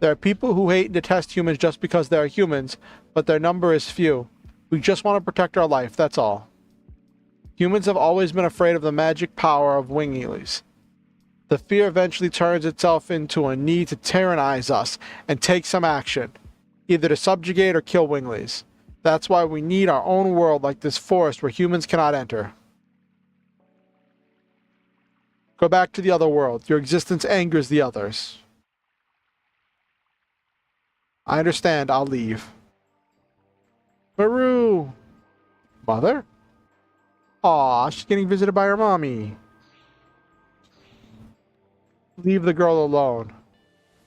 There are people who hate and detest humans just because they are humans, but their number is few. We just want to protect our life, that's all. Humans have always been afraid of the magic power of winglies. The fear eventually turns itself into a need to tyrannize us and take some action, either to subjugate or kill winglies. That's why we need our own world like this forest where humans cannot enter. Go back to the other world. Your existence angers the others. I understand. I'll leave. Maru! Mother? Aw, she's getting visited by her mommy. Leave the girl alone.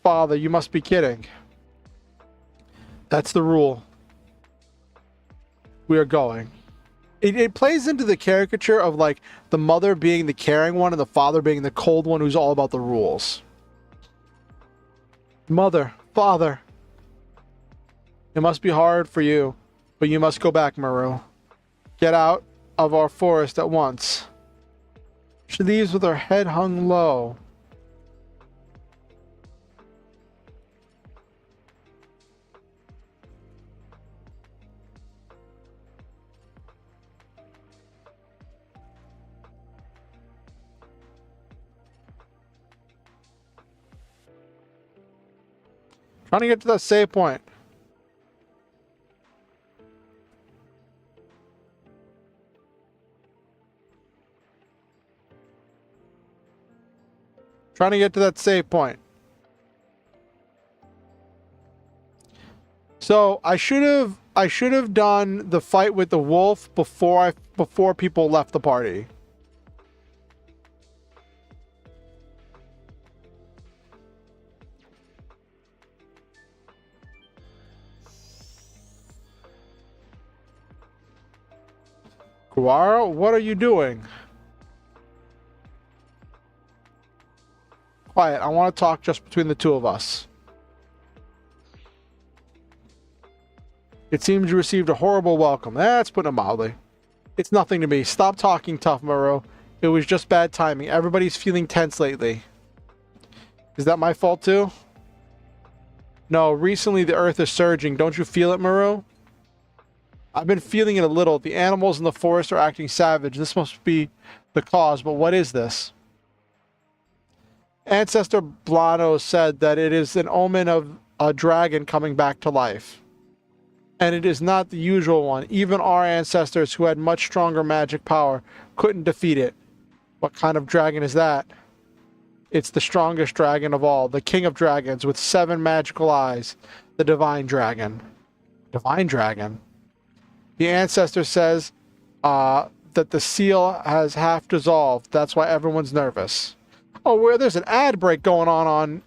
Father, you must be kidding. That's the rule. We are going. It plays into the caricature of like the mother being the caring one and the father being the cold one who's all about the rules. Mother, father. It must be hard for you, but you must go back, Maru. Get out of our forest at once. She leaves with her head hung low. Trying to get to that save point. Trying to get to that save point. So I should have done the fight with the wolf before people left the party. Guara, what are you doing? Quiet, I want to talk just between the two of us. It seems you received a horrible welcome. That's putting it mildly. It's nothing to me. Stop talking tough, Maru. It was just bad timing. Everybody's feeling tense lately. Is that my fault too? No, recently the earth is surging. Don't you feel it, Maru? I've been feeling it a little. The animals in the forest are acting savage. This must be the cause, but what is this? Ancestor Blano said that it is an omen of a dragon coming back to life. And it is not the usual one. Even our ancestors who had much stronger magic power couldn't defeat it. What kind of dragon is that? It's the strongest dragon of all, the king of dragons with 7 magical eyes, the divine dragon. Divine dragon? The ancestor says that the seal has half dissolved. That's why everyone's nervous. Oh, where there's an ad break going on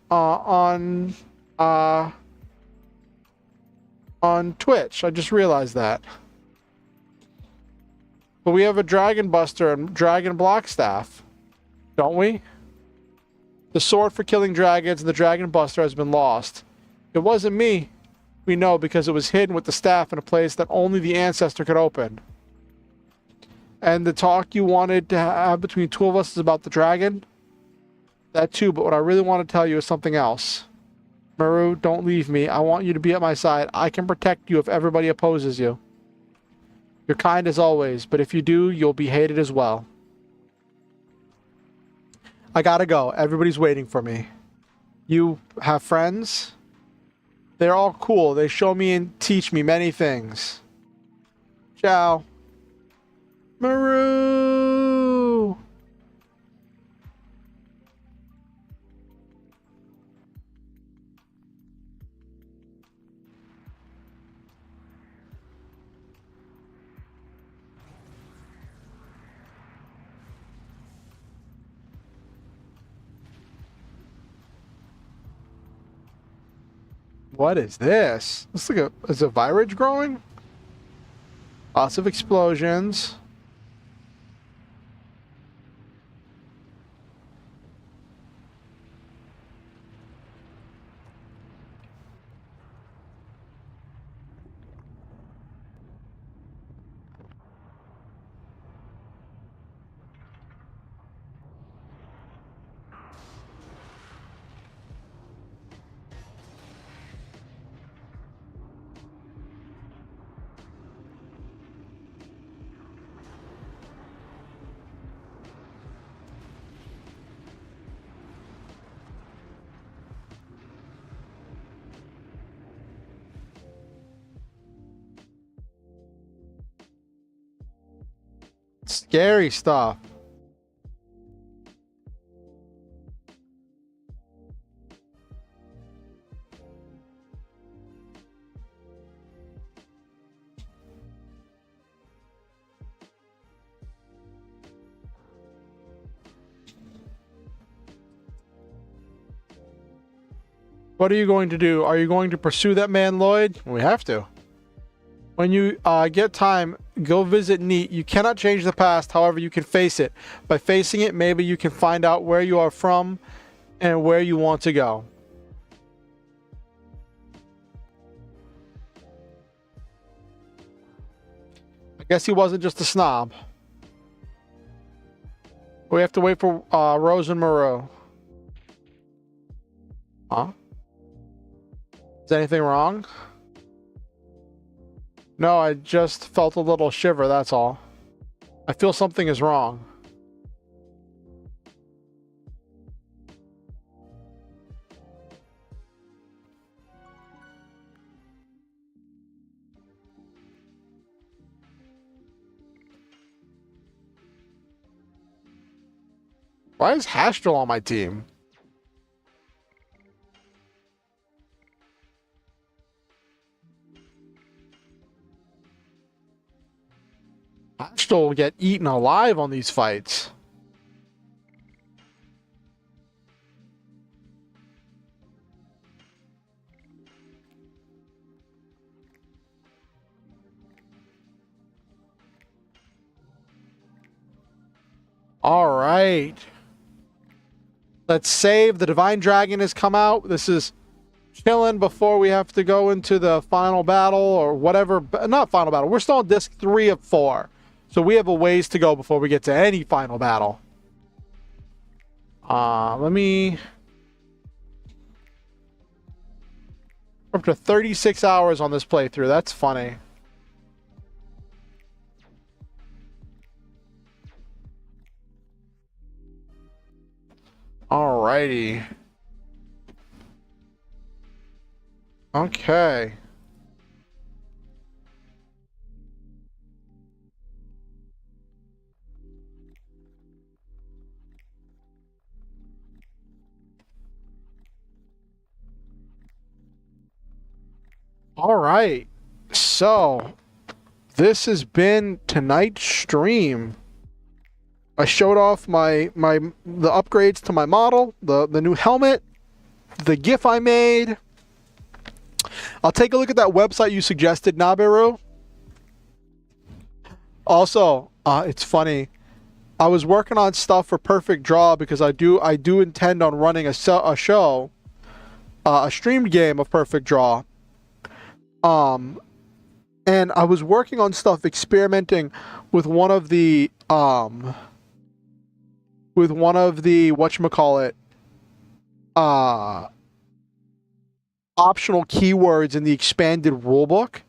Twitch. I just realized that. But we have a Dragon Buster and Dragon Block Staff, don't we? The sword for killing dragons and the Dragon Buster has been lost. It wasn't me. We know because it was hidden with the staff in a place that only the ancestor could open. And the talk you wanted to have between two of us is about the dragon? That too, but what I really want to tell you is something else. Maru, don't leave me. I want you to be at my side. I can protect you if everybody opposes you. You're kind as always, but if you do, you'll be hated as well. I gotta go. Everybody's waiting for me. You have friends? They're all cool. They show me and teach me many things. Ciao. Maru! What is this? Looks like is a virus growing? Lots of explosions. Scary stuff. What are you going to do? Are you going to pursue that man, Lloyd? We have to. When you get time, go visit Neat. You cannot change the past, however, you can face it. By facing it, maybe you can find out where you are from and where you want to go. I guess he wasn't just a snob. We have to wait for Rose and Moreau. Huh? Is anything wrong? No, I just felt a little shiver, that's all. I feel something is wrong. Why is Hastral on my team? Hastral will get eaten alive on these fights. All right. Let's save. The Divine Dragon has come out. This is chilling before we have to go into the final battle or whatever. Not final battle. We're still on disc 3 of 4. So we have a ways to go before we get to any final battle. Let me... Up to 36 hours on this playthrough. That's funny. Alrighty. Okay. All right. So, this has been tonight's stream. I showed off the upgrades to my model, the new helmet, the GIF I made. I'll take a look at that website you suggested, Nabiru. Also, it's funny. I was working on stuff for Perfect Draw because I do intend on running a show, a streamed game of Perfect Draw. And I was working on stuff experimenting with one of the whatchamacallit, optional keywords in the expanded rulebook,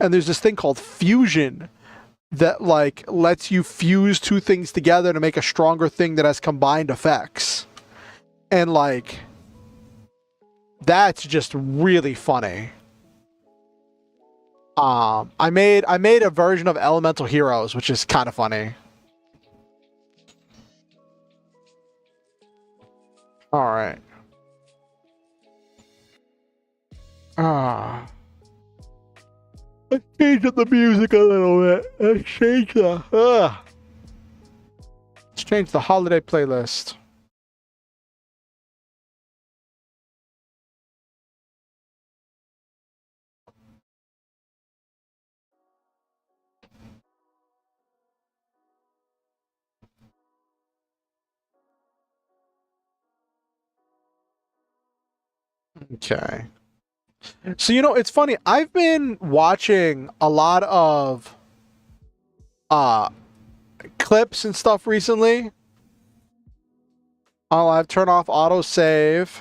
and there's this thing called fusion that like lets you fuse two things together to make a stronger thing that has combined effects, and like that's just really funny. I made a version of Elemental Heroes, which is kind of funny. All right. Let's change up the music a little bit. Let's change the holiday playlist. Okay. So, you know, it's funny. I've been watching a lot of uh clips and stuff recently. I've turned off autosave.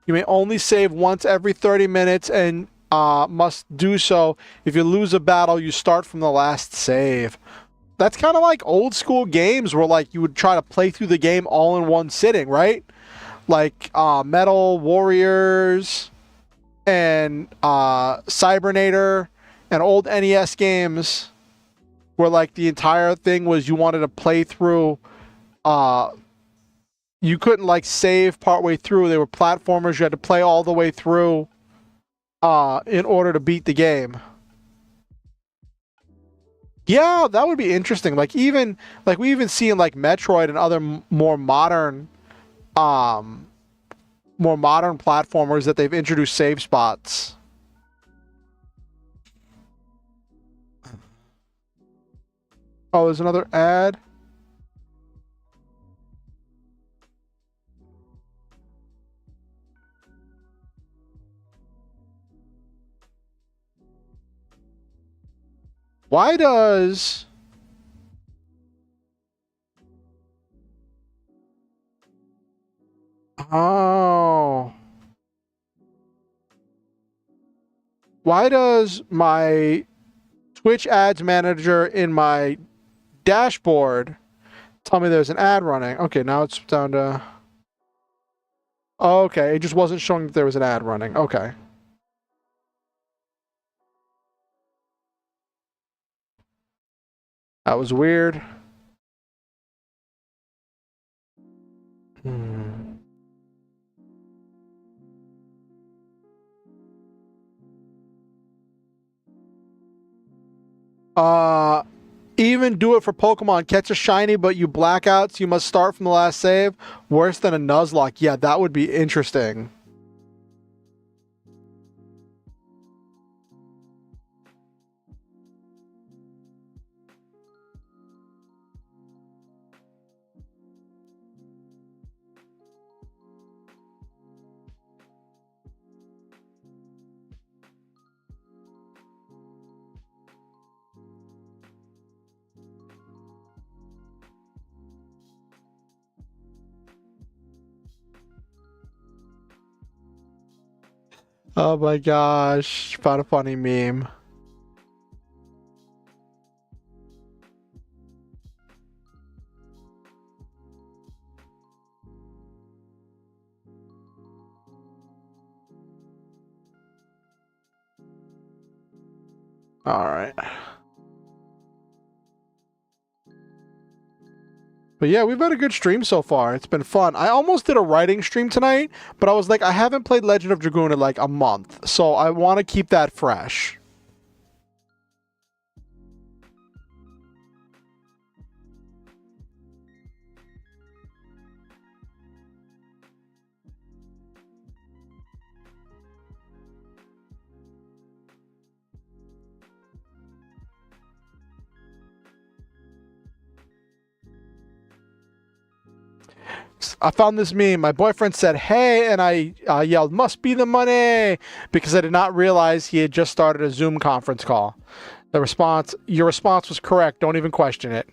You may only save once every 30 minutes and must do so. If you lose a battle, you start from the last save. That's kind of like old school games where like you would try to play through the game all in one sitting, right? Like Metal Warriors and Cybernator and old NES games where like the entire thing was you wanted to play through you couldn't like save partway through. They were platformers. You had to play all the way through in order to beat the game. Yeah, that would be interesting. Like even like we even see in like Metroid and other um more modern platformers that they've introduced save spots. Oh, there's another ad. Why does Oh. Why does my Twitch ads manager in my dashboard tell me there's an ad running? Okay, now it's down to okay, it just wasn't showing that there was an ad running. Okay. That was weird. Hmm. Uh, even do it for Pokemon. Catch a shiny, but you black out, so you must start from the last save. Worse than a Nuzlocke. Yeah, that would be interesting. Oh my gosh. Found a funny meme. Alright. But yeah, we've had a good stream so far. It's been fun. I almost did a writing stream tonight, but I was like, I haven't played Legend of Dragoon in like a month, so I want to keep that fresh. I found this meme. My boyfriend said, "Hey," and I yelled, "Must be the money," because I did not realize he had just started a Zoom conference call. Your response was correct. Don't even question it.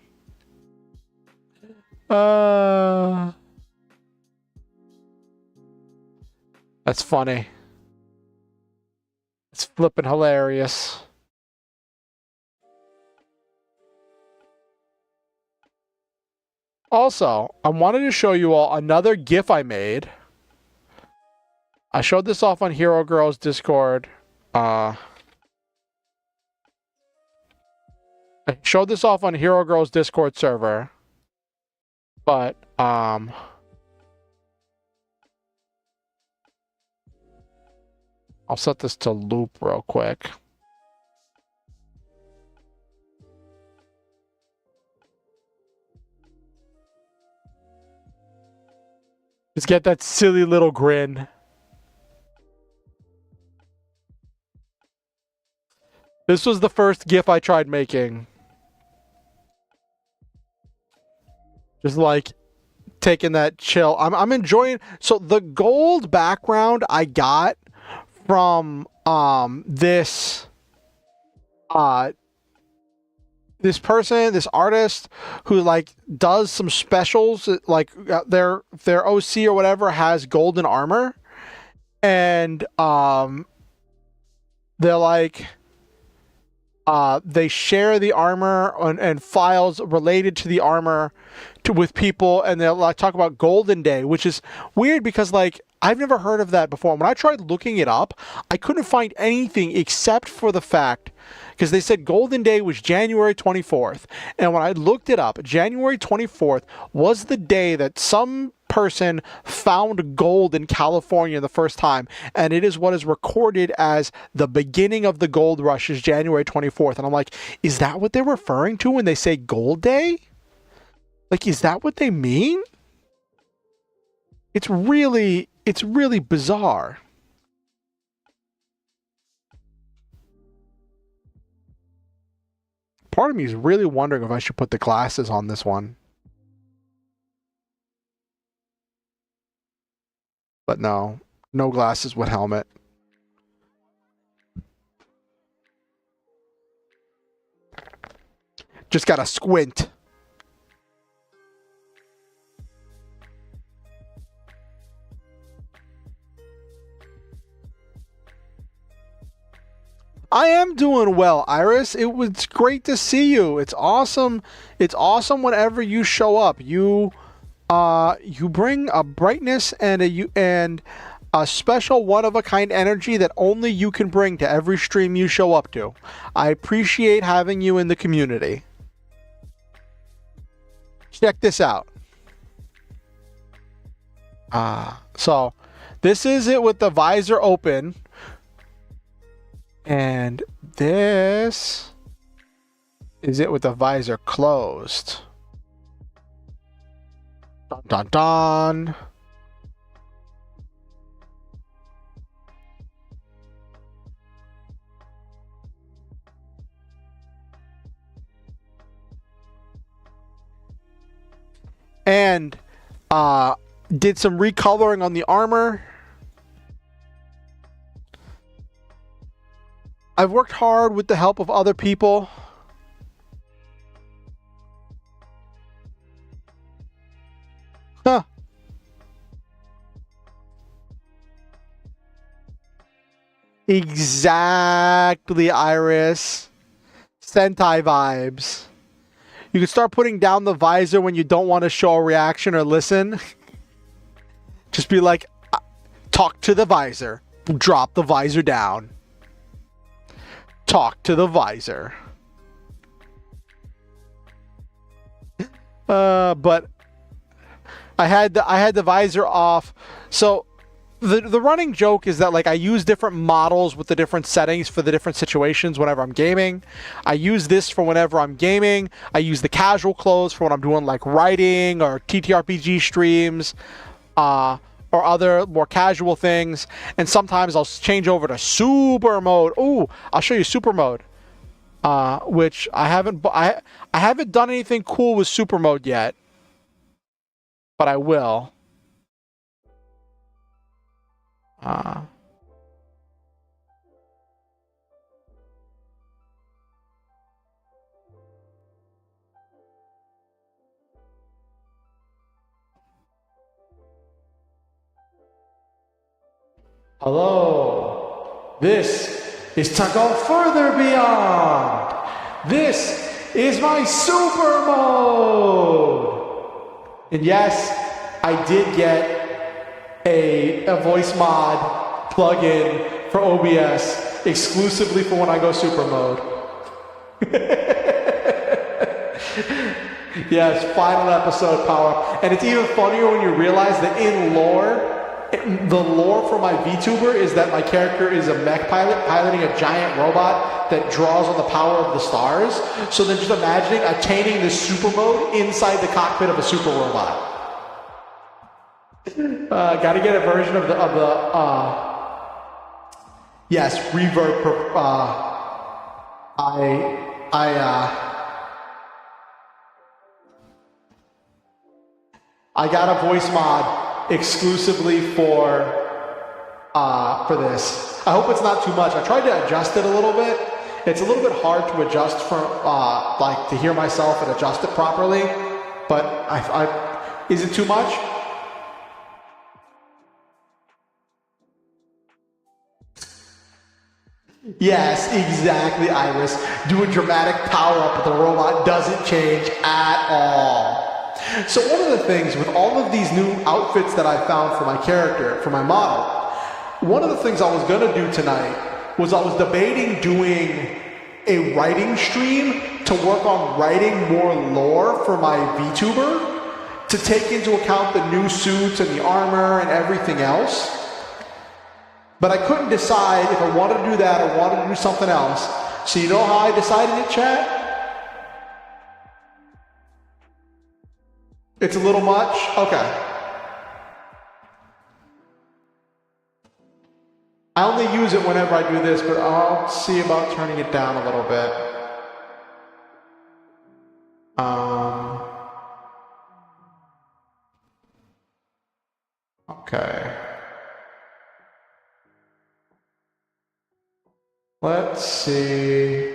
That's funny. It's flippin' hilarious. Also, I wanted to show you all another GIF I made. I showed this off on Hero Girls Discord. I showed this off on Hero Girls Discord server. But, I'll set this to loop real quick. Just get that silly little grin. This was the first GIF I tried making. Just like taking that chill. I'm enjoying. So the gold background I got from this this person, this artist who like does some specials, like their OC or whatever has golden armor, and they're like they share the armor and files related to the armor with people, and they'll like talk about Golden Day, which is weird because like I've never heard of that before. When I tried looking it up, I couldn't find anything except for the fact because they said Golden Day was January 24th. And when I looked it up, January 24th was the day that some person found gold in California the first time. And it is what is recorded as the beginning of the gold rush is January 24th. And I'm like, is that what they're referring to when they say Gold Day? Like, is that what they mean? It's really bizarre. Part of me is really wondering if I should put the glasses on this one. But no glasses with helmet. Just gotta squint. I am doing well, Iris. It was great to see you. It's awesome. It's awesome whenever you show up. You bring a brightness and a special one-of-a-kind energy that only you can bring to every stream you show up to. I appreciate having you in the community. Check this out. So this is it with the visor open. And this is it with the visor closed. Dun dun dun. And did some recoloring on the armor. I've worked hard with the help of other people. Huh. Exactly, Iris. Sentai vibes. You can start putting down the visor when you don't want to show a reaction or listen. Just be like, talk to the visor. Drop the visor down. Talk to the visor. But I had the visor off. So the running joke is that like I use different models with the different settings for the different situations whenever I'm gaming. I use this for whenever I'm gaming. I use the casual clothes for when I'm doing like writing or TTRPG streams. Or other more casual things, and sometimes I'll change over to super mode. Ooh, I'll show you super mode, which I haven't done anything cool with super mode yet, but I will. Hello, this is to go further beyond. This is my super mode. And yes, I did get a voice mod plugin for OBS exclusively for when I go super mode. Yes, final episode power up. And it's even funnier when you realize that in lore, the lore for my VTuber is that my character is a mech pilot piloting a giant robot that draws on the power of the stars. So then just imagining attaining this super mode inside the cockpit of a super robot. Gotta get a version of the yes, reverb. I got a voice mod exclusively for this. I hope it's not too much. I tried to adjust it a little bit. It's a little bit hard to adjust for, like, to hear myself and adjust it properly. But is it too much? Yes, exactly, Iris. Doing dramatic power up with the robot doesn't change at all. So one of the things with all of these new outfits that I found for my character, for my model, one of the things I was going to do tonight was I was debating doing a writing stream to work on writing more lore for my VTuber to take into account the new suits and the armor and everything else. But I couldn't decide if I wanted to do that or wanted to do something else. So you know how I decided it, chat? It's a little much? Okay. I only use it whenever I do this, but I'll see about turning it down a little bit. Okay. Let's see.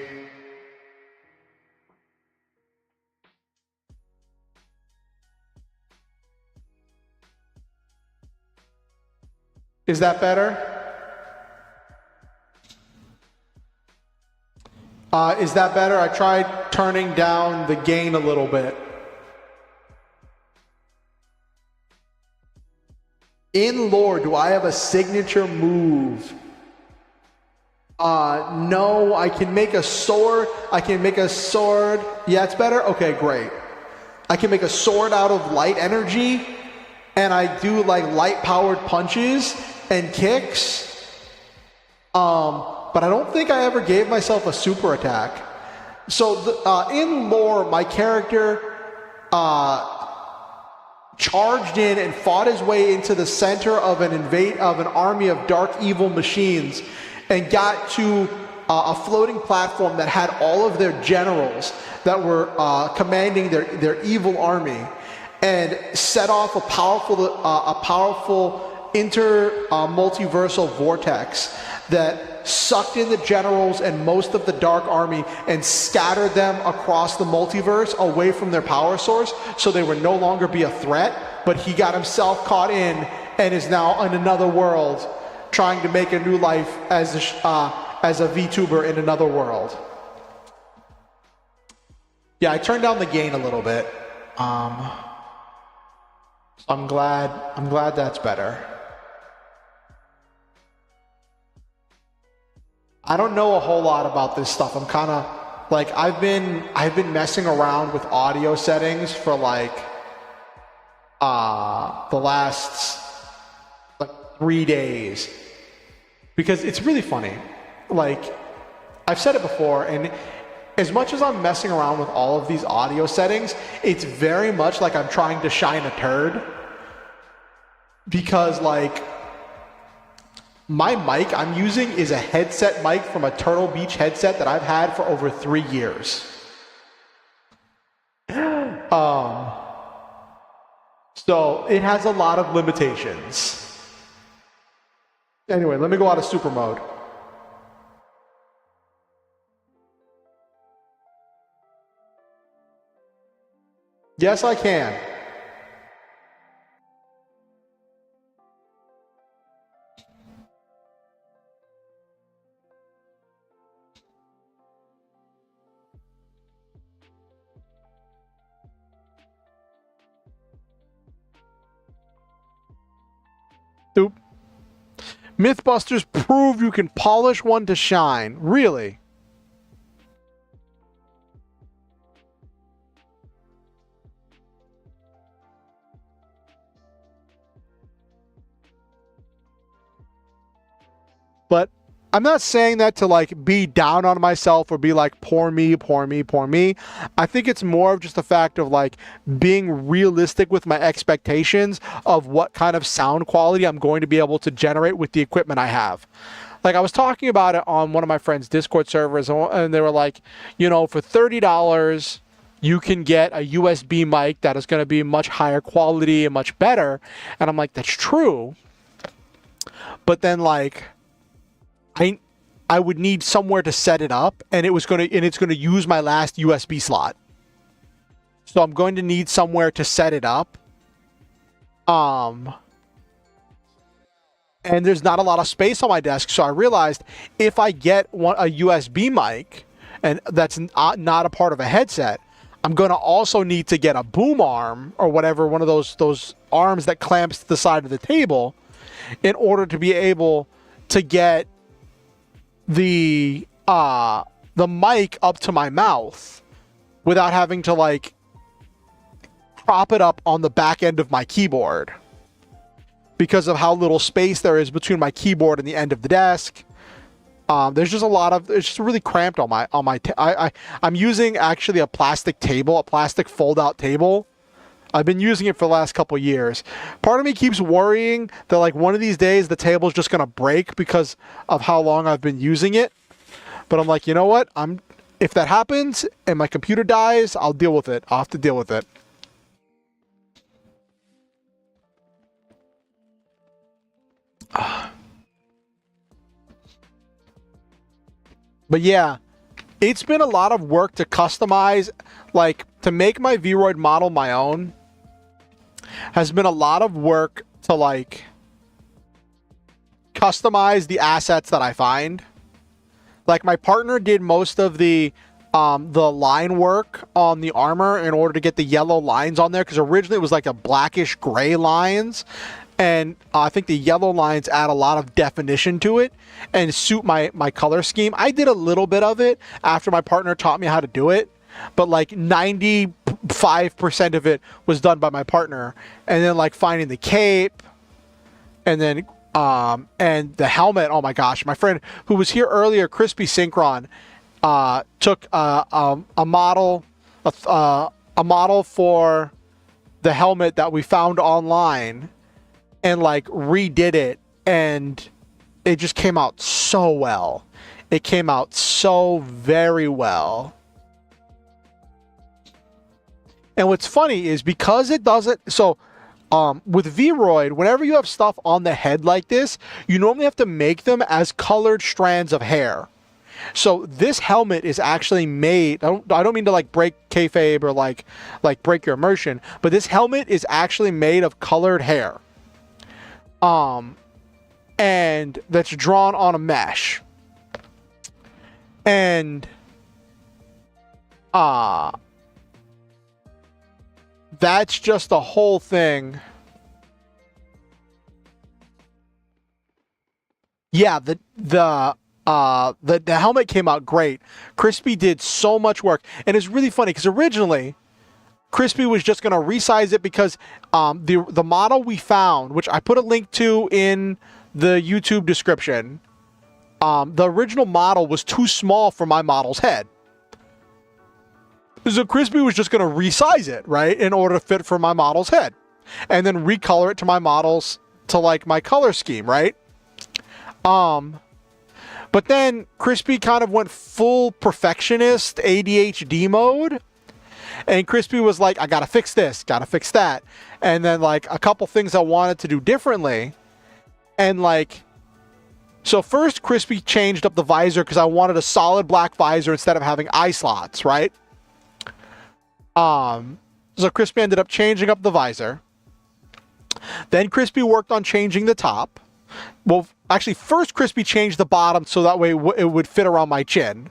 Is that better? Is that better? I tried turning down the gain a little bit. In lore, do I have a signature move? No, I can make a sword. Yeah, it's better? Okay, great. I can make a sword out of light energy, and I do like light-powered punches and kicks. But I don't think I ever gave myself a super attack. So in lore, my character charged in and fought his way into the center of an army of dark evil machines and got to a floating platform that had all of their generals that were commanding their evil army, and set off a powerful multiversal vortex that sucked in the generals and most of the dark army and scattered them across the multiverse away from their power source, so they would no longer be a threat. But he got himself caught in and is now in another world, trying to make a new life as a VTuber in another world. Yeah, I turned down the gain a little bit. So I'm glad that's better. I don't know a whole lot about this stuff. I'm kind of like, I've been messing around with audio settings for like the last like 3 days, because it's really funny. Like, I've said it before, and as much as I'm messing around with all of these audio settings, it's very much like I'm trying to shine a turd, because like, my mic I'm using is a headset mic from a Turtle Beach headset that I've had for over 3 years. So it has a lot of limitations. Anyway, let me go out of super mode. Yes, I can. Oop. Mythbusters prove you can polish one to shine. Really? But I'm not saying that to like be down on myself or be like, poor me, poor me, poor me. I think it's more of just the fact of like being realistic with my expectations of what kind of sound quality I'm going to be able to generate with the equipment I have. Like, I was talking about it on one of my friends' Discord servers, and they were like, you know, for $30, you can get a USB mic that is going to be much higher quality and much better. And I'm like, that's true. But then like, I would need somewhere to set it up, and it's going to use my last USB slot. So I'm going to need somewhere to set it up. And there's not a lot of space on my desk. So I realized if I get a USB mic, and that's not a part of a headset, I'm going to also need to get a boom arm or whatever, one of those arms that clamps to the side of the table, in order to be able to get the mic up to my mouth without having to like prop it up on the back end of my keyboard, because of how little space there is between my keyboard and the end of the desk. There's just it's just really cramped on my I'm using actually a plastic table, a plastic fold-out table. I've been using it for the last couple years. Part of me keeps worrying that like one of these days the table's just gonna break because of how long I've been using it. But I'm like, you know what? If that happens and my computer dies, I'll deal with it. I'll have to deal with it. But yeah, it's been a lot of work to customize, like to make my Vroid model my own. Has been a lot of work to like customize the assets that I find. Like my partner did most of the line work on the armor in order to get the yellow lines on there, because originally it was like a blackish gray lines. And I think the yellow lines add a lot of definition to it and suit my color scheme. I did a little bit of it after my partner taught me how to do it, but like 95% of it was done by my partner. And then like finding the cape and then and the helmet. Oh my gosh, my friend who was here earlier, Crispy Synchron, took a model for the helmet that we found online and like redid it, and it just came out so well. It came out so very well. And what's funny is because it doesn't, so with Vroid, whenever you have stuff on the head like this, you normally have to make them as colored strands of hair. So this helmet is actually made, I don't mean to like break kayfabe or like break your immersion, but this helmet is actually made of colored hair. And that's drawn on a mesh. And that's just the whole thing. Yeah, the helmet came out great. Crispy did so much work, and it's really funny because originally Crispy was just going to resize it because the model we found, which I put a link to in the YouTube description, the original model was too small for my model's head. So Crispy was just going to resize it, right, in order to fit for my model's head, and then recolor it to my models, to like my color scheme, right? But then Crispy kind of went full perfectionist ADHD mode. And Crispy was like, I gotta fix this, gotta fix that. And then like a couple things I wanted to do differently. And like, so first Crispy changed up the visor because I wanted a solid black visor instead of having eye slots, right? So Crispy ended up changing up the visor. Then Crispy worked on changing the top. Well, actually first Crispy changed the bottom so that way it would fit around my chin.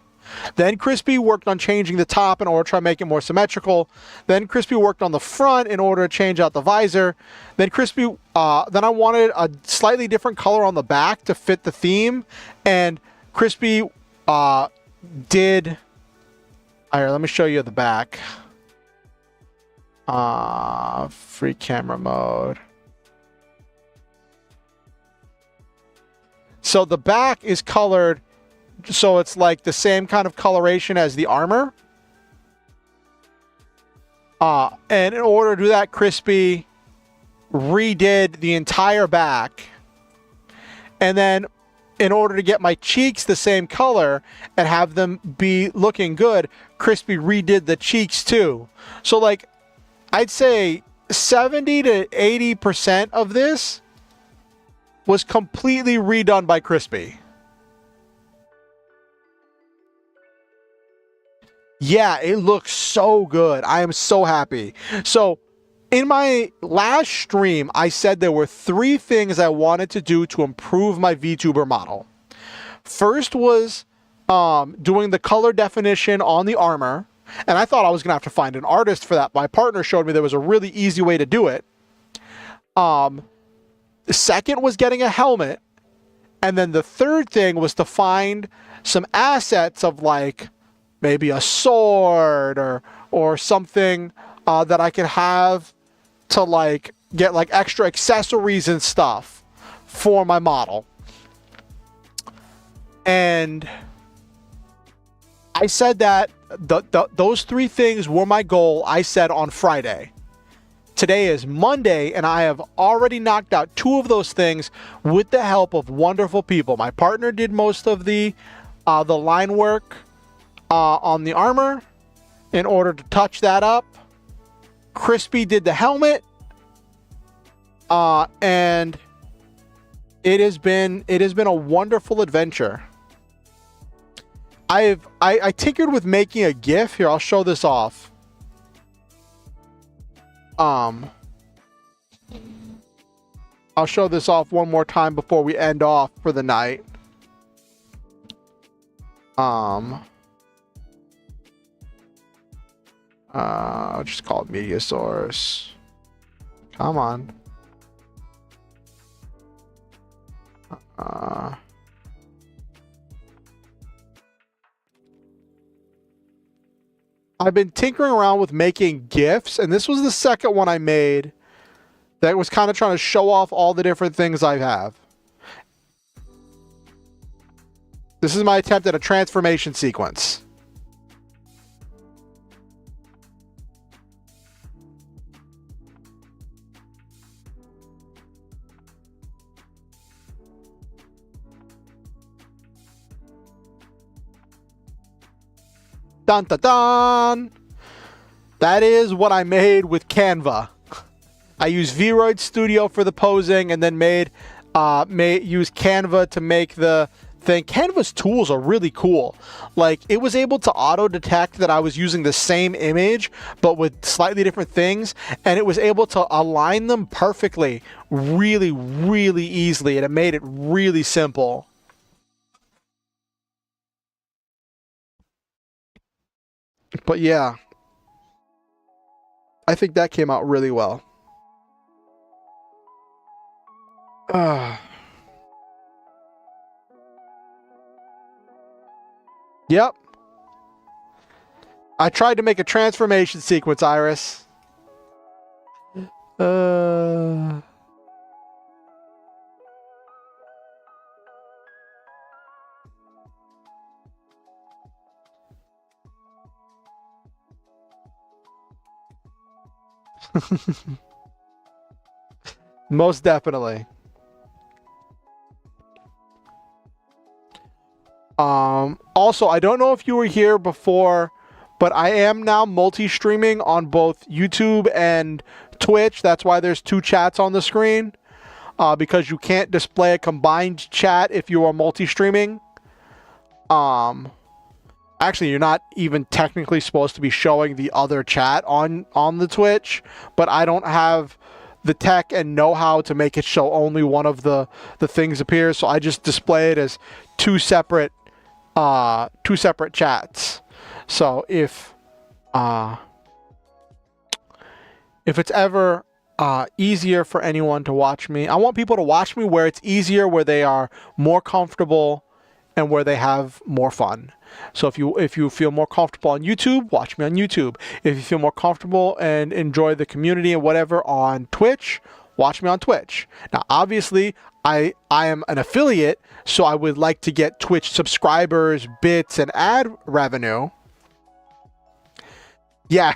Then Crispy worked on changing the top in order to try to make it more symmetrical. Then Crispy worked on the front in order to change out the visor. Then Crispy, then I wanted a slightly different color on the back to fit the theme. And Crispy did... All right, let me show you the back. Free camera mode. So the back is colored, so it's like the same kind of coloration as the armor. And in order to do that, Crispy redid the entire back. And then in order to get my cheeks the same color and have them be looking good, Crispy redid the cheeks too. So like, I'd say 70 to 80% of this was completely redone by Crispy. Yeah, it looks so good. I am so happy. So in my last stream, I said there were 3 things I wanted to do to improve my VTuber model. First was doing the color definition on the armor. And I thought I was going to have to find an artist for that. My partner showed me there was a really easy way to do it. The second was getting a helmet. And then the third thing was to find some assets of like maybe a sword or something that I could have to like get like extra accessories and stuff for my model. And I said that those 3 things were my goal, I said on Friday. Today is Monday, and I have already knocked out 2 of those things with the help of wonderful people. My partner did most of the line work on the armor in order to touch that up. Crispy did the helmet, and it has been a wonderful adventure. I tinkered with making a GIF. Here, I'll show this off. I'll show this off one more time before we end off for the night. I'll just call it media source. Come on. I've been tinkering around with making GIFs, and this was the second one I made that was kind of trying to show off all the different things I have. This is my attempt at a transformation sequence. Dun dun dun! That is what I made with Canva. I used VRoid Studio for the posing, and then used Canva to make the thing. Canva's tools are really cool. Like, it was able to auto detect that I was using the same image but with slightly different things, and it was able to align them perfectly really, really easily, and it made it really simple. But yeah, I think that came out really well. Yep. I tried to make a transformation sequence, Iris. Most definitely. Also, I don't know if you were here before, but I am now multi-streaming on both YouTube and Twitch. That's why there's 2 chats on the screen, because you can't display a combined chat if you are multi-streaming. Actually, you're not even technically supposed to be showing the other chat on the Twitch, but I don't have the tech and know-how to make it show only one of the things appear, so I just display it as two separate chats. So if it's ever easier for anyone to watch me, I want people to watch me where it's easier, where they are more comfortable, and where they have more fun. So if you feel more comfortable on YouTube, watch me on YouTube. If you feel more comfortable and enjoy the community and whatever on Twitch, watch me on Twitch. Now, obviously, I am an affiliate, so I would like to get Twitch subscribers, bits, and ad revenue. Yeah,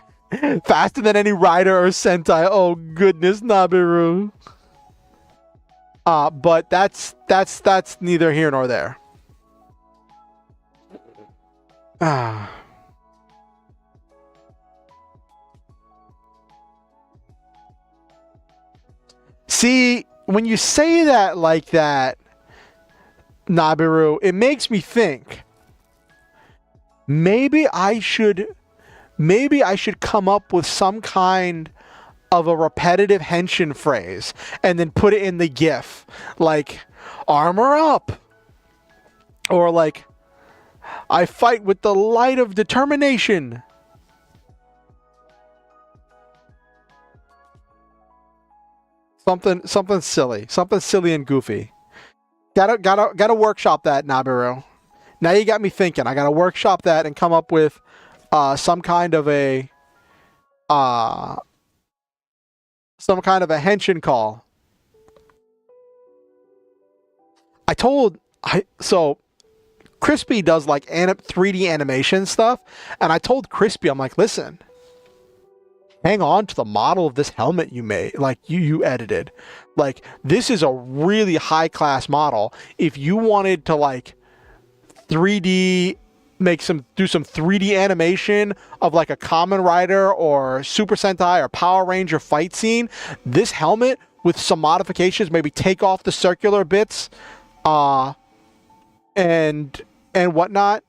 faster than any rider or Sentai. Oh goodness, Nabiru. But that's neither here nor there. Ah. See, when you say that like that, Nabiru, it makes me think maybe I should come up with some kind of a repetitive henshin phrase and then put it in the GIF, like armor up, or like I fight with the light of determination. Something silly and goofy. Gotta workshop that, Nabiru. Now you got me thinking. I gotta workshop that and come up with some kind of a henshin call. So Crispy does like 3D animation stuff, and I told Crispy, I'm like, listen, hang on to the model of this helmet you made, like you edited. Like, this is a really high class model. If you wanted to like 3D do some 3D animation of like a Kamen Rider or Super Sentai or Power Ranger fight scene, this helmet with some modifications, maybe take off the circular bits, and whatnot,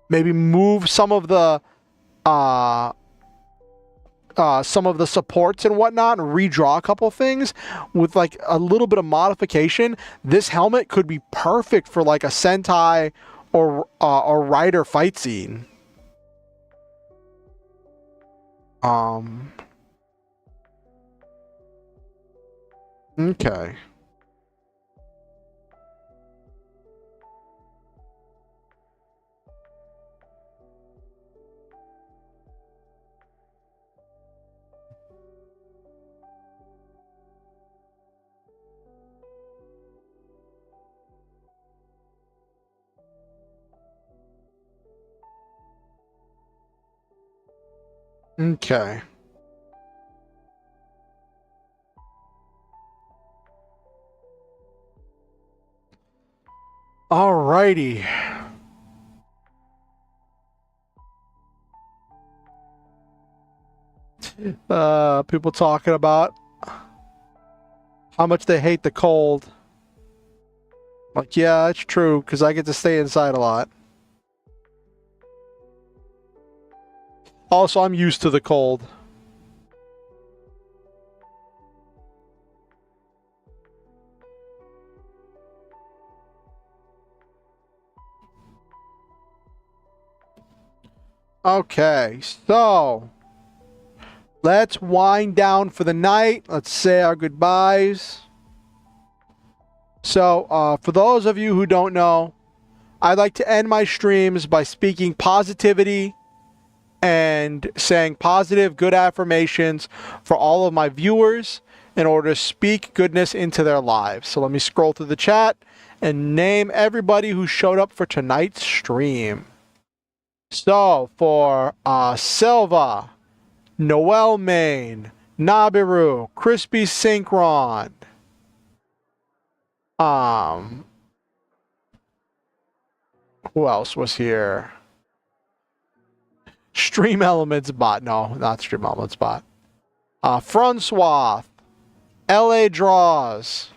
maybe move some of the supports and whatnot and redraw a couple things with like a little bit of modification. This helmet could be perfect for like a Sentai or Rider fight scene. Okay. Okay. Alrighty. People talking about how much they hate the cold. Like, yeah, it's true, because I get to stay inside a lot. Also, I'm used to the cold. Okay, so let's wind down for the night. Let's say our goodbyes. So, for those of you who don't know, I like to end my streams by speaking positivity and saying positive, good affirmations for all of my viewers in order to speak goodness into their lives. So let me scroll through the chat and name everybody who showed up for tonight's stream. So for Silva, Noel Main, Nabiru, Crispy Synchron, who else was here? Stream Elements Bot. No, not Stream Elements Bot. Francois, LA Draws,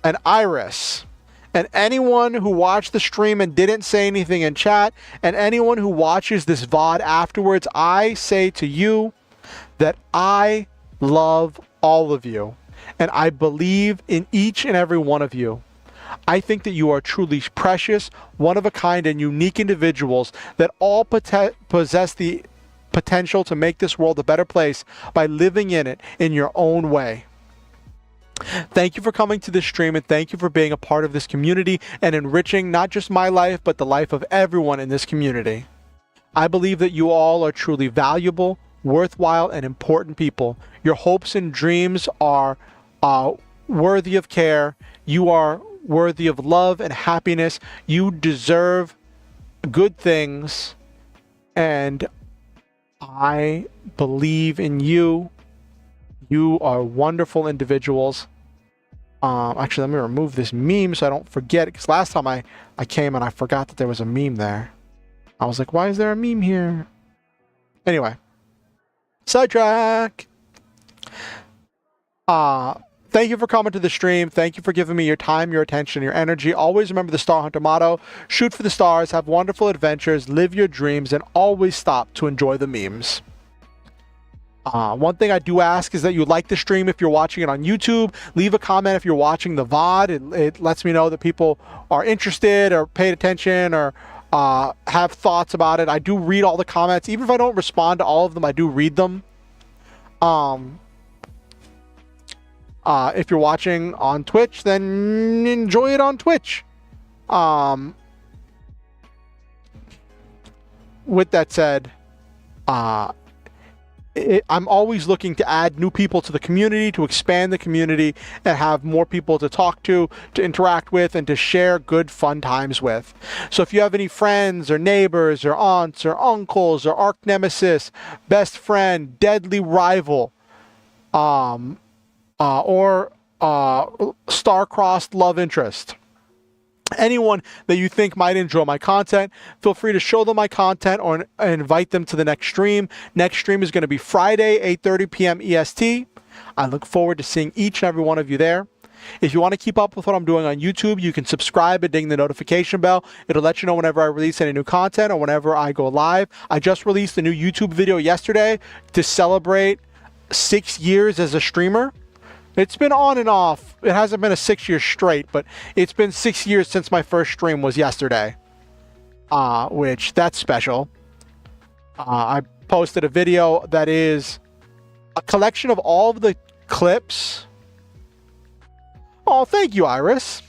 and Iris. And anyone who watched the stream and didn't say anything in chat, and anyone who watches this VOD afterwards, I say to you that I love all of you. And I believe in each and every one of you. I think that you are truly precious, one-of-a-kind, and unique individuals that all possess the potential to make this world a better place by living in it in your own way. Thank you for coming to this stream, and thank you for being a part of this community and enriching not just my life, but the life of everyone in this community. I believe that you all are truly valuable, worthwhile, and important people. Your hopes and dreams are worthy of care. You are worthy of love and happiness. You deserve good things, and I believe in you. You are wonderful individuals. Actually, let me remove this meme so I don't forget it, because last time I came and I forgot that there was a meme there. I was like, why is there a meme here? Anyway. Sidetrack! Thank you for coming to the stream. Thank you for giving me your time, your attention, your energy. Always remember the Star Hunter motto. Shoot for the stars, have wonderful adventures, live your dreams, and always stop to enjoy the memes. One thing I do ask is that you like the stream if you're watching it on YouTube. Leave a comment if you're watching the VOD. It lets me know that people are interested or paid attention or have thoughts about it. I do read all the comments. Even if I don't respond to all of them, I do read them. If you're watching on Twitch, then enjoy it on Twitch. With that said, I'm always looking to add new people to the community, to expand the community, and have more people to talk to interact with, and to share good, fun times with. So if you have any friends, or neighbors, or aunts, or uncles, or arch nemesis, best friend, deadly rival, or star-crossed love interest, anyone that you think might enjoy my content, feel free to show them my content or invite them to the next stream. Next stream is going to be Friday, 8:30 p.m. EST. I look forward to seeing each and every one of you there. If you want to keep up with what I'm doing on YouTube, you can subscribe and ding the notification bell. It'll let you know whenever I release any new content or whenever I go live. I just released a new YouTube video yesterday to celebrate 6 years as a streamer. It's been on and off. It hasn't been a 6 year straight, but it's been 6 years since my first stream was yesterday. Which, that's special. I posted a video that is a collection of all of the clips. Oh, thank you, Iris.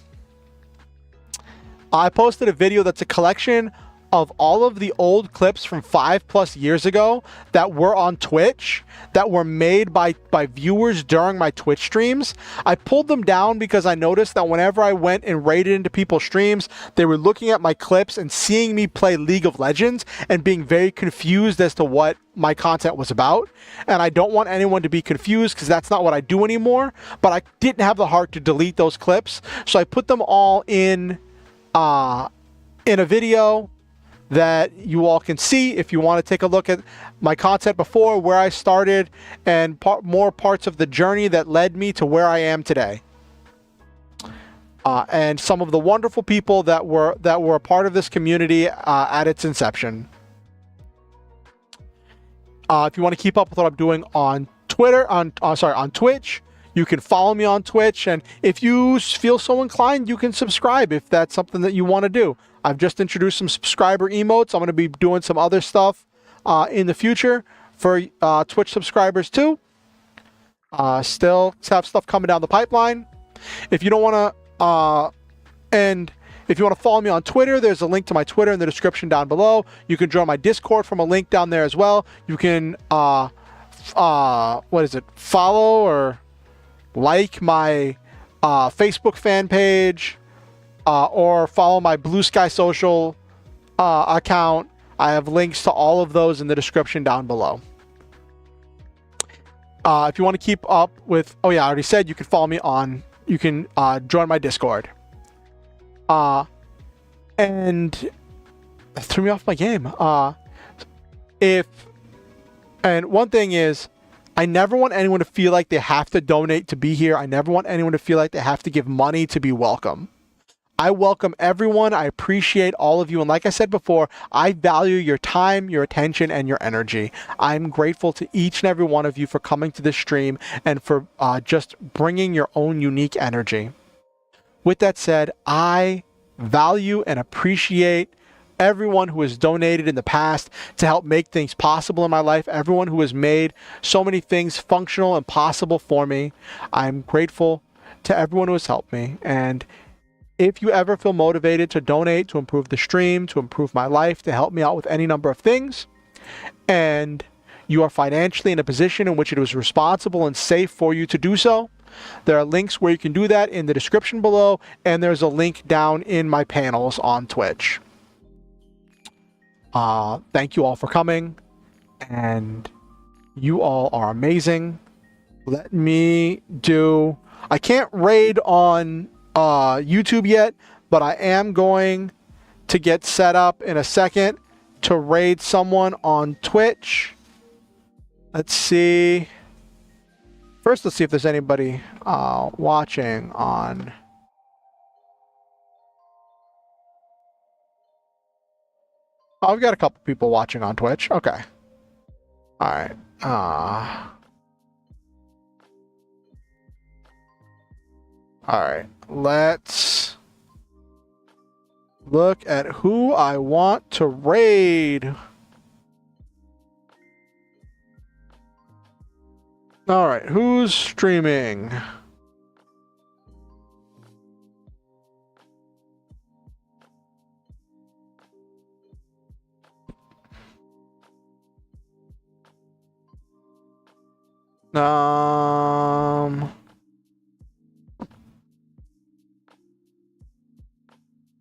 I posted a video that's a collection of all of the old clips from 5+ years ago that were on Twitch, that were made by viewers during my Twitch streams. I pulled them down because I noticed that whenever I went and raided into people's streams, they were looking at my clips and seeing me play League of Legends and being very confused as to what my content was about. And I don't want anyone to be confused because that's not what I do anymore. But I didn't have the heart to delete those clips, so I put them all in a video that you all can see if you want to take a look at my content before, where I started, and more parts of the journey that led me to where I am today. And some of the wonderful people that were a part of this community at its inception. If you want to keep up with what I'm doing on Twitter, on Twitch, you can follow me on Twitch, and if you feel so inclined, you can subscribe if that's something that you want to do. I've just introduced some subscriber emotes. I'm going to be doing some other stuff in the future for Twitch subscribers too. Still have stuff coming down the pipeline. If you don't want to, and if you want to follow me on Twitter, there's a link to my Twitter in the description down below. You can join my Discord from a link down there as well. You can, follow or like my Facebook fan page. Or follow my Blue Sky Social account. I have links to all of those in the description down below. If you want to keep up with, I already said you can follow me on, you can join my Discord. And it threw me off my game. And one thing is, I never want anyone to feel like they have to donate to be here. I never want anyone to feel like they have to give money to be welcome. I welcome everyone. I appreciate all of you. And like I said before, I value your time, your attention, and your energy. I'm grateful to each and every one of you for coming to this stream and for just bringing your own unique energy. With that said, I value and appreciate everyone who has donated in the past to help make things possible in my life. Everyone who has made so many things functional and possible for me. I'm grateful to everyone who has helped me. And if you ever feel motivated to donate to improve the stream, to improve my life, to help me out with any number of things, and you are financially in a position in which it is responsible and safe for you to do so, there are links where you can do that in the description below, and there's a link down in my panels on Twitch. Thank you all for coming, and you all are amazing, Let me do... I can't raid on YouTube yet, but I am going to get set up in a second to raid someone on Twitch. Let's see. First, let's see if there's anybody watching on... Oh, I've got a couple people watching on Twitch. Okay. All right. All right. Let's look at who I want to raid. All right. Who's streaming?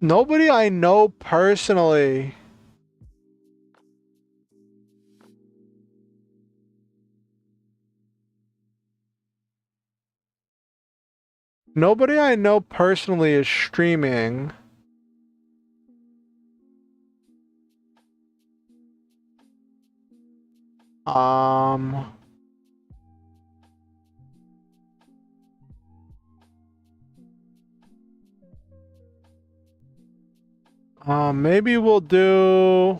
Nobody I know personally. Nobody I know personally is streaming. Maybe we'll do...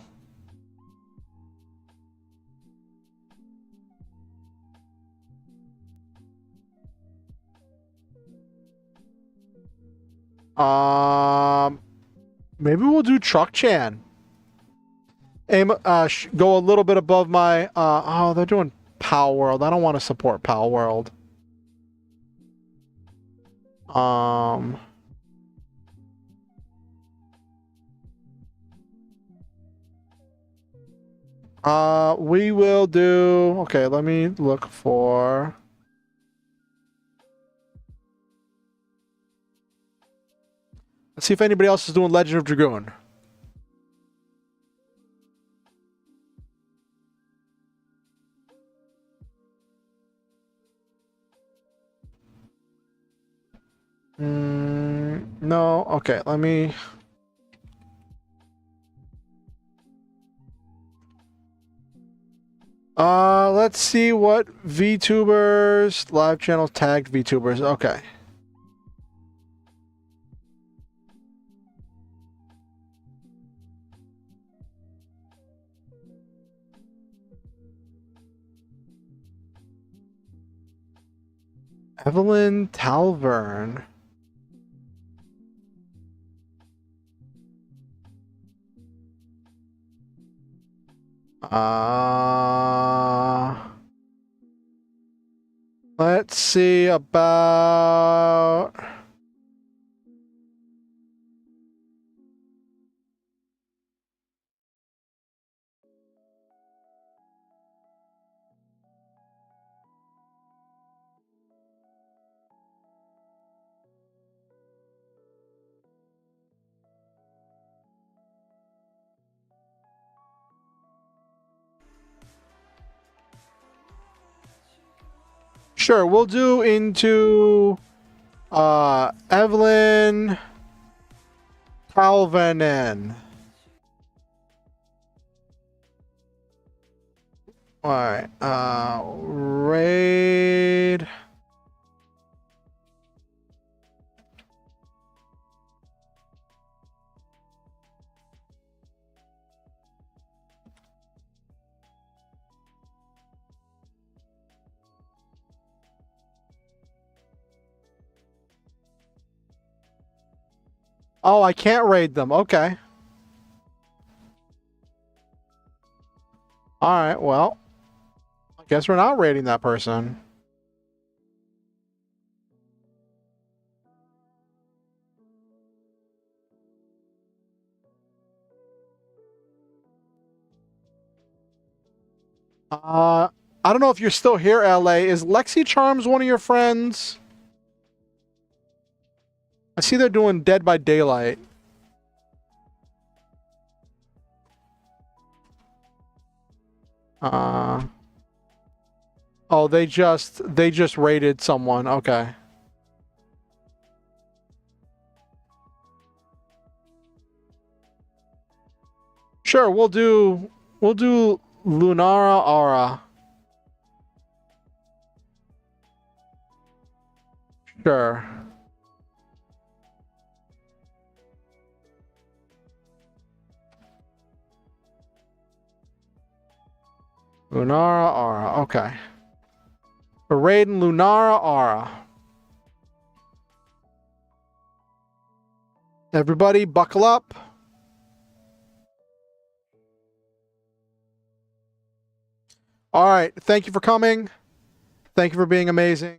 Maybe we'll do Truck Chan. Aim, go a little bit above my, oh, they're doing Pal World. I don't want to support Pal World. We will do, okay, let me look for... Let's see if anybody else is doing Legend of Dragoon. No, okay, let me... Let's see what VTubers, live channels tagged VTubers, okay. Evelyn Talvern. Let's see about... Sure, we'll do into Evelyn Calvinen. Alright, raid. Oh, I can't raid them. Okay. Alright, well. I guess we're not raiding that person. I don't know if you're still here, LA. Is Lexi Charms one of your friends? I see they're doing Dead by Daylight. Oh, they just raided someone. Okay. Sure, we'll do Lunara Aura. Sure. Lunara Aura. Okay. We're raiding Lunara Aura. Everybody, buckle up. All right. Thank you for coming. Thank you for being amazing.